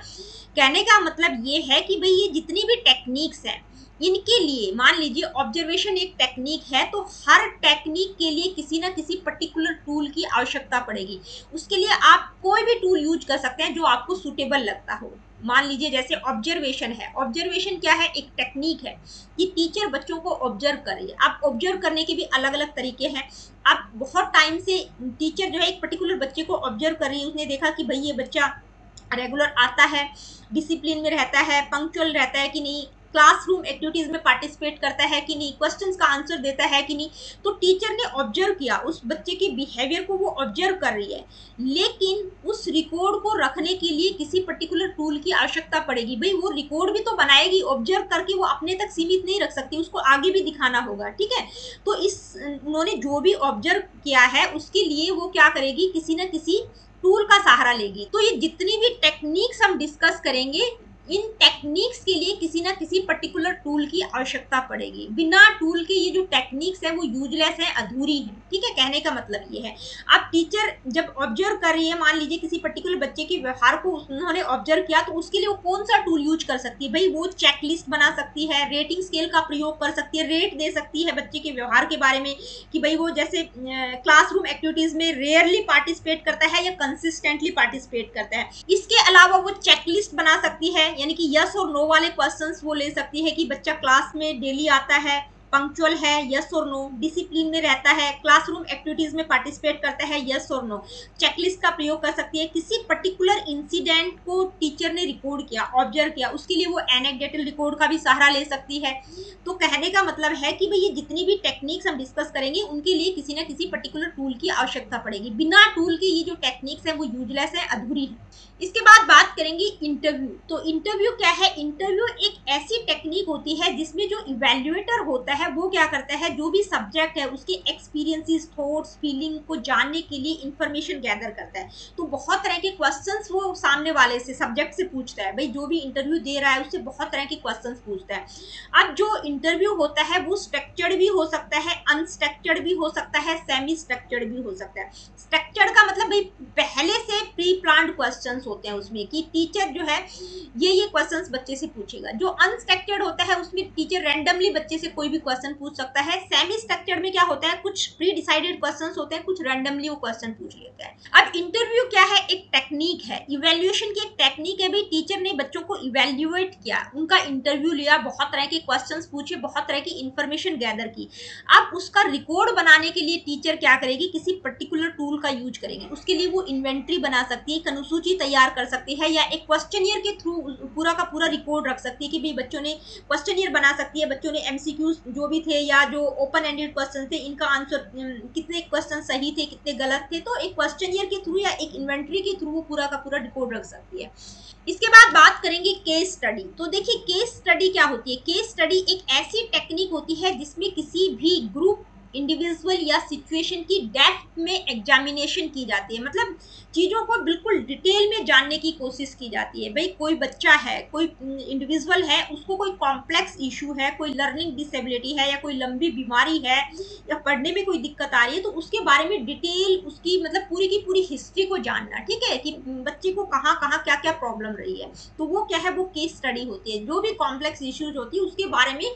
कहने का मतलब ये है कि भाई ये जितनी भी टेक्निक्स हैं इनके लिए, मान लीजिए ऑब्जर्वेशन एक टेक्निक है, तो हर टेक्निक के लिए किसी ना किसी पर्टिकुलर टूल की आवश्यकता पड़ेगी। उसके लिए आप कोई भी टूल यूज कर सकते हैं जो आपको सूटेबल लगता हो। मान लीजिए जैसे ऑब्जर्वेशन है, ऑब्जर्वेशन क्या है, एक टेक्निक है कि टीचर बच्चों को ऑब्जर्व कर रही है। आप ऑब्जर्व करने के भी अलग अलग तरीके हैं। आप बहुत टाइम से टीचर जो है एक पर्टिकुलर बच्चे को ऑब्जर्व कर रही है, उसने देखा कि भाई ये बच्चा रेगुलर आता है, डिसिप्लिन में रहता है, पंक्चुअल रहता है कि नहीं, क्लासरूम एक्टिविटीज में पार्टिसिपेट करता है कि नहीं, क्वेश्चंस का आंसर देता है कि नहीं। तो टीचर ने ऑब्जर्व किया, उस बच्चे के बिहेवियर को वो ऑब्जर्व कर रही है, लेकिन उस रिकॉर्ड को रखने के लिए किसी पर्टिकुलर टूल की आवश्यकता पड़ेगी। भाई वो रिकॉर्ड भी तो बनाएगी, ऑब्जर्व करके वो अपने तक सीमित नहीं रख सकती, उसको आगे भी दिखाना होगा, ठीक है। तो उन्होंने जो भी ऑब्जर्व किया है उसके लिए वो क्या करेगी, किसी न किसी टूल का सहारा लेगी। तो ये जितनी भी टेक्निक्स हम डिस्कस करेंगे, इन टेक्निक्स के लिए किसी ना किसी पर्टिकुलर टूल की आवश्यकता पड़ेगी। बिना टूल के ये जो टेक्निक्स है वो यूजलेस है, अधूरी है, ठीक है। कहने का मतलब ये है, अब टीचर जब ऑब्जर्व कर रही है, मान लीजिए किसी पर्टिकुलर बच्चे के व्यवहार को उन्होंने ऑब्जर्व किया, तो उसके लिए वो कौन सा टूल यूज कर सकती है, भाई वो चेकलिस्ट बना सकती है, रेटिंग स्केल का प्रयोग कर सकती है, रेट दे सकती है बच्चे के व्यवहार के बारे में कि भाई वो जैसे क्लासरूम एक्टिविटीज में रेयरली पार्टिसिपेट करता है या कंसिस्टेंटली पार्टिसिपेट करता है। इसके अलावा वो चेकलिस्ट बना सकती है, यानी कि यस और नो वाले क्वेश्चंस वो ले सकती है कि बच्चा क्लास में डेली आता है, पंक्चुअल है, यस और नो, डिसिप्लिन में रहता है, क्लासरूम एक्टिविटीज में पार्टिसिपेट करता है, यस और नो। चेकलिस्ट का प्रयोग कर सकती है। किसी पर्टिकुलर इंसिडेंट को टीचर ने रिकॉर्ड किया, ऑब्जर्व किया, उसके लिए वो एनेक्डोटल रिकॉर्ड का भी सहारा ले सकती है। तो कहने का मतलब है कि भाई ये जितनी भी टेक्निक्स हम डिस्कस करेंगे उनके लिए किसी ना किसी पर्टिकुलर टूल की आवश्यकता पड़ेगी। बिना टूल के ये जो टेक्निक्स है वो यूजलेस है, अधूरी है। इसके बाद बात करेंगे इंटरव्यू। तो इंटरव्यू क्या है, इंटरव्यू एक ऐसी टेक्निक होती है जिसमें जो इवैल्यूएटर होता है वो क्या करता है, जो भी सब्जेक्ट है उसके एक्सपीरियंसेस, थॉट्स, फीलिंग को जानने के लिए इंफॉर्मेशन गैदर करता है। तो बहुत तरह के क्वेश्चंस वो सामने वाले से, सब्जेक्ट से पूछता है। भाई जो भी इंटरव्यू दे रहा है उससे बहुत तरह के क्वेश्चंस पूछता है। अब जो इंटरव्यू होता है वो स्ट्रक्चर्ड भी हो सकता है, अनस्ट्रक्चर्ड भी हो सकता है, सेमी स्ट्रक्चर्ड भी हो सकता है। स्ट्रक्चर्ड का मतलब भाई पहले से प्री प्लान्ड क्वेश्चंस होते हैं उसमें, कि टीचर जो है ये क्वेश्चंस बच्चे से पूछेगा। जो अनस्ट्रक्चर्ड होता है उसमें टीचर रैंडमली बच्चे से कोई भी क्वेश्चन पूछ सकता है। सेमी स्ट्रक्चर्ड में क्या होता है, कुछ प्री डिसाइडेड क्वेश्चंस होते हैं, कुछ रैंडमली वो क्वेश्चन पूछ लेता है। अब इंटरव्यू क्या है, एक टेक्निक है, इवैल्यूएशन की एक टेक्निक है। भाई टीचर ने बच्चों को इवैल्यूएट किया, उनका इंटरव्यू लिया, बहुत तरह के क्वेश्चंस पूछे, बहुत तरह की इंफॉर्मेशन गैदर की। अब उसका रिकॉर्ड बनाने के लिए टीचर क्या करेगी, किसी पर्टिकुलर टूल का यूज करेगी। उसके लिए वो इन्वेंट्री बना सकती है, एक अनुसूची तैयार कर सकती है, या एक क्वेश्चनियर के थ्रू पूरा का पूरा रिकॉर्ड रख सकती है कि भाई बच्चों ने क्वेश्चनियर बना सकती है, बच्चों ने एमसीक्यूज जो भी थे या जो ओपन एंडेड क्वेश्चन थे, इनका आंसर कितने क्वेश्चन सही थे, कितने गलत थे। तो एक क्वेश्चनियर के थ्रू या एक इन्वेंट्री के थ्रू वो पूरा का पूरा रिकॉर्ड रख सकती है। इसके बाद बात करेंगे केस स्टडी। तो देखिए केस स्टडी क्या होती है। केस स्टडी एक ऐसी टेक्निक होती है जिसमें किसी भी ग्रुप, इंडिविजुअल या सिचुएशन की डेप्थ में एग्जामिनेशन की जाती है। मतलब चीज़ों को बिल्कुल डिटेल में जानने की कोशिश की जाती है। भाई कोई बच्चा है, कोई इंडिविजुअल है, उसको कोई कॉम्प्लेक्स इशू है, कोई लर्निंग डिसेबिलिटी है, या कोई लंबी बीमारी है, या पढ़ने में कोई दिक्कत आ रही है, तो उसके बारे में डिटेल उसकी मतलब पूरी की पूरी हिस्ट्री को जानना, ठीक है, कि बच्चे को कहाँ कहाँ क्या क्या प्रॉब्लम रही है। तो वो क्या है, वो केस स्टडी होती है। जो भी कॉम्प्लेक्स इश्यूज होती है उसके बारे में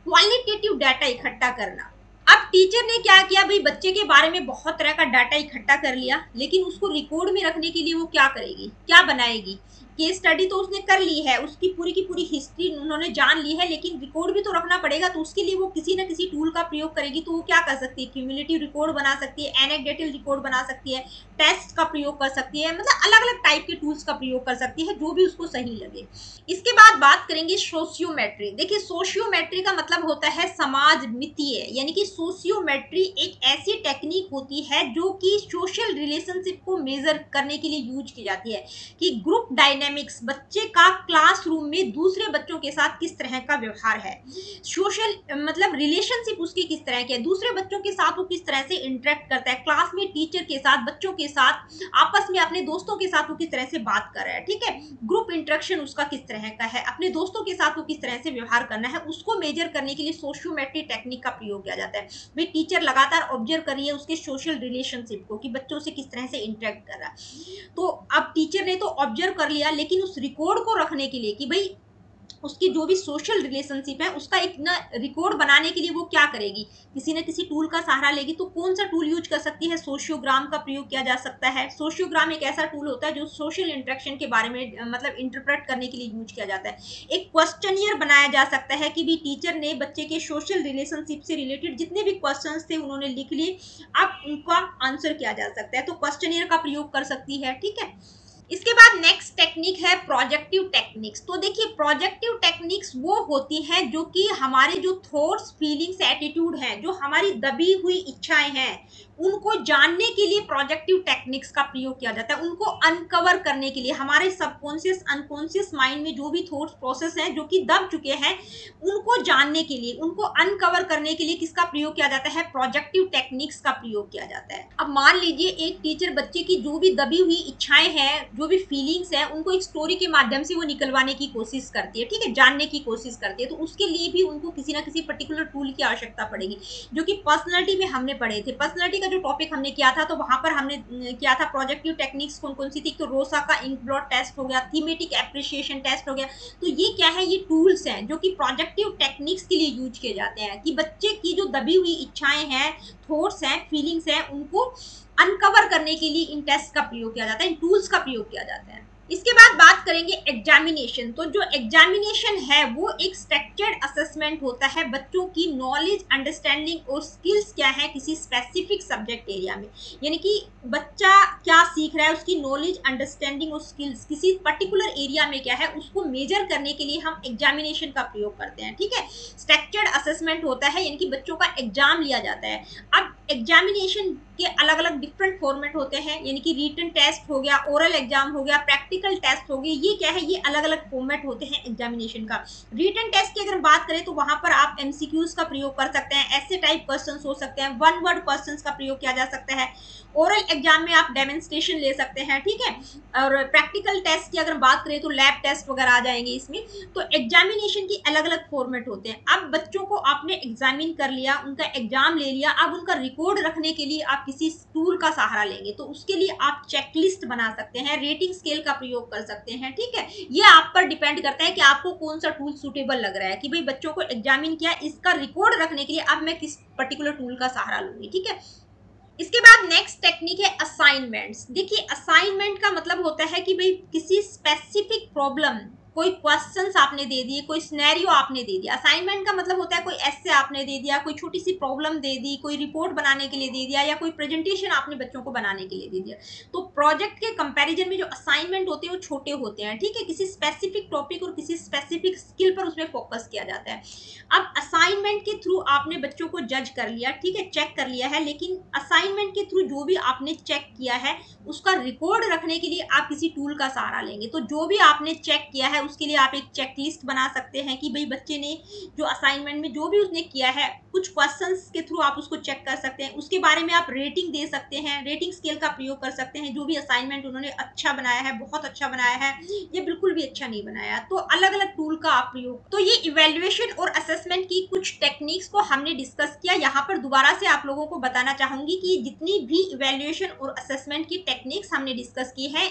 क्वालिटेटिव डाटा इकट्ठा करना। अब टीचर ने क्या किया, भाई बच्चे के बारे में बहुत तरह का डाटा इकट्ठा कर लिया, लेकिन उसको रिकॉर्ड में रखने के लिए वो क्या करेगी, क्या बनाएगी। केस स्टडी तो उसने कर ली है, उसकी पूरी की पूरी हिस्ट्री उन्होंने जान ली है, लेकिन रिकॉर्ड भी तो रखना पड़ेगा। तो उसके लिए वो किसी न किसी टूल का प्रयोग करेगी। तो वो क्या कर सकती है, क्यूमुलेटिव रिकॉर्ड बना सकती है, एनेक्डोटल रिकॉर्ड बना सकती है, टेस्ट का प्रयोग कर सकती है, मतलब अलग अलग टाइप के टूल्स का प्रयोग कर सकती है, जो भी उसको सही लगे। इसके बाद बात करेंगे सोशियोमेट्री। देखिए सोशियोमेट्री का मतलब होता है समाज मितीय, यानी कि सोशियोमेट्री एक ऐसी टेक्निक होती है जो कि सोशल रिलेशनशिप को मेजर करने के लिए यूज की जाती है, कि ग्रुप डायनेमिक्स, बच्चे का क्लासरूम में दूसरे बच्चों के साथ किस तरह का व्यवहार है, सोशल मतलब रिलेशनशिप उसकी किस तरह के है, दूसरे बच्चों के साथ वो किस तरह से इंटरेक्ट करता है, क्लास में टीचर के साथ, बच्चों के साथ, आपस में अपने दोस्तों के साथ वो किस तरह से बात कर रहा है, ठीक है, ग्रुप इंटरेक्शन उसका किस तरह का है, अपने दोस्तों के साथ वो किस तरह से व्यवहार करना है, उसको मेजर करने के लिए सोशियोमेट्री टेक्निक का प्रयोग किया जाता है। भाई टीचर लगातार ऑब्जर्व कर रही है उसके सोशल रिलेशनशिप को, कि बच्चों से किस तरह से इंटरेक्ट कर रहा है। तो अब टीचर ने तो ऑब्जर्व कर लिया, लेकिन उस रिकॉर्ड को रखने के लिए, कि भाई उसकी जो भी सोशल रिलेशनशिप है उसका एक ना रिकॉर्ड बनाने के लिए वो क्या करेगी, किसी न किसी टूल का सहारा लेगी। तो कौन सा टूल यूज कर सकती है, सोशियोग्राम का प्रयोग किया जा सकता है। सोशियोग्राम एक ऐसा टूल होता है जो सोशल इंटरेक्शन के बारे में मतलब इंटरप्रेट करने के लिए यूज किया जाता है। एक क्वेश्चनियर बनाया जा सकता है कि भी टीचर ने बच्चे के सोशल रिलेशनशिप से रिलेटेड जितने भी क्वेश्चन थे उन्होंने लिख लिए, अब उनका आंसर किया जा सकता है, तो क्वेश्चनियर का प्रयोग कर सकती है, ठीक है। इसके बाद नेक्स्ट टेक्निक है प्रोजेक्टिव टेक्निक्स। तो देखिए प्रोजेक्टिव टेक्निक्स वो होती हैं जो कि हमारे जो थॉट्स, फीलिंग्स, एटीट्यूड हैं, जो हमारी दबी हुई इच्छाएं हैं, उनको जानने के लिए प्रोजेक्टिव टेक्निक्स का प्रयोग किया जाता है। उनको अनकवर करने के लिए, हमारे सबकॉन्शियस, अनकॉन्शियस माइंड में जो भी थॉट्स प्रोसेस हैं जो कि दब चुके हैं, उनको जानने के लिए, उनको अनकवर करने के लिए किसका प्रयोग किया जाता है, प्रोजेक्टिव टेक्निक्स का प्रयोग किया जाता है। अब मान लीजिए एक टीचर बच्चे की जो भी दबी हुई इच्छाएं हैं, जो भी फीलिंग्स है, उनको एक स्टोरी के माध्यम से वो निकलवाने की कोशिश करती है, ठीक है, जानने की कोशिश करती है। तो उसके लिए भी उनको किसी ना किसी पर्टिकुलर टूल की आवश्यकता पड़ेगी, जो कि पर्सनालिटी में हमने पढ़े थे। पर्सनालिटी का जो टॉपिक हमने किया था, तो वहां पर हमने किया था प्रोजेक्टिव टेक्निक्स कौन कौन सी थी। तो रोसा का इंक ब्लॉट टेस्ट हो गया, थीमेटिक एप्रिसिएशन टेस्ट हो गया। तो ये क्या है, ये टूल्स हैं जो कि प्रोजेक्टिव टेक्निक्स के लिए यूज किए जाते हैं, कि बच्चे की जो दबी हुई इच्छाएं हैं, थॉट्स हैं, फीलिंग्स हैं, उनको अनकवर करने के लिए इन टेस्ट का प्रयोग किया जाता है, इन टूल्स का प्रयोग किया जाता है। इसके बाद बात करेंगे एग्जामिनेशन। तो जो एग्जामिनेशन है वो एक स्ट्रक्चर्ड असेसमेंट होता है बच्चों की नॉलेज, अंडरस्टैंडिंग और स्किल्स क्या है किसी स्पेसिफिक सब्जेक्ट एरिया में, यानी कि बच्चा क्या सीख रहा है, उसकी नॉलेज, अंडरस्टैंडिंग और स्किल्स किसी पर्टिकुलर एरिया में क्या है, उसको मेजर करने के लिए हम एग्जामिनेशन का प्रयोग करते हैं, ठीक है। स्ट्रक्चर्ड असेसमेंट होता है, यानी कि बच्चों का एग्जाम लिया जाता है। अब एग्जामिनेशन के अलग अलग डिफरेंट फॉर्मेट होते हैं, यानी कि रिटन टेस्ट हो गया, ओरल एग्जाम हो गया, प्रैक्टिकल टेस्ट हो गई। ये क्या है, ये अलग अलग फॉर्मेट होते हैं एग्जामिनेशन का। रिटन टेस्ट की अगर बात करें तो वहां पर आप एमसीक्यूज का प्रयोग कर सकते हैं, ऐसे टाइप क्वेश्चंस हो सकते हैं, वन वर्ड क्वेश्चंस का प्रयोग किया जा सकता है। ओरल एग्जाम में आप डेमोन्स्ट्रेशन ले सकते हैं, ठीक है। और प्रैक्टिकल टेस्ट की अगर बात करें तो लैब टेस्ट वगैरह आ जाएंगे इसमें। तो एग्जामिनेशन की अलग अलग फॉर्मेट होते हैं। अब बच्चों को आपने एग्जामिन कर लिया, उनका एग्जाम ले लिया, अब उनका रिकॉर्ड रखने के लिए आप किसी टूल का सहारा लेंगे। तो उसके लिए आप चेकलिस्ट बना सकते हैं, रेटिंग स्केल का प्रयोग कर सकते हैं, ठीक है। ये आप पर डिपेंड करता है कि आपको कौन सा टूल सुटेबल लग रहा है, कि भाई बच्चों को एग्जामिन किया, इसका रिकॉर्ड रखने के लिए अब मैं किस पर्टिकुलर टूल का सहारा लूंगी, ठीक है। इसके बाद नेक्स्ट टेक्निक है असाइनमेंट्स। देखिए असाइनमेंट का मतलब होता है कि भाई किसी स्पेसिफिक प्रॉब्लम, कोई क्वेश्चंस आपने दे दिए, कोई सिनेरियो आपने दे दिया। असाइनमेंट का मतलब होता है कोई ऐसे आपने दे दिया, कोई छोटी सी प्रॉब्लम दे दी, कोई रिपोर्ट बनाने के लिए दे दिया, या कोई प्रेजेंटेशन आपने बच्चों को बनाने के लिए दे दिया। तो प्रोजेक्ट के कंपैरिजन में जो असाइनमेंट होते हैं वो छोटे होते हैं, ठीक है। किसी स्पेसिफिक टॉपिक और किसी स्पेसिफिक स्किल पर उसमें फोकस किया जाता है। अब असाइनमेंट के थ्रू आपने बच्चों को जज कर लिया, ठीक है, चेक कर लिया है, लेकिन असाइनमेंट के थ्रू जो भी आपने चेक किया है उसका रिकॉर्ड रखने के लिए आप किसी टूल का सहारा लेंगे। तो जो भी आपने चेक किया है उसके लिए आप एक चेकलिस्ट बना सकते हैं कि भाई बच्चे ने जो असाइनमेंट में जो भी उसने किया है, कुछ क्वेश्चंस के थ्रू आप उसको चेक कर सकते हैं। उसके बारे में आप रेटिंग दे सकते हैं, रेटिंग स्केल का प्रयोग कर सकते हैं। जो भी असाइनमेंट उन्होंने अच्छा बनाया है, बहुत अच्छा बनाया है, ये बिल्कुल भी अच्छा नहीं बनाया, तो अलग अलग टूल का आप प्रयोग। तो ये इवेल्युएशन और असेसमेंट की कुछ टेक्निक्स को हमने डिस्कस किया। यहाँ पर दोबारा से आप लोगों को बताना चाहूंगी कि जितनी भी इवेल्युएशन और असेसमेंट की टेक्निक्स हमने डिस्कस की है,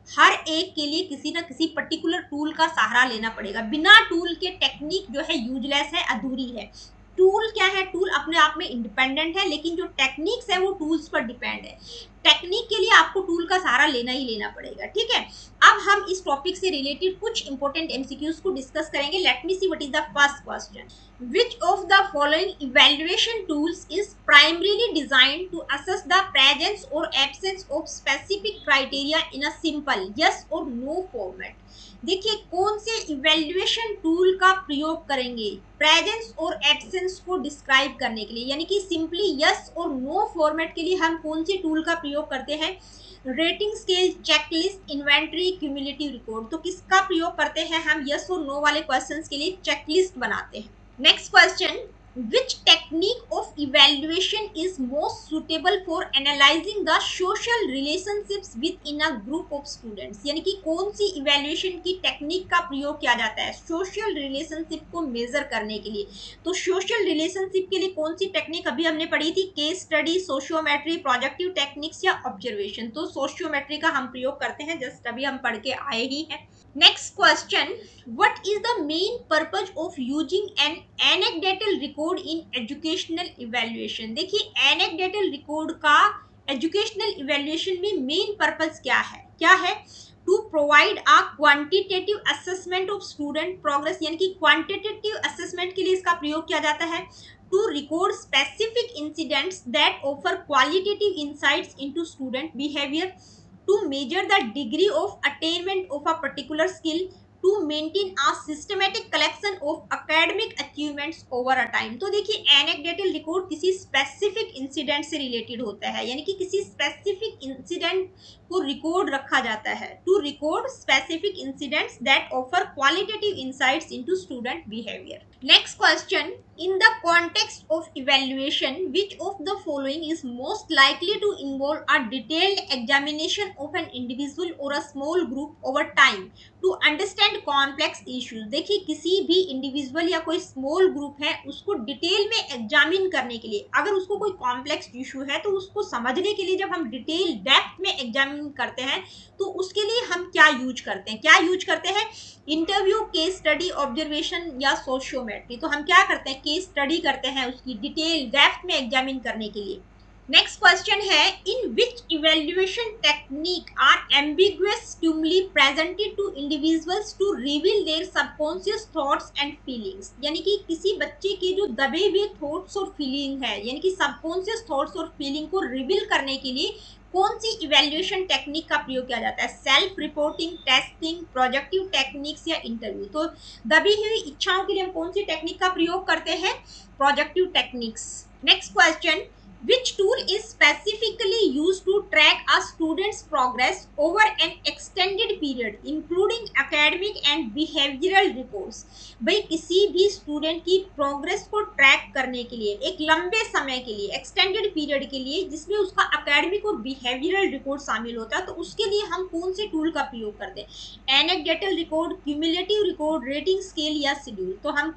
हर एक के लिए किसी न किसी पर्टिकुलर टूल का सहारा लेना पड़ेगा। बिना टूल के टेक्निक जो है यूजलेस है, अधूरी है। टूल क्या है, टूल अपने आप में इंडिपेंडेंट है, लेकिन जो टेक्निक्स है वो टूल्स पर डिपेंड है। टेक्निक के लिए आपको टूल का सहारा लेना ही लेना पड़ेगा, ठीक है। अब हम इस टॉपिक से रिलेटेड कुछ इंपॉर्टेंट एमसीक्यूज को डिस्कस करेंगे। Let me see what is the first question. Which of the following evaluation tools is primarily designed to assess the presence or absence of specific criteria in a simple yes or no format? देखिए कौन से evaluation tool का प्रयोग करेंगे presence और absence को describe करने के लिए, यानी कि सिंपली यस और नो फॉर्मेट के लिए हम कौन से टूल का प्रयोग करते हैं? Rating scale, checklist, inventory, cumulative record. तो किसका प्रयोग करते हैं हम यस और नो वाले क्वेश्चंस के लिए? चेकलिस्ट बनाते हैं। Next question, which technique of evaluation is most suitable for analyzing the social relationships within a group of students? यानी कि कौन सी इवेल्युएशन की टेक्निक का प्रयोग किया जाता है सोशल रिलेशनशिप को मेजर करने के लिए? तो सोशल रिलेशनशिप के लिए कौन सी टेक्निक अभी हमने पढ़ी थी? Case study, sociometry, projective techniques या ऑब्जर्वेशन? तो सोशियोमेट्री का हम प्रयोग करते हैं, जस्ट अभी हम पढ़ के आए ही हैं। Next question, what is the main purpose of using an anecdotal record in educational evaluation? देखिए anecdotal record का educational evaluation में main purpose क्या है? To provide a quantitative assessment of student progress, यानी कि quantitative assessment के लिए इसका प्रयोग किया जाता है। To record specific incidents that offer qualitative insights into student behavior, to measure the degree of attainment of a particular skill, to maintain a systematic collection of academic achievements over a time। तो देखिए anecdotal record किसी specific incident से related होता है, यानी कि किसी specific incident को record रखा जाता है। To record specific incidents that offer qualitative insights into student behavior। Next question, in the context of evaluation, which of the following is most likely to involve a detailed examination of an individual or a small group over time to understand complex issues? देखिए किसी भी individual या कोई small group है उसको detail में examine करने के लिए, अगर उसको कोई कॉम्प्लेक्स इशू है तो उसको समझने के लिए जब हम डिटेल डेप्थ में एग्जामिन करते हैं तो उसके लिए हम क्या यूज करते हैं? इंटरव्यू, केस स्टडी, ऑब्जर्वेशन या सोशियोमेट्री? तो हम क्या करते हैं? केस स्टडी करते हैं उसकी डिटेल डेप्थ में एग्जामिन करने के लिए। नेक्स्ट क्वेश्चन है, in which evaluation technique are ambiguous stimuli presented to individuals to reveal their subconscious thoughts and feelings? यानी कि किसी बच्चे के जो दबे हुए थॉट्स और फीलिंग है, यानी कि सबकॉन्शियस थॉट्स और फीलिंग को रिवील करने के लिए कौन सी इवेल्युएशन टेक्निक का प्रयोग किया जाता है? Self reporting, testing, projective techniques या इंटरव्यू? तो दबी हुई इच्छाओं के लिए हम कौन सी टेक्निक का प्रयोग करते हैं? Projective techniques. Next question, which tool is specifically used to track a student's progress over an extended period, including academic and behavioral records. भाई किसी भी स्टूडेंट की प्रोग्रेस को ट्रैक करने के लिए एक लंबे समय के लिए, एक्सटेंडेड पीरियड के लिए, जिसमें उसका एकेडमिक और बिहेवियरल रिकॉर्ड शामिल होता है, तो उसके लिए हम कौन से टूल का प्रयोग करते हैं? Anecdotal record, cumulative record, rating scale या शेड्यूल। तो हम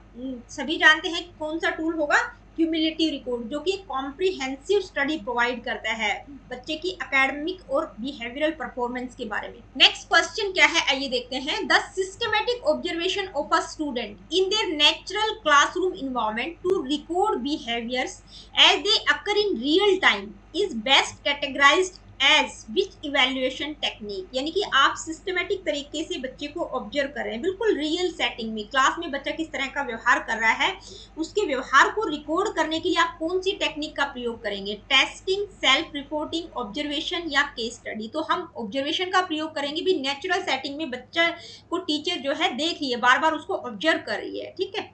सभी जानते हैं कौन सा टूल होगा? क्यूमुलेटिव रिकॉर्ड, जो कि कॉम्प्रिहेंसिव स्टडी प्रोवाइड करता है बच्चे की एकेडमिक और बिहेवियरल परफॉर्मेंस के बारे में। नेक्स्ट क्वेश्चन क्या है, आइए देखते हैं। The systematic observation of a student in their natural classroom environment to record behaviours as they occur in real time is best categorised as which evaluation technique. यानी कि आप सिस्टमेटिक तरीके से बच्चे को ऑब्जर्व कर रहे हैं, बिल्कुल रियल सेटिंग में, क्लास में बच्चा किस तरह का व्यवहार कर रहा है, उसके व्यवहार को रिकॉर्ड करने के लिए आप कौन सी टेक्निक का प्रयोग करेंगे? टेस्टिंग, सेल्फ रिपोर्टिंग, ऑब्जर्वेशन या केस स्टडी। तो हम ऑब्जर्वेशन का प्रयोग करेंगे भी। नेचुरल सेटिंग में बच्चा को टीचर जो है देख रही है, बार बार उसको ऑब्जर्व कर रही है, ठीक है।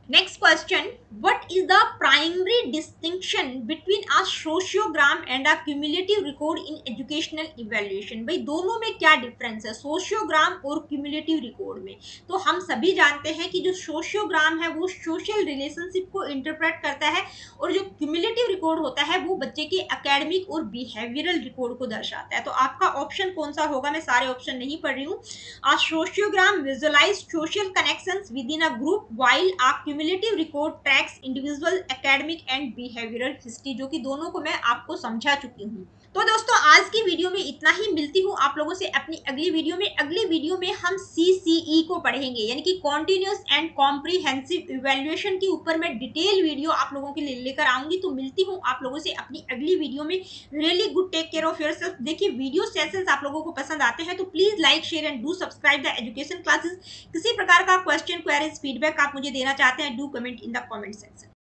Next question, what is the primary distinction between a sociogram and a cumulative record in educational evaluation? भाई दोनों में क्या डिफरेंस है सोशियोग्राम और क्यूमुलेटिव रिकॉर्ड में? तो हम सभी जानते हैं कि जो सोशियोग्राम है वो सोशल रिलेशनशिप को इंटरप्रेट करता है, और जो क्यूमुलेटिव रिकॉर्ड होता है वो बच्चे के एकेडमिक और बिहेवियरल रिकॉर्ड को दर्शाता है। तो आपका ऑप्शन कौन सा होगा? मैं सारे ऑप्शन नहीं पढ़ रही हूँ। A sociogram visualise social connections within a group while a cumulative record tracks individual academic and behavioural history, जो कि दोनों को मैं आपको समझा चुकी हूँ। तो दोस्तों आज की वीडियो में इतना ही। मिलती हूँ आप लोगों से अपनी अगली वीडियो में। अगली वीडियो में हम CCE को पढ़ेंगे, यानी कि कॉन्टिन्यूस एंड कॉम्प्रिहेंसिव इवैल्यूएशन के ऊपर मैं डिटेल वीडियो आप लोगों के लिए लेकर आऊंगी। तो मिलती हूँ आप लोगों से अपनी अगली वीडियो में। Really good, take care of yourself. देखिए वीडियो सेशंस आप लोगों को पसंद आते हैं तो please like, share and do subscribe the education classes. किसी प्रकार का क्वेश्चन, क्वेरीज, फीडबैक आप मुझे देना चाहते हैं, do comment in the comment section.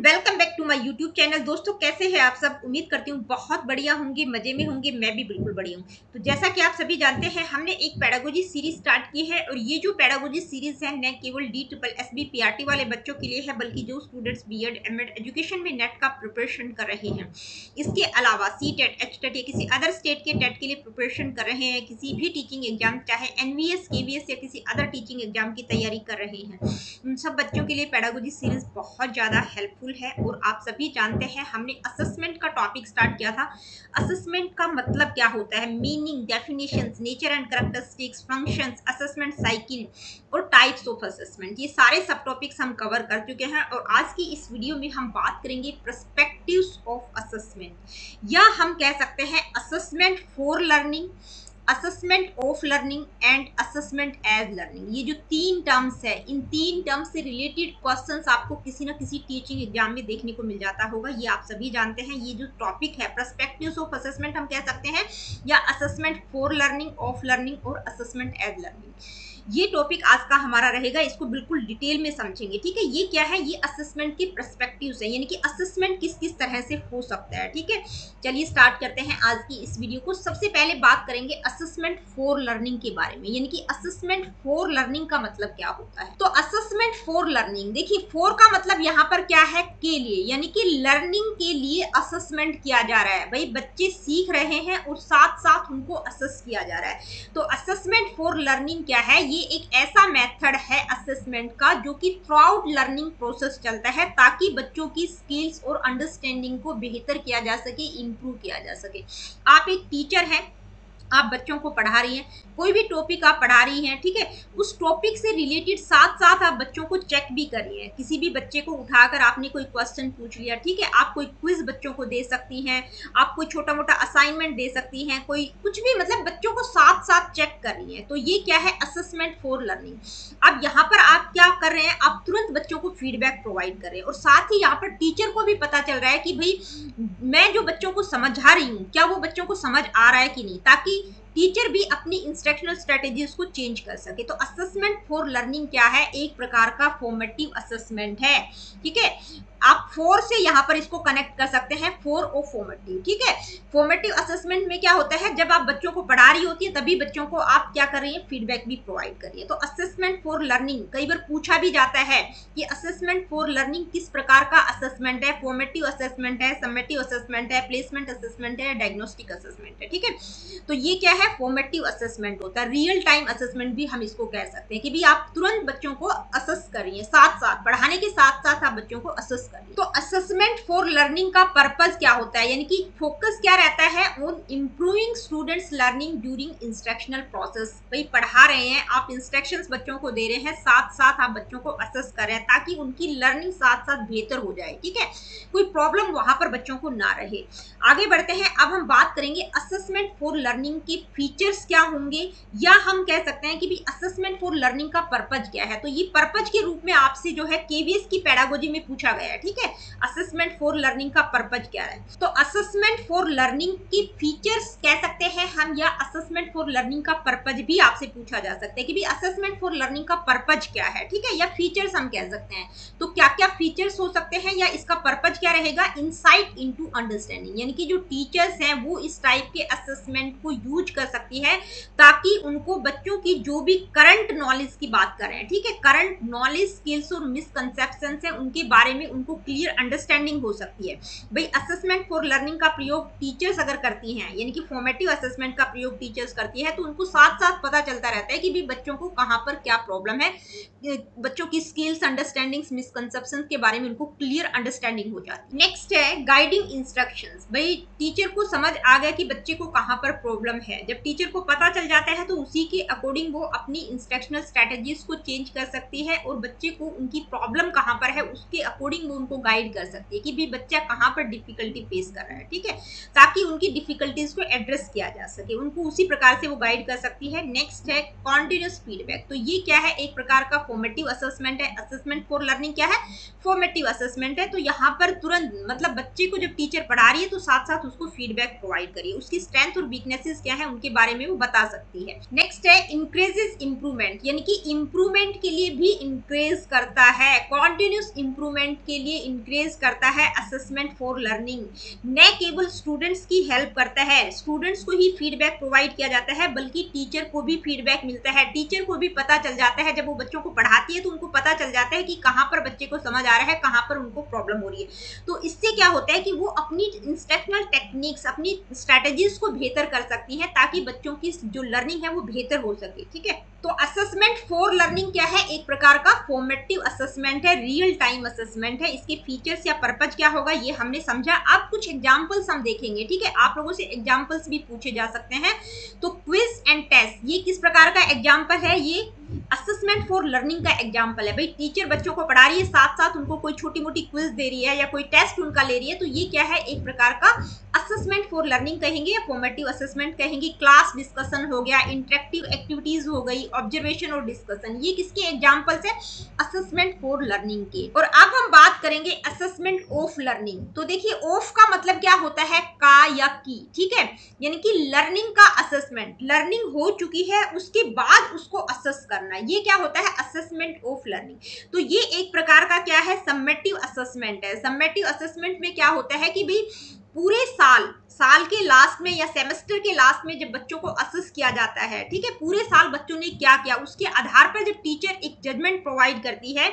Welcome back to my YouTube channel. दोस्तों कैसे हैं आप सब? उम्मीद करती हूँ बहुत बढ़िया होंगे, मजे में होंगे। मैं भी बिल्कुल बढ़िया हूँ। तो जैसा कि आप सभी जानते हैं हमने एक पेडागोजी सीरीज स्टार्ट की है, और ये जो पेडागोजी सीरीज है न केवल DSSB PRT वाले बच्चों के लिए है, बल्कि जो स्टूडेंट्स BEd MAd एजुकेशन में नेट का प्रिपरेशन कर रहे हैं, इसके अलावा CTET, HTET या किसी अदर स्टेट के टेट के लिए प्रिपरेशन कर रहे हैं, किसी भी टीचिंग एग्जाम चाहे NVS, KVS या किसी अदर टीचिंग एग्जाम की तैयारी कर रहे हैं, उन सब बच्चों के लिए पेडागोजी सीरीज बहुत ज़्यादा हेल्पफुल है। और आप सभी जानते हैं हमने असेसमेंट का टॉपिक स्टार्ट किया था। असेसमेंट का मतलब क्या होता है, meaning, definitions, nature and characteristics, functions, assessment cycle और टाइप्स ऑफ असेसमेंट, ये सारे सब टॉपिक्स हम कवर कर चुके हैं। और आज की इस वीडियो में हम बात करेंगे पर्सपेक्टिव्स ऑफ असेसमेंट, या हम कह सकते हैं assessment for learning, assessment of learning and assessment as learning. ये जो तीन टर्म्स है, इन तीन टर्म्स से रिलेटेड क्वेश्चंस आपको किसी न किसी टीचिंग एग्जाम में देखने को मिल जाता होगा, ये आप सभी जानते हैं। ये जो टॉपिक है पर्सपेक्टिव्स ऑफ असेसमेंट हम कह सकते हैं, या assessment for learning, of learning और असेसमेंट एज लर्निंग, ये टॉपिक आज का हमारा रहेगा। इसको बिल्कुल डिटेल में समझेंगे, ठीक है। ये क्या है? ये असेसमेंट के पर्सपेक्टिव्स है, यानी कि असेसमेंट किस किस तरह से हो सकता है, ठीक है। चलिए स्टार्ट करते हैं आज की इस वीडियो को। सबसे पहले बात करेंगे असेसमेंट फॉर लर्निंग के बारे में, यानी कि असेसमेंट फॉर लर्निंग का मतलब क्या होता है। तो असेसमेंट फॉर लर्निंग, देखिए फॉर का मतलब यहाँ पर क्या है? के लिए, यानी कि लर्निंग के लिए असेसमेंट किया जा रहा है। भाई बच्चे सीख रहे हैं और साथ साथ उनको असेस किया जा रहा है। तो असेसमेंट फॉर लर्निंग क्या है? ये एक ऐसा मेथड है असेसमेंट का जो कि थ्रू आउट लर्निंग प्रोसेस चलता है, ताकि बच्चों की स्किल्स और अंडरस्टैंडिंग को बेहतर किया जा सके, इंप्रूव किया जा सके। आप एक टीचर हैं, आप बच्चों को पढ़ा रही हैं, कोई भी टॉपिक आप पढ़ा रही हैं, ठीक है, उस टॉपिक से रिलेटेड साथ साथ आप बच्चों को चेक भी कर रही हैं। किसी भी बच्चे को उठाकर आपने कोई क्वेश्चन पूछ लिया, ठीक है, आप कोई क्विज बच्चों को दे सकती हैं, आप कोई छोटा मोटा असाइनमेंट दे सकती हैं, कोई कुछ भी, मतलब बच्चों को साथ साथ चेक कर रही हैं। तो ये क्या है? Assessment for learning. अब यहाँ पर आप क्या कर रहे हैं? आप तुरंत बच्चों को फीडबैक प्रोवाइड कर रहे हैं, और साथ ही यहाँ पर टीचर को भी पता चल रहा है कि भाई मैं जो बच्चों को समझा रही हूँ क्या वो बच्चों को समझ आ रहा है कि नहीं, ताकि टीचर भी अपनी इंस्ट्रक्शनल स्ट्रेटेजीज को चेंज कर सके। तो असेसमेंट फॉर लर्निंग क्या है, एक प्रकार का फॉर्मेटिव असेसमेंट है। ठीक है, आप फोर से यहाँ पर इसको कनेक्ट कर सकते हैं, फोर और फॉर्मेटिव। ठीक है, फॉर्मेटिव असेसमेंट में क्या होता है, जब आप बच्चों को पढ़ा रही होती है तभी बच्चों को आप क्या कर रही है, फीडबैक भी प्रोवाइड कर रही है। तो असेसमेंट फॉर लर्निंग कई बार पूछा भी जाता है कि असेसमेंट फॉर लर्निंग किस प्रकार का असेसमेंट है, फॉर्मेटिव असेसमेंट है, समेटिव असेसमेंट है, प्लेसमेंट असेसमेंट है, डायग्नोस्टिक असेसमेंट है। ठीक है, तो ये क्या है, फॉर्मेटिव असेसमेंट होता है। रियल टाइम असेसमेंट भी हम इसको कह सकते हैं कि भी आप तुरंत बच्चों को असेस कर रही है, साथ साथ पढ़ाने के साथ साथ आप बच्चों को असेस कर रही है। तो असेसमेंट फॉर लर्निंग का पर्पस क्या होता है, यानी कि फोकस क्या रहता है, on improving students learning during instructional process. भाई पढ़ा रहे हैं आप, इंस्ट्रक्शंस बच्चों को दे रहे हैं, साथ साथ आप बच्चों को असेस कर रहे हैं ताकि उनकी लर्निंग साथ साथ बेहतर हो जाए। ठीक है, कोई प्रॉब्लम वहां पर बच्चों को ना रहे। आगे बढ़ते हैं, अब हम बात करेंगे असेसमेंट फॉर लर्निंग के फीचर्स क्या होंगे, या हम कह सकते हैं कि भी असेसमेंट फॉर लर्निंग का पर्पज क्या है। तो ये पर्पज के रूप में आपसे जो है केवीएस की पेडागोजी में पूछा गया है। ठीक है, असेसमेंट फॉर लर्निंग का पर्पज क्या है। तो असेसमेंट फॉर लर्निंग की फीचर्स कह सकते हैं हम, या असेसमेंट फॉर लर्निंग का पर्पज भी आपसे पूछा जा सकता है कि भी असेसमेंट फॉर लर्निंग का पर्पज क्या है। ठीक है, या फीचर्स हम कह सकते हैं। तो क्या क्या फीचर्स हो सकते हैं, या इसका पर्पज क्या रहेगा, इनसाइट इनटू अंडरस्टैंडिंग, यानी कि जो टीचर्स हैं वो इस टाइप के असेसमेंट को यूज कर सकती है ताकि उनको बच्चों की जो भी करंट नॉलेज की बात कर रहे हैं, ठीक है, करंट नॉलेज, स्किल्स और मिसकंसेप्शंस हैं उनके बारे में उनको क्लियर अंडरस्टैंडिंग हो सकती है। भाई असेसमेंट फॉर लर्निंग का प्रयोग टीचर्स अगर करती हैं, यानी कि फॉर्मेटिव असेसमेंट का प्रयोग टीचर्स करती है, तो उनको साथ साथ पता चलता रहता है कि भी बच्चों को कहाँ पर क्या प्रॉब्लम है, बच्चों की स्किल्स, अंडरस्टैंडिंग्स, मिसकंसेप्शंस के बारे में उनको क्लियर अंडरस्टैंडिंग हो जाती है। नेक्स्ट है गाइडिंग इंस्ट्रक्शंस। भाई टीचर को समझ आ गया कि बच्चे को कहाँ पर प्रॉब्लम है, जब टीचर को पता चल जाता है तो उसी के अकॉर्डिंग वो अपनी इंस्ट्रक्शनल स्ट्रेटेजीज को चेंज कर सकती है और बच्चे को उनकी प्रॉब्लम कहाँ पर है उसके अकॉर्डिंग वो उनको गाइड कर सकती है कि भी बच्चा कहाँ पर डिफिकल्टी फेस कर रहा है। ठीक है, ताकि उनकी डिफिकल्टीज को एड्रेस किया जा सके, उनको उसी प्रकार से वो गाइड कर सकती है। नेक्स्ट है कॉन्टिन्यूस फीडबैक। तो ये क्या है, एक प्रकार का फॉर्मेटिव असेसमेंट है। असेसमेंट फॉर लर्निंग क्या है, फॉर्मेटिव असेसमेंट है। तो यहाँ पर तुरंत मतलब बच्चे को जब टीचर पढ़ा रही है तो साथ साथ उसको फीडबैक प्रोवाइड करिए, उसकी स्ट्रेंथ और वीकनेसेस क्या है उनके बारे में वो बता सकती है। नेक्स्ट है इंक्रीजेस इंप्रूवमेंट, यानी कि इंप्रूवमेंट के लिए भी इंक्रेज करता है, कॉन्टिन्यूस इंप्रूवमेंट के लिए इंक्रेज करता है असेसमेंट फॉर लर्निंग। न केवल स्टूडेंट्स की हेल्प करता है, स्टूडेंट्स को ही फीडबैक प्रोवाइड किया जाता है, बल्कि टीचर को भी फीडबैक मिलता है। टीचर को भी पता चल जाता है, जब वो बच्चों को पढ़ाती है तो उनको पता चल जाता है कि कहाँ पर बच्चे को समझ आ रहा है, कहाँ पर उनको प्रॉब्लम हो रही है। तो इससे क्या होता है कि वो अपनी इंस्ट्रक्शनल टेक्निक्स, अपनी स्ट्रेटेजीज को बेहतर कर सकती है ताकि बच्चों की जो लर्निंग है वो बेहतर हो सके। ठीक है, तो असेसमेंट फॉर लर्निंग क्या है, एक प्रकार का फॉर्मेटिव असेसमेंट है, रियल टाइम असेसमेंट है। इसके फीचर्स या पर्पज क्या होगा ये हमने समझा। अब कुछ एग्जांपल्स हम देखेंगे। ठीक है, आप लोगों से एग्जांपल्स भी पूछे जा सकते हैं। तो क्विज एंड टेस्ट, ये किस प्रकार का एग्जांपल है, ये असेसमेंट फॉर लर्निंग का एग्जांपल है। भाई टीचर बच्चों को पढ़ा रही है, साथ साथ उनको कोई छोटी मोटी क्विज दे रही है या कोई टेस्ट उनका ले रही है, तो ये क्या है, एक प्रकार का असेसमेंट फॉर लर्निंग कहेंगे या फॉर्मेटिव असेसमेंट कहेंगे। क्लास डिस्कशन हो गया, इंटरेक्टिव एक्टिविटीज हो गई, ऑब्जर्वेशन और डिस्कशन, ये किसके एग्जांपल्स है, असेसमेंट फॉर लर्निंग के। और अब हम बात करेंगे असेसमेंट ऑफ लर्निंग। तो देखिए ऑफ का मतलब क्या होता है, का या की। ठीक है, यानी कि लर्निंग का असेसमेंट, लर्निंग हो चुकी है उसके बाद उसको असेस करना, ये क्या होता है, असेसमेंट ऑफ लर्निंग। तो ये एक प्रकार का क्या है, समेटिव असेसमेंट है। समेटिव असेसमेंट में क्या होता है कि भाई पूरे साल के लास्ट में या सेमेस्टर के लास्ट में जब बच्चों को असेस किया जाता है, ठीक है, पूरे साल बच्चों ने क्या किया उसके आधार पर जब टीचर एक जजमेंट प्रोवाइड करती है,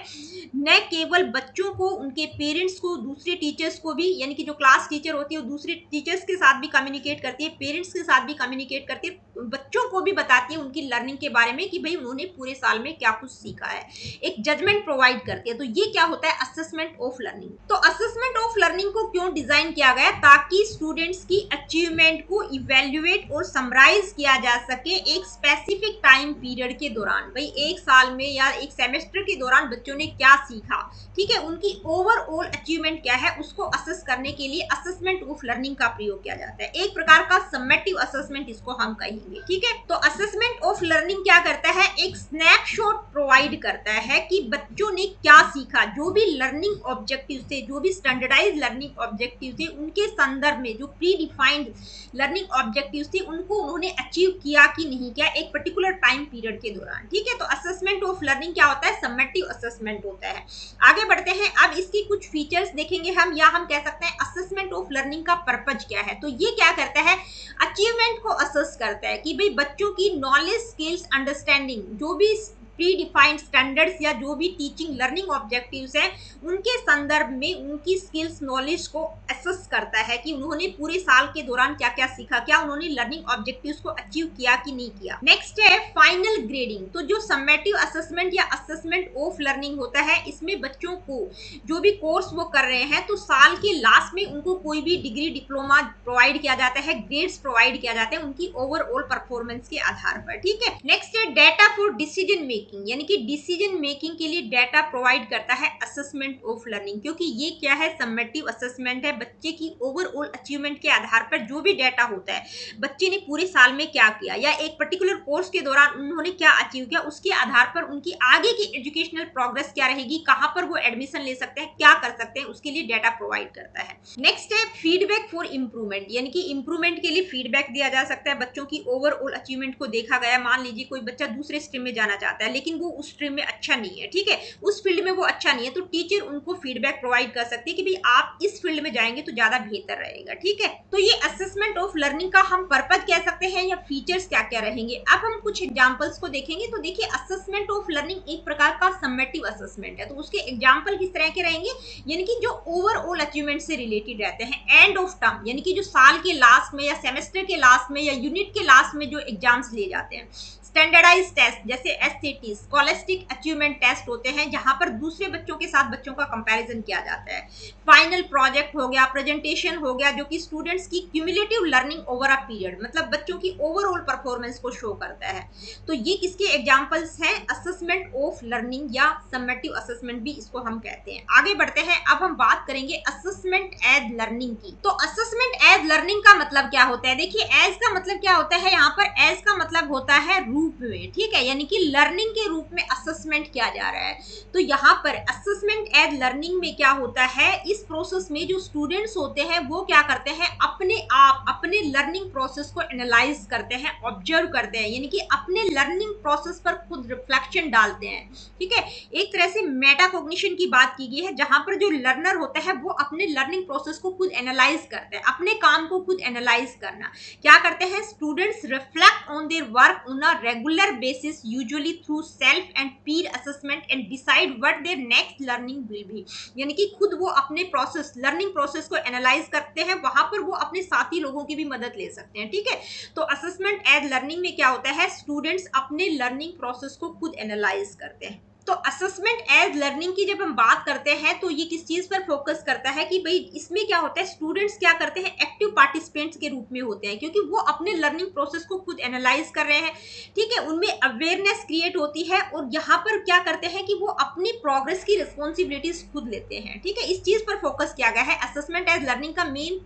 न केवल बच्चों को, उनके पेरेंट्स को, दूसरे टीचर्स को भी, यानी कि जो क्लास टीचर होती है वो दूसरे टीचर्स के साथ भी कम्युनिकेट करती है, पेरेंट्स के साथ भी कम्युनिकेट करती है, बच्चों को भी बताती है उनकी लर्निंग के बारे में कि भाई उन्होंने पूरे साल में क्या कुछ सीखा है, एक जजमेंट प्रोवाइड करती है। तो ये क्या होता है, असेसमेंट ऑफ लर्निंग। तो असेसमेंट ऑफ लर्निंग को क्यों डिजाइन किया गया, ताकि स्टूडेंट्स की अचीवमेंट को इवेल्युएट और समराइज किया जा सके एक स्पेसिफिक टाइम पीरियड के दौरान। भाई एक साल में या एक सेमेस्टर के दौरान बच्चों ने क्या सीखा, ठीक है, उनकी ओवरऑल अचीवमेंट क्या है, उसको असेस करने के लिए असेसमेंट ऑफ लर्निंग का प्रयोग किया जाता है। एक प्रकार का समेटिव असेसमेंट इसको हम कहेंगे, ठीक है। तो असेसमेंट ऑफ लर्निंग क्या करता है, एक स्नैपशॉट प्रोवाइड करता है कि बच्चों ने क्या सीखा, जो भी लर्निंग ऑब्जेक्टिव थे, जो भी स्टैंडर्डाइज लर्निंग ऑब्जेक्टिव थे, उनके संदर्भ में जो प्री डिफाइंड लर्निंग ऑब्जेक्टिव थे उनको उन्होंने अचीव किया कि नहीं किया एक पर्टिकुलर टाइम पीरियड के दौरान, ठीक है। तो असेसमेंट ऑफ लर्निंग क्या होता है, समेटिव असेसमेंट होता है। आगे बढ़ते हैं, अब इसकी कुछ फीचर्स देखेंगे हम, या हम कह सकते हैं असेसमेंट ऑफ लर्निंग का पर्पज क्या है। तो ये क्या करता है, अचीवमेंट को असेस करता है कि भाई बच्चों की नॉलेज, स्किल्स, अंडरस्टैंडिंग, जो भी प्री डिफाइंड स्टैंडर्ड्स या जो भी टीचिंग लर्निंग ऑब्जेक्टिव्स हैं उनके संदर्भ में उनकी स्किल्स, नॉलेज को असेस करता है कि उन्होंने पूरे साल के दौरान क्या क्या सीखा, क्या उन्होंने लर्निंग ऑब्जेक्टिव्स को अचीव किया कि नहीं किया। नेक्स्ट है फाइनल ग्रेडिंग। तो जो समेटिव असेसमेंट या असेसमेंट ऑफ लर्निंग होता है, इसमें बच्चों को जो भी कोर्स वो कर रहे हैं तो साल के लास्ट में उनको कोई भी डिग्री, डिप्लोमा प्रोवाइड किया जाता है, ग्रेड्स प्रोवाइड किया जाता है उनकी ओवरऑल परफॉर्मेंस के आधार पर, ठीक है। नेक्स्ट है डेटा फॉर डिसीजन मेकिंग, यानी कि डिसीजन मेकिंग के लिए डेटा प्रोवाइड करता है असेसमेंट ऑफ लर्निंग, क्योंकि ये क्या है, समेटिव असेसमेंट है। बच्चे की ओवरऑल अचीवमेंट के आधार पर जो भी डेटा होता है, बच्चे ने पूरे साल में क्या किया या एक पर्टिकुलर कोर्स के दौरान उन्होंने क्या अचीव किया, उसके आधार पर उनकी आगे की एजुकेशनल प्रोग्रेस क्या रहेगी, कहां पर वो एडमिशन ले सकते हैं, क्या कर सकते हैं, उसके लिए डेटा प्रोवाइड करता है। नेक्स्ट है फीडबैक फॉर इंप्रूवमेंट, यानी कि इंप्रूवमेंट के लिए फीडबैक दिया जा सकता है। बच्चों की ओवरऑल अचीवमेंट को देखा गया, मान लीजिए कोई बच्चा दूसरे स्ट्रीम में जाना चाहता है लेकिन वो उस स्ट्रीम में अच्छा नहीं है, ठीक है, उस फील्ड में वो अच्छा नहीं है, तो टीचर उनको फीडबैक प्रोवाइड कर सकती है कि भाई आप इस फील्ड में जाएंगे तो ज्यादा बेहतर रहेगा, ठीक है। तो ये असेसमेंट ऑफ लर्निंग का हम पर्पज कह सकते हैं या फीचर्स क्या क्या रहेंगे। अब हम कुछ एग्जांपल्स को देखेंगे। तो देखिए, असेसमेंट ऑफ लर्निंग एक प्रकार का समेटिव असेसमेंट है, तो उसके एग्जांपल किस तरह के रहेंगे, यानी कि जो ओवरऑल अचीवमेंट से रिलेटेड रहते हैं। एंड ऑफ टर्म, यानी कि जो साल के लास्ट में या सेमेस्टर के लास्ट में या यूनिट के लास्ट में जो एग्जाम्स लिए जाते हैं। स्टैंडर्डाइज टेस्ट जैसे एसएटी, स्कॉलस्टिक अचीवमेंट टेस्ट होते हैं जहां पर दूसरे बच्चों के साथ बच्चों का कंपैरिजन किया जाता है। फाइनल प्रोजेक्ट हो गया, प्रेजेंटेशन हो गया, जो कि स्टूडेंट्स की cumulative learning over a period, मतलब बच्चों की ओवरऑल परफॉर्मेंस को शो करता है। तो ये किसके एग्जांपल्स हैं, असेसमेंट ऑफ लर्निंग या समेटिव असेसमेंट भी इसको हम कहते हैं। आगे बढ़ते हैं, अब हम बात करेंगे असेसमेंट एज लर्निंग की। तो असेसमेंट एज लर्निंग का मतलब क्या होता है, देखिए एज का मतलब क्या होता है, यहाँ पर एज का मतलब होता है रूप में, ठीक है, यानी कि लर्निंग के रूप में असेसमेंट किया जा रहा है। तो यहाँ पर असेसमेंट एज लर्निंग में क्या होता है, इस प्रोसेस में जो स्टूडेंट्स होते हैं वो क्या करते हैं, अपने आप अपने लर्निंग प्रोसेस को एनालाइज करते हैं, ऑब्जर्व करते हैं, यानी कि अपने लर्निंग प्रोसेस पर खुद रिफ्लेक्शन डालते हैं, ठीक है। एक तरह से मेटा कॉग्निशन की बात की गई है, जहां पर जो लर्नर होता है वो अपने लर्निंग प्रोसेस को खुद एनालाइज करते हैं, अपने काम को खुद एनालाइज करना क्या करते हैं, students reflect on their work on a regular basis, usually through self and peer assessment and decide what their next learning will be, यानी कि खुद वो अपने प्रोसेस, लर्निंग प्रोसेस को एनालाइज करते हैं, वहां पर वो अपने साथी लोगों की भी मदद ले सकते हैं, ठीक है। तो असेसमेंट एज लर्निंग में क्या होता है, स्टूडेंट्स अपने लर्निंग प्रोसेस को खुद एनालाइज करते हैं। तो असेसमेंट एज लर्निंग की जब हम बात करते हैं तो ये किस चीज पर फोकस करता है कि भाई इसमें क्या होता है, स्टूडेंट्स क्या करते हैं, एक्टिव पार्टिसिपेंट्स के रूप में होते हैं, क्योंकि वो अपने लर्निंग प्रोसेस को खुद एनालाइज कर रहे हैं, ठीक है, उनमें अवेयरनेस क्रिएट होती है और यहाँ पर क्या करते हैं कि वो अपनी प्रोग्रेस की रिस्पॉन्सिबिलिटीज खुद लेते हैं, ठीक है। इस चीज पर फोकस किया गया है। असेसमेंट एज लर्निंग का मेन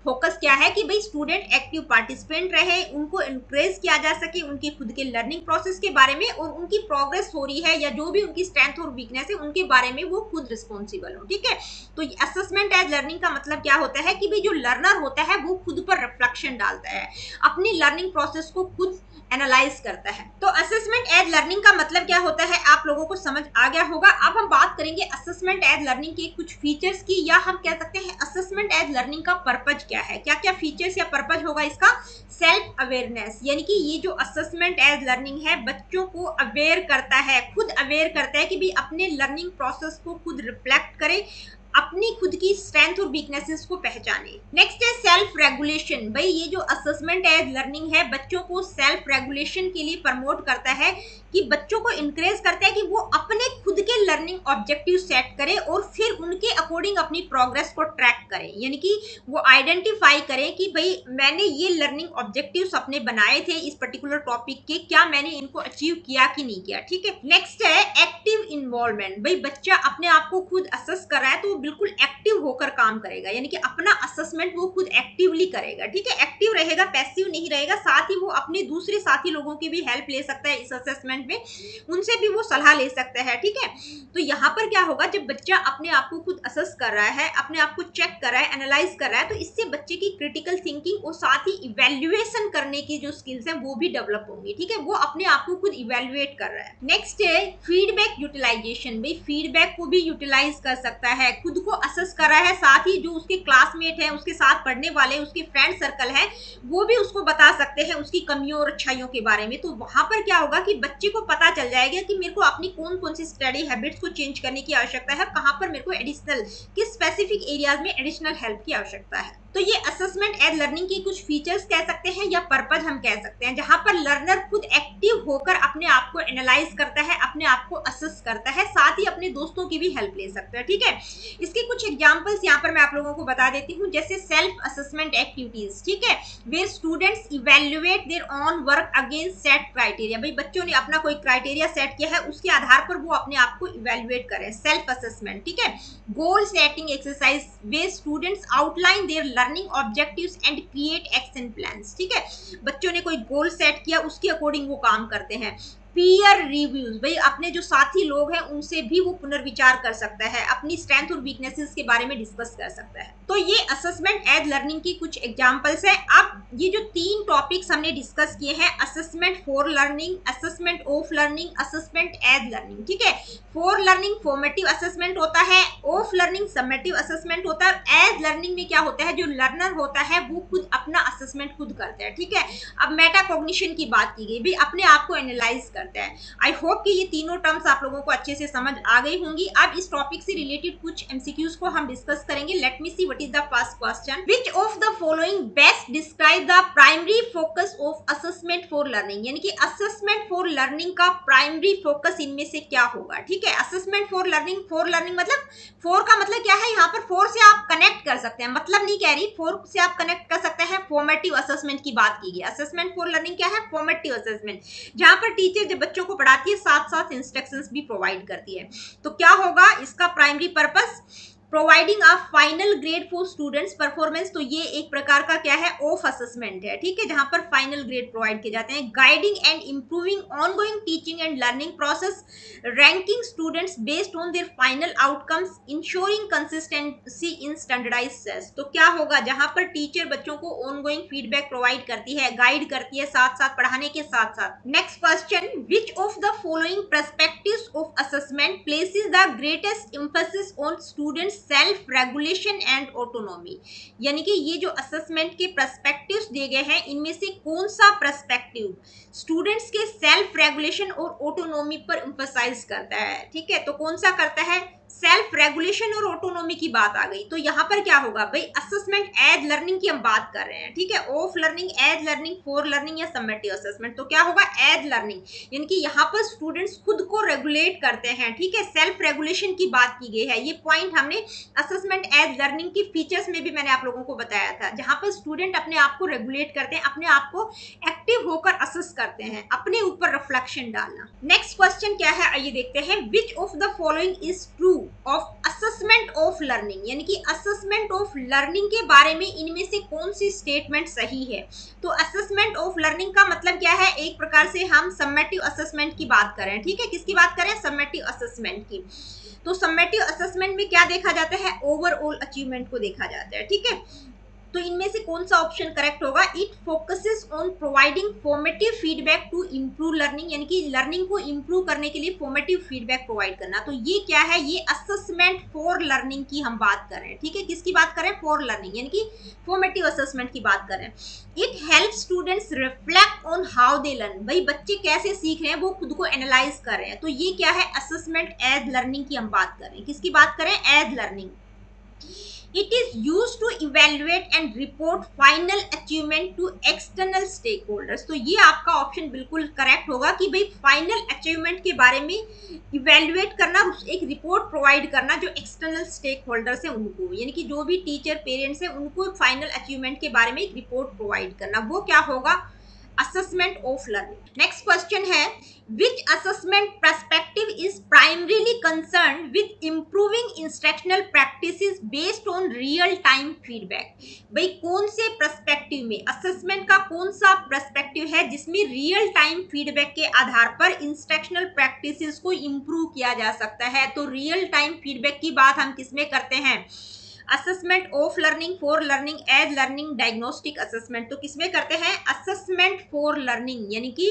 फोकस क्या है कि भाई स्टूडेंट एक्टिव पार्टिसिपेंट रहे, उनको इंकरेज किया जा सके उनके खुद के लर्निंग प्रोसेस के बारे में, और उनकी प्रोग्रेस हो रही है या जो भी उनकी स्ट्रेंथ और वीकनेस है उनके बारे में वो खुद रिस्पॉन्सिबल हो, ठीक है। तो असेसमेंट एज लर्निंग का मतलब क्या होता है कि भाई जो लर्नर होता है वो खुद पर रिफ्लेक्शन डालता है, अपनी लर्निंग प्रोसेस को खुद एनालाइज करता है। तो असेसमेंट एज लर्निंग का मतलब क्या होता है आप लोगों को समझ आ गया होगा। अब हम बात करेंगे असेसमेंट एज लर्निंग के कुछ फीचर्स की, या हम कह सकते हैं असेसमेंट एज लर्निंग का पर्पज क्या है, क्या क्या फीचर्स या पर्पज होगा इसका। सेल्फ अवेयरनेस, यानी कि ये जो असेसमेंट एज लर्निंग है बच्चों को अवेयर करता है, खुद अवेयर करता है कि भी अपने लर्निंग प्रोसेस को खुद रिफ्लेक्ट करे, अपनी खुद की स्ट्रेंथ और वीकनेसेस को पहचाने। नेक्स्ट है सेल्फ रेगुलेशन। भाई ये जो असेसमेंट एज लर्निंग है बच्चों को सेल्फ रेगुलेशन के लिए प्रमोट करता है कि बच्चों को इंकरेज करता है कि वो अपने खुद के लर्निंग ऑब्जेक्टिव सेट करें और फिर उनके अकॉर्डिंग अपनी प्रोग्रेस को ट्रैक करें, यानी कि वो आइडेंटिफाई करें कि भाई मैंने ये लर्निंग ऑब्जेक्टिव्स अपने बनाए थे इस पर्टिकुलर टॉपिक के, क्या मैंने इनको अचीव किया कि नहीं किया। ठीक है, नेक्स्ट है एक्टिव इन्वॉल्वमेंट। भाई बच्चा अपने आप को खुद असेस कर रहा है तो वो बिल्कुल एक्टिव होकर काम करेगा, यानी कि अपना असेसमेंट वो खुद एक्टिवली करेगा। ठीक है, एक्टिव रहेगा, पैसिव नहीं रहेगा। साथ ही वो अपने दूसरे साथी लोगों की भी हेल्प ले सकता है इस असेसमेंट में, उनसे भी वो सलाह ले सकता है। ठीक है, तो यहाँ पर क्या होगा, जब बच्चा अपने आप को खुद असेस कर रहा है, अपने आप को चेक कर रहा है, एनालाइज कर रहा है, तो इससे बच्चे की क्रिटिकल थिंकिंग और साथ ही इवेल्युएशन करने की जो स्किल्स हैं वो भी डेवलप होंगी। ठीक है, वो अपने आप को खुद इवेल्युएट कर रहा है। नेक्स्ट है फीडबैक यूटिलाइजेशन। भाई फीडबैक को भी यूटिलाइज कर सकता है, खुद को असेस कर रहा है, साथ ही जो उसके क्लासमेट है, उसके साथ पढ़ने वाले, उसके फ्रेंड सर्कल है, वो भी उसको बता सकते हैं उसकी कमियों और अच्छाइयों के बारे में। तो वहां पर क्या होगा कि बच्चे को पता चल जाएगा कि मेरे को अपनी कौन कौन सी स्टडी हैबिट्स को चेंज करने की आवश्यकता है, कहां पर मेरे को एडिशनल, किस स्पेसिफिक एरियाज में एडिशनल हेल्प की आवश्यकता है। तो ये असेसमेंट एज लर्निंग की कुछ फीचर्स कह सकते हैं या पर्पज हम कह सकते हैं, जहां पर लर्नर खुद एक्टिव होकर अपने आप को एनालाइज करता है, अपने आप को असेस करता है, साथ ही अपने दोस्तों की भी हेल्प ले सकता है। ठीक है, इसके कुछ एग्जांपल्स यहाँ पर मैं आप लोगों को बता देती हूँ, जैसे सेल्फ असेसमेंट एक्टिविटीज। ठीक है, where students evaluate their own work against set criteria. भाई बच्चों ने अपना कोई क्राइटेरिया सेट किया है, उसके आधार पर वो अपने आप को इवेल्युएट करें, सेल्फ असेसमेंट। ठीक है, goal setting exercise, way students outline there learning objectives and create action plans. ठीक है, बच्चों ने कोई गोल सेट किया, उसके अकॉर्डिंग वो काम करते हैं। पीयर रिव्यूज, भाई अपने जो साथी लोग हैं उनसे भी वो पुनर्विचार कर सकता है, अपनी स्ट्रेंथ और वीकनेसेस के बारे में डिस्कस कर सकता है। तो ये असेसमेंट एज लर्निंग की कुछ एग्जांपल्स है। अब ये जो 3 टॉपिक्स हमने डिस्कस किए हैं, assessment for learning, assessment of learning, assessment as learning. ठीक है, फॉर लर्निंग फॉर्मेटिव असेसमेंट होता है, ऑफ लर्निंग समेटिव असेसमेंट होता है, एज लर्निंग में क्या होता है, जो लर्नर होता है वो खुद अपना असेसमेंट खुद करता है। ठीक है, अब मेटाकॉग्निशन की बात की गई, भाई अपने आप को एनालाइज करता है। आई होप कि ये तीनों टर्म्स आप लोगों को अच्छे से समझ आ गई होंगी। अब इस टॉपिक से रिलेटेड कुछ एमसीक्यूज को हम डिस्कस करेंगे। Let me see what is the first question, which of the following best describe the primary focus of assessment for learning, यानी कि असेसमेंट फॉर लर्निंग का प्राइमरी फोकस इनमें से क्या होगा। ठीक है, असेसमेंट फॉर लर्निंग मतलब फोर का मतलब क्या है, यहाँ पर फोर से आप कनेक्ट कर सकते हैं, मतलब नहीं कह रही, फोर से आप कनेक्ट कर सकते हैं। फॉर्मेटिव असेसमेंट की बात की गई, असेसमेंट फॉर लर्निंग क्या है, फॉर्मेटिव असेसमेंट, जहां पर टीचर जब बच्चों को पढ़ाती है साथ साथ इंस्ट्रक्शंस भी प्रोवाइड करती है। तो क्या होगा इसका primary purpose, providing a final grade for students performance. तो ये एक प्रकार का क्या है, ऑफ असेसमेंट है। ठीक है, जहां पर फाइनल ग्रेड प्रोवाइड किए जाते हैं। Guiding and improving ongoing teaching and learning process, ranking students based on their final outcomes, ensuring consistency in standardised test. तो क्या होगा, जहां पर टीचर बच्चों को ऑनगोइंग फीडबैक प्रोवाइड करती है, गाइड करती है, साथ साथ पढ़ाने के साथ साथ। Next question, which of the following perspectives of assessment places the greatest emphasis on students self regulation and autonomy, यानी कि ये जो असेसमेंट के पर्सपेक्टिव्स दिए गए हैं इनमें से कौन सा पर्सपेक्टिव स्टूडेंट्स के सेल्फ रेगुलेशन और ऑटोनॉमी पर एम्फसाइज करता है। ठीक है, तो कौन सा करता है, सेल्फ रेगुलेशन और ऑटोनॉमी की बात आ गई। तो यहाँ पर क्या होगा, भाई असेसमेंट एज लर्निंग की हम बात कर रहे हैं। ठीक है, of learning, as learning, for learning या समेटिव असेसमेंट। तो क्या होगा, एज लर्निंग, यानी कि यहाँ पर स्टूडेंट्स खुद को रेगुलेट करते हैं। ठीक है, सेल्फ रेगुलेशन की बात की गई है। ये पॉइंट हमने असेसमेंट एज लर्निंग की फीचर्स में भी मैंने आप लोगों को बताया था, जहां पर स्टूडेंट अपने आप को रेगुलेट करते हैं, अपने आप को एक्टिव होकर असेस करते हैं, अपने ऊपर रिफ्लेक्शन डालना। नेक्स्ट क्वेश्चन क्या है, आइए देखते हैं, विच of the following is true of assessment of learning, यानी कि असेसमेंट ऑफ लर्निंग के बारे में इनमें से कौन सी स्टेटमेंट सही है। तो असेसमेंट ऑफ लर्निंग का मतलब क्या है, एक प्रकार से हम समेटिव असेसमेंट की बात करें। ठीक है, किसकी बात करें, समेटिव असेसमेंट की। तो समेटिव असेसमेंट में क्या देखा जाता है, ओवरऑल अचीवमेंट को देखा जाता है। ठीक है, तो इनमें से कौन सा ऑप्शन करेक्ट होगा, it focuses on providing formative feedback to improve learning, यानी कि लर्निंग को इंप्रूव करने के लिए फॉर्मेटिव फीडबैक प्रोवाइड करना। तो ये क्या है, ये असेसमेंट फॉर लर्निंग की हम बात कर रहे हैं। ठीक है, किसकी बात करें, फॉर लर्निंग, यानी कि फॉर्मेटिव असेसमेंट की बात करें। It help students reflect on how they learn, भाई बच्चे कैसे सीख रहे हैं वो खुद को एनालाइज कर रहे हैं। तो ये क्या है, असेसमेंट एज लर्निंग की हम बात कर रहे हैं। किसकी बात करें, as learning. It is use to evaluate and report final achievement to external stakeholders. तो ये आपका ऑप्शन बिल्कुल करेक्ट होगा कि भाई फाइनल अचीवमेंट के बारे में इवेल्युएट करना, एक रिपोर्ट प्रोवाइड करना जो एक्सटर्नल स्टेक होल्डर्स है उनको, यानी कि जो भी टीचर पेरेंट्स है उनको फाइनल अचीवमेंट के बारे में एक रिपोर्ट प्रोवाइड करना, वो क्या होगा, assessment of learning. Next question है, which assessment perspective is primarily concerned with improving instructional practices based on real time feedback? भाई कौन से पर्सपेक्टिव में, असेसमेंट का कौन सा पर्सपेक्टिव है जिसमें रियल टाइम फीडबैक के आधार पर इंस्ट्रक्शनल प्रैक्टिसेस को इम्प्रूव किया जा सकता है? तो रियल टाइम फीडबैक की बात हम किसमें करते हैं, assessment of learning, for learning, as learning, diagnostic assessment. तो किसमें करते हैं, असेसमेंट फॉर लर्निंग, यानी कि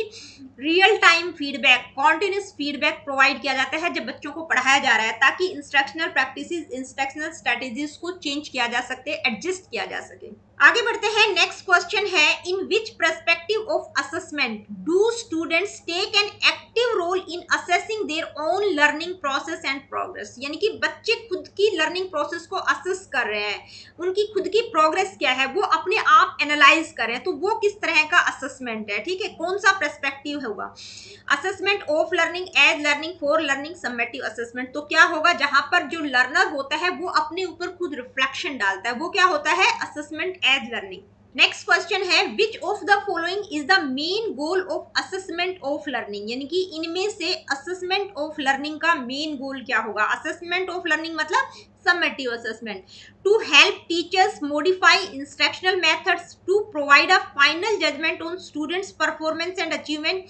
real time feedback, continuous feedback provide किया जाता है जब बच्चों को पढ़ाया जा रहा है, ताकि इंस्ट्रक्शनल प्रैक्टिसेस, इंस्ट्रक्शनल स्ट्रेटेजीज को चेंज किया जा सके, एडजस्ट किया जा सके। आगे बढ़ते हैं, नेक्स्ट क्वेश्चन है, in which perspective of assessment do students take an active role in assessing their own learning process and progress? यानी कि बच्चे खुद की लर्निंग प्रोसेस को असेस कर रहे हैं, उनकी खुद की प्रोग्रेस क्या है वो अपने आप एनालाइज कर रहे हैं, तो वो किस तरह का असेसमेंट है, ठीक है, कौन सा पर्सपेक्टिव होगा, assessment of learning, as learning, for learning, summative assessment. तो क्या होगा, जहां पर जो लर्नर होता है वो अपने ऊपर खुद रिफ्लेक्शन डालता है, वो क्या होता है, assessment as learning. Next question है, which of the following is the main goal of assessment of learning? यानी कि इनमें से असेसमेंट ऑफ लर्निंग का मेन गोल क्या होगा, असेसमेंट ऑफ लर्निंग मतलब summative assessment, to help teachers modify instructional methods, to provide a final judgement on students performance and achievement,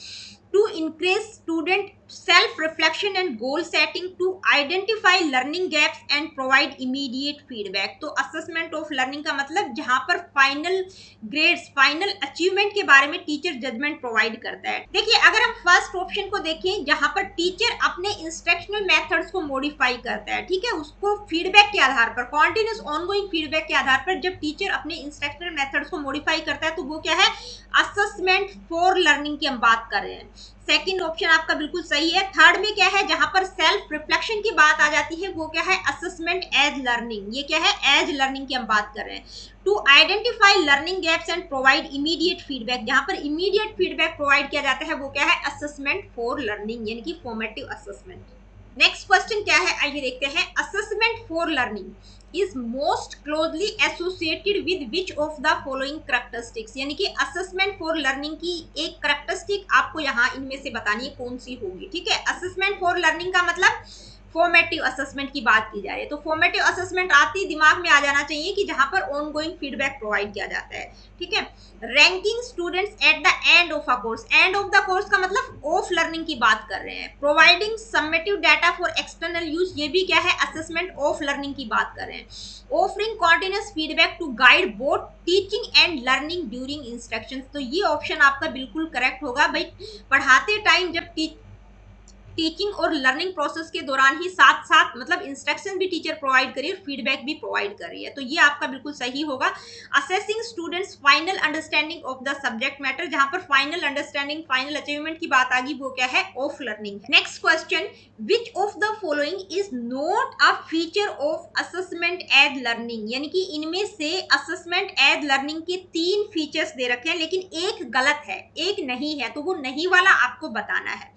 to encourage student self reflection and goal setting, to identify learning gaps and provide immediate feedback। तो assessment of learning का मतलब जहां पर final grades, final achievement के बारे में teacher judgement provide करता है। देखिए, अगर हम फर्स्ट ऑप्शन को देखें जहां पर टीचर अपने इंस्ट्रक्शनल मेथड्स को मॉडिफाई करता है, ठीक है, उसको फीडबैक के आधार पर, कॉन्टिन्यूस ऑनगोइंग फीडबैक के आधार पर जब टीचर अपने इंस्ट्रक्शनल मेथड्स को मॉडिफाई करता है, तो वो क्या है, असेसमेंट फॉर लर्निंग की हम बात कर रहे हैं। सेकंड ऑप्शन आपका बिल्कुल सही है। थर्ड में क्या है, जहां पर सेल्फ रिफ्लेक्शन की बात आ जाती है, वो क्या है, असेसमेंट एज लर्निंग, ये क्या है, एज लर्निंग की हम बात कर रहे हैं। To identify learning gaps and provide immediate feedback, जहां पर इमीडिएट फीडबैक प्रोवाइड किया जाता है, वो क्या है, असेसमेंट फॉर लर्निंग, यानी कि फॉर्मेटिव असेसमेंट। नेक्स्ट क्वेश्चन क्या है, आइए देखते हैं, assessment for learning is most closely associated with which of the following characteristics? यानी कि असेसमेंट फॉर लर्निंग की एक कैरेक्टरिस्टिक आपको यहाँ इनमें से बतानी है कौन सी होगी, ठीक है। असेसमेंट फॉर लर्निंग का मतलब फॉर्मेटिव असेसमेंट की बात की जा रही है, तो फॉर्मेटिव असेसमेंट आती दिमाग में आ जाना चाहिए कि जहां पर ऑनगोइंग फीडबैक प्रोवाइड किया जाता है, ठीक है। Ranking students at the end of a course, end of the course का मतलब ऑफ लर्निंग की बात कर रहे हैं। Providing summative data for external use, ये भी क्या है, असेसमेंट ऑफ लर्निंग की बात कर रहे हैं। Offering continuous feedback to guide both teaching and learning during instructions. तो ये ऑप्शन आपका बिल्कुल करेक्ट होगा। भाई पढ़ाते टाइम जब टीचिंग और लर्निंग प्रोसेस के दौरान ही साथ साथ मतलब इंस्ट्रक्शन भी टीचर प्रोवाइड कर रही है, फीडबैक भी प्रोवाइड कर रही है, तो ये आपका बिल्कुल सही होगा। Assessing students final understanding of the subject matter, जहां पर फाइनल अंडरस्टैंडिंग, फाइनल अचीवमेंट की बात आ गई, वो क्या है, of learning. Next question, which of the following is not a feature of assessment as learning? यानी कि इनमें से असेसमेंट एज लर्निंग के 3 फीचर्स दे रखे हैं, लेकिन एक गलत है, एक नहीं है, तो वो नहीं वाला आपको बताना है।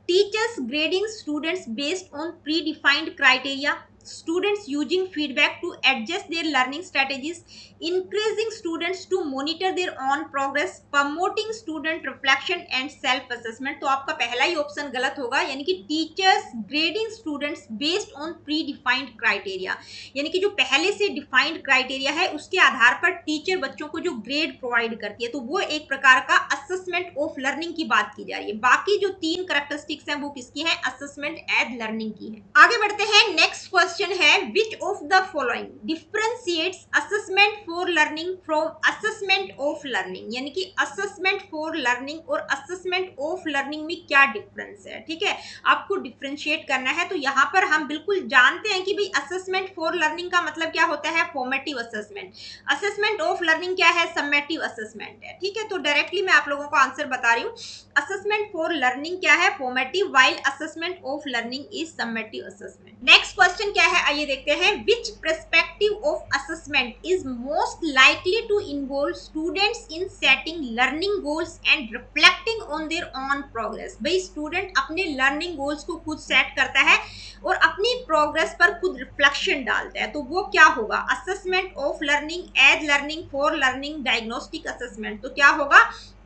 Teachers grading students based on predefined criteria, students using feedback to adjust their learning strategies, encouraging students to monitor their own progress, promoting student reflection and self assessment। तो आपका पहला ही ऑप्शन गलत होगा, यानी कि teachers grading students based on pre defined criteria, यानी कि जो पहले से डिफाइंड क्राइटेरिया है उसके आधार पर टीचर बच्चों को जो ग्रेड प्रोवाइड करती है, तो वो एक प्रकार का असेसमेंट ऑफ लर्निंग की बात की जा रही है। बाकी जो 3 कैरेक्टरिस्टिक्स हैं वो किसकी हैं, असेसमेंट एज लर्निंग की है। आगे बढ़ते हैं, नेक्स्ट क्वेश्चन है, which of the following differentiates assessment for learning from assessment of learning? यानी कि असेसमेंट फॉर लर्निंग और असेसमेंट ऑफ लर्निंग में क्या डिफरेंस है, ठीक है, आपको डिफरेंशिएट करना है। तो यहाँ पर हम बिल्कुल जानते हैं कि भाई असेसमेंट फॉर लर्निंग का मतलब क्या होता है, formative assessment, assessment of learning क्या है, समेटिव असेसमेंट है, ठीक है। तो डायरेक्टली मैं आप लोगों को आंसर बता रही हूँ, असेसमेंट फॉर लर्निंग क्या है, formative, while assessment of learning is summative assessment. Next question क्या क्या है आइए देखते हैं। Which perspective of assessment is most likely to involve students in setting learning goals and reflecting on their own progress. भाई student अपने learning goals को खुद सेट करता है और अपनी प्रोग्रेस पर खुद रिफ्लेक्शन डालता है, तो वो क्या होगा, assessment of learning as learning for learning diagnostic assessment. तो क्या होगा,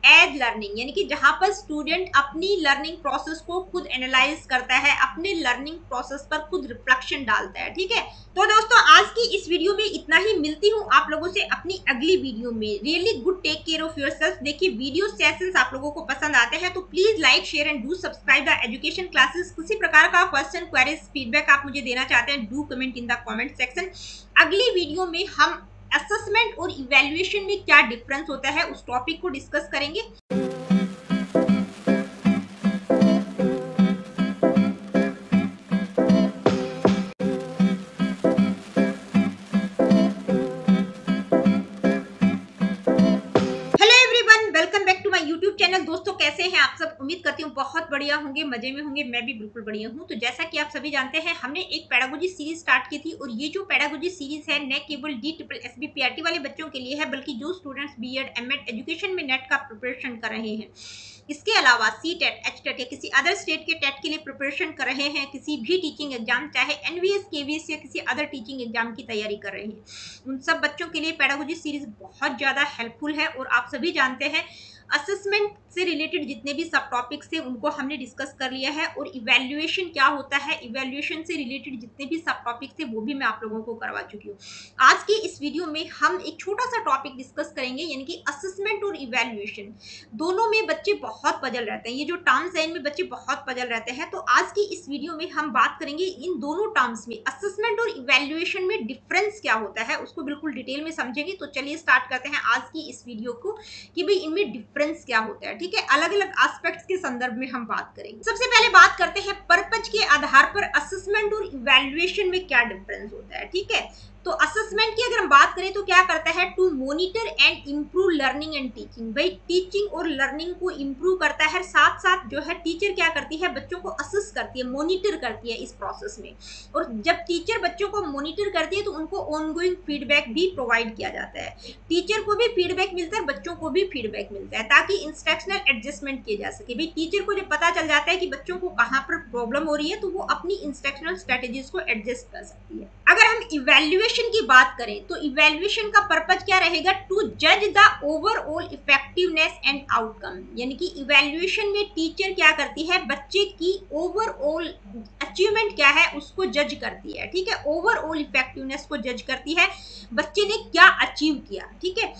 एज लर्निंग, यानी कि जहां पर स्टूडेंट अपनी लर्निंग प्रोसेस को खुद एनालाइज करता है, अपने लर्निंग प्रोसेस पर खुद रिफ्लेक्शन डालता है। ठीक है, तो दोस्तों आज की इस वीडियो में इतना ही। मिलती हूँ आप लोगों से अपनी अगली वीडियो में। Really good, take care of yourself. देखिए वीडियो सेशंस आप लोगों को पसंद आते हैं तो please like share and do subscribe the education classes. किसी प्रकार का क्वेश्चन, क्वेरीज, फीडबैक आप मुझे देना चाहते हैं, do comment in the comment section. अगली वीडियो में हम असेसमेंट और इवैल्यूएशन में क्या डिफरेंस होता है उस टॉपिक को डिस्कस करेंगे। चैनल दोस्तों कैसे हैं आप सब, उम्मीद करती हूँ बहुत बढ़िया होंगे, मजे में होंगे। मैं भी बिल्कुल बढ़िया हूँ। तो जैसा कि आप सभी जानते हैं हमने एक पेडागोजी सीरीज स्टार्ट की थी और ये जो पेडागोजी सीरीज है न केवल DSSB PRT वाले बच्चों के लिए है, बल्कि जो स्टूडेंट्स बीएड एमएड एजुकेशन में नेट का प्रिपरेशन कर रहे हैं, इसके अलावा CTET, HTET या किसी अदर स्टेट के टेट के लिए प्रिपरेशन कर रहे हैं, किसी भी टीचिंग एग्जाम चाहे NVS, KVS या किसी अदर टीचिंग एग्जाम की तैयारी कर रहे हैं, उन सब बच्चों के लिए पेडागोजी सीरीज बहुत ज्यादा हेल्पफुल है। और आप सभी जानते हैं असेसमेंट से रिलेटेड जितने भी सब टॉपिक्स थे उनको हमने डिस्कस कर लिया है, और इवैल्यूएशन क्या होता है, इवैल्यूएशन से रिलेटेड जितने भी सब टॉपिक्स थे वो भी मैं आप लोगों को करवा चुकी हूँ। आज की इस वीडियो में हम एक छोटा सा टॉपिक डिस्कस करेंगे, यानी कि असेसमेंट और इवैल्यूएशन दोनों में बच्चे बहुत पजल रहते हैं। ये जो टर्म्स है इनमें बच्चे बहुत पजल रहते हैं, तो आज की इस वीडियो में हम बात करेंगे इन दोनों टर्म्स में असेसमेंट और इवैल्यूएशन में डिफरेंस क्या होता है, उसको बिल्कुल डिटेल में समझेंगे। तो चलिए स्टार्ट करते हैं आज की इस वीडियो को कि भाई इनमें डिफरेंस क्या होता है। ठीक है, अलग अलग एस्पेक्ट्स के संदर्भ में हम बात करेंगे। सबसे पहले बात करते हैं पर्पज के आधार पर असेसमेंट और इवैल्यूएशन में क्या डिफरेंस होता है। ठीक है, तो असेसमेंट की अगर हम बात करें तो क्या करता है, to monitor and improve learning and teaching. भाई टीचिंग और लर्निंग को इंप्रूव करता है, साथ साथ जो है टीचर क्या करती है, बच्चों को असेस करती है, मॉनिटर करती है इस प्रोसेस में। और जब टीचर बच्चों को मॉनिटर करती है तो उनको ऑनगोइंग फीडबैक भी प्रोवाइड किया जाता है। टीचर को भी फीडबैक मिलता है, बच्चों को भी फीडबैक मिलता है, ताकि इंस्ट्रक्शनल एडजस्टमेंट किए जा सके। भाई टीचर को जब पता चल जाता है कि बच्चों को कहाँ पर प्रॉब्लम हो रही है तो वो अपनी इंस्ट्रक्शनल स्ट्रेटेजीज को एडजस्ट कर सकती है। अगर हम इवैल्यूएशन की बात करें तो इवैल्यूएशन का पर्पज क्या रहेगा, टू जज the overall effectiveness and outcome. यानी कि इवैल्यूएशन में टीचर क्या करती है, बच्चे की ओवरऑल अचीवमेंट क्या है उसको जज करती है। ठीक है, ओवरऑल इफेक्टिवनेस को जज करती है, बच्चे ने क्या अचीव किया। ठीक है,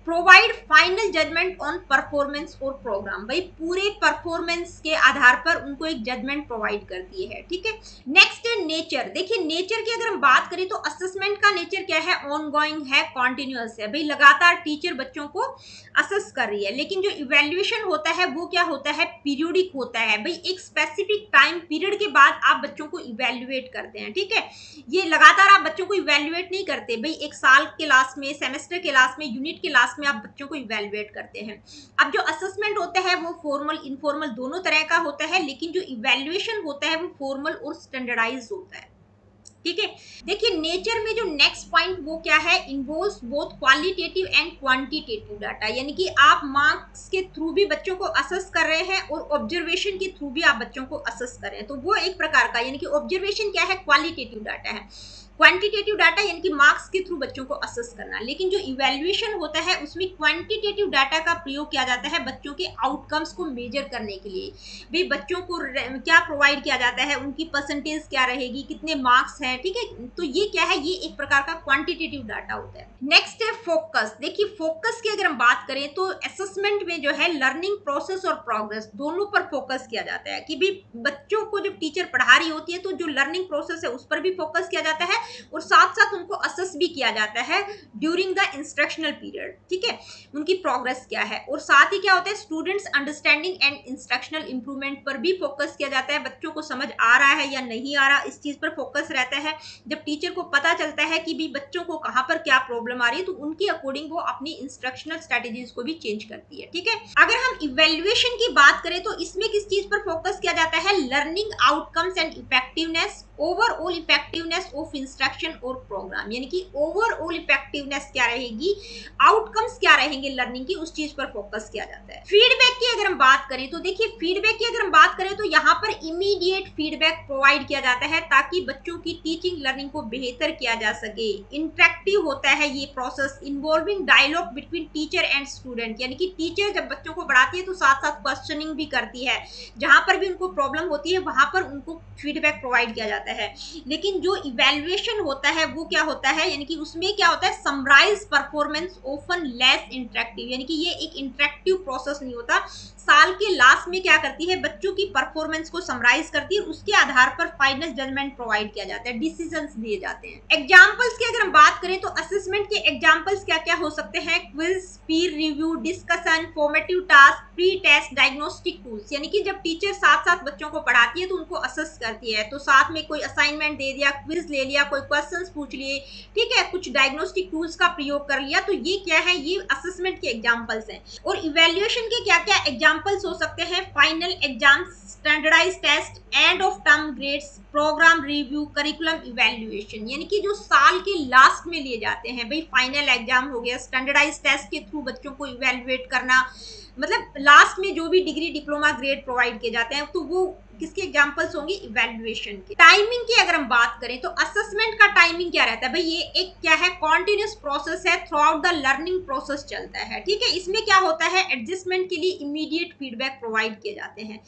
provide final judgement on performance और प्रोग्राम। भाई पूरे परफॉर्मेंस के आधार पर उनको एक जजमेंट प्रोवाइड करती है। ठीक है, नेक्स्ट है नेचर। देखिए नेचर की अगर हम बात करें तो असेसमेंट का नेचर क्या है, ऑनगोइंग है, कॉन्टिन्यूअस है। भाई लगातार टीचर बच्चों को असेस कर रही है। लेकिन जो इवैल्यूएशन होता है वो क्या होता है, पीरियोडिक होता है। भाई एक स्पेसिफिक टाइम पीरियड के बाद आप बच्चों को इवैल्यूएट करते हैं। ठीक है, ये लगातार आप बच्चों को इवैल्यूएट नहीं करते। भाई एक साल के लास्ट में, सेमेस्टर के लास्ट में, यूनिट के लास्ट में आप बच्चों को इवैल्यूएट करते हैं। अब जो असेसमेंट होता है वो फॉर्मल इनफॉर्मल दोनों तरह का होता है, लेकिन जो इवैल्यूएशन होता है वो फॉर्मल और स्टैंडर्डाइज्ड होता है। ठीक है, देखिए नेचर में जो नेक्स्ट पॉइंट वो क्या है, involves both qualitative and quantitative data. यानी कि आप मार्क्स के थ्रू भी बच्चों को असेस कर रहे हैं और ऑब्जर्वेशन के थ्रू भी आप बच्चों को असेस कर रहे हैं। तो वो एक प्रकार का, यानी कि ऑब्जर्वेशन क्या है, क्वालिटेटिव डाटा है। क्वांटिटेटिव डाटा यानी कि मार्क्स के थ्रू बच्चों को असेस करना। लेकिन जो इवैल्यूएशन होता है उसमें क्वांटिटेटिव डाटा का प्रयोग किया जाता है बच्चों के आउटकम्स को मेजर करने के लिए। भाई बच्चों को क्या प्रोवाइड किया जाता है, उनकी परसेंटेज क्या रहेगी, कितने मार्क्स हैं। ठीक है, तो ये क्या है, ये एक प्रकार का क्वांटिटेटिव डाटा होता है। नेक्स्ट है फोकस। देखिए फोकस की अगर हम बात करें तो असेसमेंट में जो है लर्निंग प्रोसेस और प्रोग्रेस दोनों पर फोकस किया जाता है। कि भी बच्चों को जब टीचर पढ़ा रही होती है तो जो लर्निंग प्रोसेस है उस पर भी फोकस किया जाता है और साथ साथ उनको असेस भी किया जाता है ड्यूरिंग द इंस्ट्रक्शनल पीरियड, ठीक है, उनकी प्रोग्रेस क्या है। और साथ ही क्या होता है, students understanding and instructional improvement पर भी फोकस किया जाता है, बच्चों को समझ आ रहा है या नहीं आ रहा इस चीज पर फोकस रहता है। जब टीचर को पता चलता है कि भी बच्चों को कहाँ पर क्या प्रॉब्लम आ रही है तो उनके अकॉर्डिंग वो अपनी इंस्ट्रक्शनल स्ट्रेटेजीज को भी चेंज करती है, ठीक है। अगर हम इवैल्यूएशन की बात करें तो इसमें किस चीज पर फोकस किया जाता है, learning outcomes and effectiveness, overall effectiveness of instruction और प्रोग्राम, यानी कि ओवरऑल इफेक्टिवनेस क्या रहेगी, आउटकम्स क्या रहेंगे लर्निंग की, उस चीज पर फोकस किया जाता है। फीडबैक की अगर हम बात करें तो देखिए, फीडबैक की अगर हम बात करें तो यहाँ पर इमीडिएट फीडबैक प्रोवाइड किया जाता है ताकि बच्चों की टीचिंग लर्निंग को बेहतर किया जा सके। इंटरेक्टिव होता है ये process, involving dialogue between teacher and student, यानी कि टीचर जब बच्चों को पढ़ाती है तो साथ साथ क्वेश्चनिंग भी करती है, जहां पर भी उनको प्रॉब्लम होती है वहां पर उनको फीडबैक प्रोवाइड किया जाता है। लेकिन जो इवैल्यूएशन होता है वो क्या होता है, यानी कि उसमें क्या होता है, summarise performance often less interactive, यानी कि ये एक इंटरेक्टिव प्रोसेस नहीं होता। साल के लास्ट में क्या करती है, बच्चों की परफॉर्मेंस को समराइज करती है, उसके आधार पर फाइनल जजमेंट प्रोवाइड किया जाता है, डिसीजंस दिए जाते हैं। एग्जांपल्स की अगर हम बात करें तो असेसमेंट के एग्जांपल्स क्या क्या हो सकते हैं, quiz, peer review, discussion, formative task, pre test, diagnostic tools, यानी कि जब टीचर साथ साथ बच्चों को पढ़ाती है तो उनको असेस करती है, तो साथ में कोई असाइनमेंट दे दिया, क्विज ले लिया, कोई क्वेश्चंस पूछ लिए, ठीक है, कुछ डायग्नोस्टिक टूल्स का प्रयोग कर लिया, तो ये क्या है, ये असेसमेंट के एग्जांपल्स हैं। और इवैल्यूएशन के क्या क्या एग्जांपल्स हो सकते हैं, final exam, standardise test, end of term grades, programme review, curriculum evaluation, यानी कि जो साल के लास्ट में लिए जाते हैं, भाई फाइनल एग्जाम हो गया, स्टैंडर्डाइज टेस्ट के थ्रू बच्चों को इवैल्यूएट करना, मतलब लास्ट में जो भी डिग्री डिप्लोमा ग्रेड प्रोवाइड किए जाते हैं, तो वो किसके एग्जांपल्स होंगे, इवैल्यूएशन के। टाइमिंग की अगर हम बात करें तो असेसमेंट का टाइमिंग क्या रहता है, भाई ये एक क्या है, कॉन्टिन्यूस प्रोसेस है, through out the learning process चलता है, ठीक है। इसमें क्या होता है, एडजस्टमेंट के लिए इमीडिएट फीडबैक प्रोवाइड किए जाते हैं।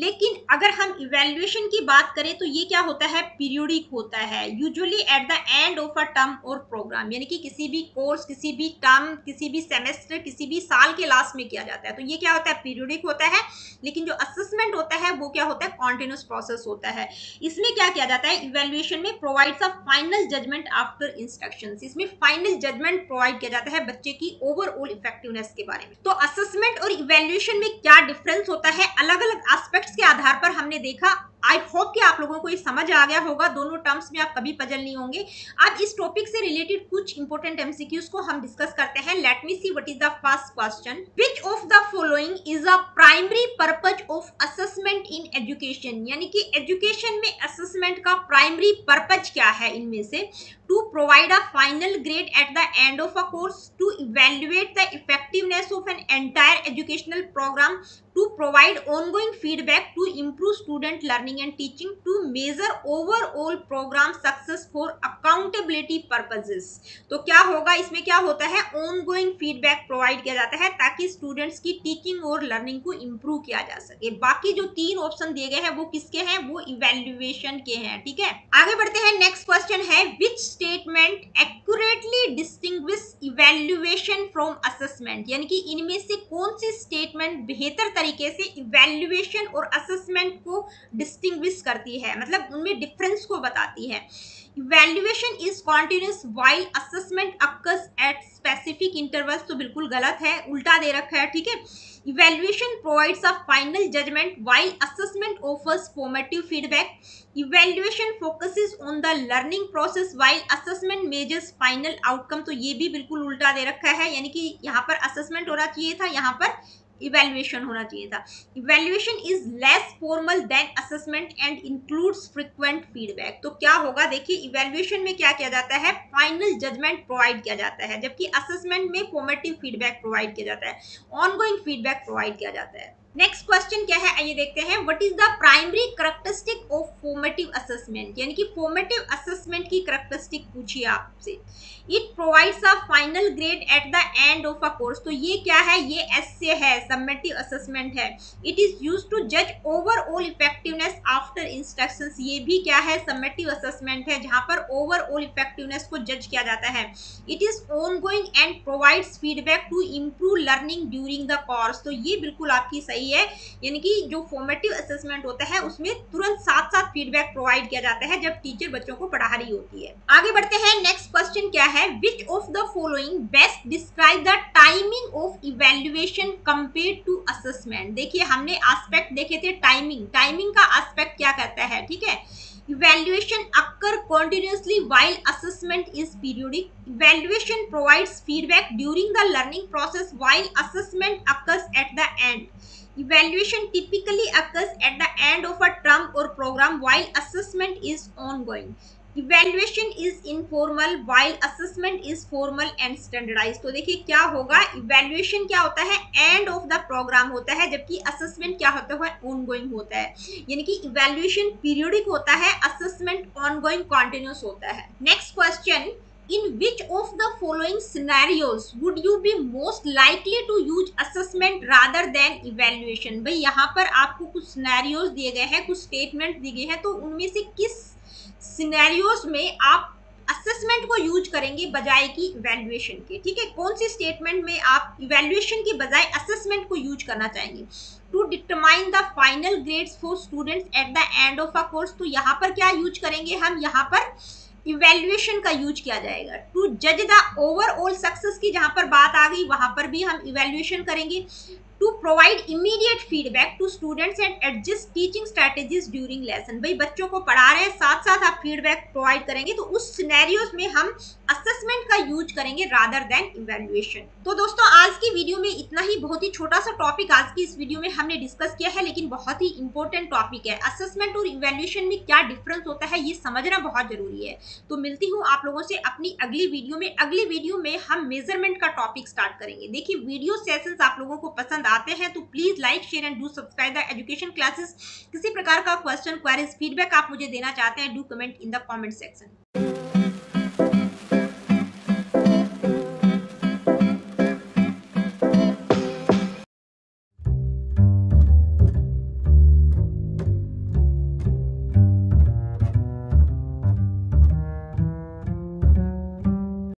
लेकिन अगर हम इवैल्यूएशन की बात करें तो ये क्या होता है, पीरियोडिक होता है, usually eight the end of a term और प्रोग्राम, यानी कि किसी भी कोर्स, किसी भी टर्म, किसी भी सेमेस्टर, किसी भी साल के लास्ट में किया जाता है, तो ये क्या होता है, पीरियोडिक होता है। लेकिन जो असेसमेंट होता है वो क्या होता है, कॉन्टिन्यूस प्रोसेस होता है। इसमें क्या किया जाता है, इवैल्यूएशन में provides a final judgement after instructions, इसमें फाइनल जजमेंट प्रोवाइड किया जाता है बच्चे की ओवरऑल इफेक्टिवनेस के बारे में। तो असेसमेंट और इवैल्यूएशन में क्या डिफरेंस होता है, अलग अलग एस्पेक्ट्स के आधार पर हमने देखा। आई होप कि आप लोगों को ये समझ आ गया होगा, दोनों टर्म्स में आप कभी पजल नहीं होंगे। अब इस टॉपिक से रिलेटेड कुछ इंपॉर्टेंट एमसीक्यूज को हम डिस्कस करते हैं। Let me see what is the first question, which of the following is a primary purpose of assessment in education, यानी कि एजुकेशन में असेसमेंट का प्राइमरी पर्पज क्या है इनमें से, to provide a final grade at the end of a course, to evaluate the effectiveness of an entire educational program, to provide ongoing feedback to improve student learning and teaching, to measure overall program success for accountability purposes। तो क्या होगा, इसमें क्या होता है, ongoing feedback provide किया जाता है ताकि स्टूडेंट्स की टीचिंग और लर्निंग को इम्प्रूव किया जा सके। बाकी जो तीन ऑप्शन दिए गए हैं वो किसके हैं, वो इवैल्यूएशन के हैं, ठीक है। आगे बढ़ते हैं, नेक्स्ट क्वेश्चन है, which statement accurately distinguish evaluation from assessment, यानी कि इनमें से कौन सी स्टेटमेंट बेहतर तरीके से इवैल्यूएशन और असेसमेंट को डिस्टिंग्विश करती है, मतलब उनमें डिफरेंस को बताती है। Evaluation is continuous while assessment occurs at specific intervals, तो बिल्कुल गलत है, उल्टा दे रखा है, ठीक है। Evaluation provides a final judgment while assessment offers formative feedback. Evaluation focuses on the learning process while assessment measures final outcome, तो ये भी बिल्कुल उल्टा दे रखा है, यानी कि यहाँ पर assessment होना चाहिए था, यहाँ पर इवैल्यूएशन होना चाहिए था। Evaluation is less formal than assessment and includes frequent feedback, तो क्या होगा, देखिए इवैल्यूएशन में क्या किया जाता है, फाइनल जजमेंट प्रोवाइड किया जाता है, जबकि असेसमेंट में फॉर्मेटिव फीडबैक प्रोवाइड किया जाता है, ऑनगोइंग फीडबैक प्रोवाइड किया जाता है। नेक्स्ट क्वेश्चन क्या है, आइए देखते हैं, what is the primary characteristic of formative assessment, यानी कि फॉर्मेटिव असेसमेंट की करैक्टरिस्टिक पूछी आपसे। It provides a final grade eight the end of a course, तो ये क्या है, ये एसए है, समेटिव असेसमेंट है। इट इज यूज्ड टू जज ओवरऑल इफेक्टिवनेस आफ्टर इंस्ट्रक्शंस, ये भी क्या है, समेटिव असेसमेंट है, जहां पर ओवरऑल इफेक्टिवनेस को जज किया जाता है। It is ongoing and provides feedback to improve learning during the course, तो ये बिल्कुल आपकी सही रही है, यानी कि जो फॉर्मेटिव असेसमेंट होता है उसमें तुरंत साथ साथ फीडबैक प्रोवाइड किया जाता है जब टीचर बच्चों को पढ़ा रही होती है। आगे बढ़ते हैं, नेक्स्ट क्वेश्चन क्या है, which of the following best describe the timing of evaluation compared to assessment. देखिए हमने एस्पेक्ट देखे थे, टाइमिंग का एस्पेक्ट क्या कहता है, ठीक है। Evaluation occur continuously while assessment is periodic. Evaluation provides feedback during the learning process while assessment occurs at the end. Evaluation typically occurs at the end of a term or program while assessment is ongoing. Evaluation is informal while assessment is formal and standardised. तो देखिए क्या होगा, evaluation क्या होता है, end of the programme होता है, जबकि असेसमेंट क्या होता है, ऑनगोइंग होता है। यानी कि इवैल्यूएशन पीरियोडिक होता है, असेसमेंट ऑनगोइंग कॉन्टिन्यूस होता है। Next question, in which of the following scenarios would you be most likely to use assessment rather than evaluation। भाई यहाँ पर आपको कुछ सिनेरियोज दिए गए हैं, कुछ स्टेटमेंट दिए गए हैं, तो उनमें से किस सिनेरियोज में आप असेसमेंट को यूज करेंगे बजाय की इवैल्यूएशन के, ठीक है। कौन सी स्टेटमेंट में आप इवैल्यूएशन की बजाय असेसमेंट को यूज करना चाहेंगे। To determine the final grades for students at the end of a course, तो यहाँ पर क्या यूज करेंगे हम, यहाँ पर इवैल्यूएशन का यूज किया जाएगा। टू जज द ओवरऑल सक्सेस की जहां पर बात आ गई वहां पर भी हम इवैल्यूएशन करेंगे। To provide immediate feedback to students and adjust teaching strategies during lesson. भाई बच्चों को पढ़ा रहे हैं, साथ साथ आप फीडबैक प्रोवाइड करेंगे, तो उस सिनेरियोज में हम असेसमेंट का यूज करेंगे रादर देन इवैल्यूएशन। तो दोस्तों आज की वीडियो में इतना ही, बहुत ही छोटा सा टॉपिक आज की इस वीडियो में हमने डिस्कस किया है, लेकिन बहुत ही इंपॉर्टेंट टॉपिक है। असेसमेंट और इवैल्यूएशन में क्या डिफरेंस होता है ये समझना बहुत जरूरी है। तो मिलती हूँ आप लोगों से अपनी अगली वीडियो में। अगली वीडियो में हम मेजरमेंट का टॉपिक स्टार्ट करेंगे। देखिए वीडियो सेशंस आप लोगों को पसंद आते हैं तो please like share and do subscribe the education classes. किसी प्रकार का क्वेश्चन, क्वेरीज, फीडबैक आप मुझे देना चाहते हैं, do comment in the comment section.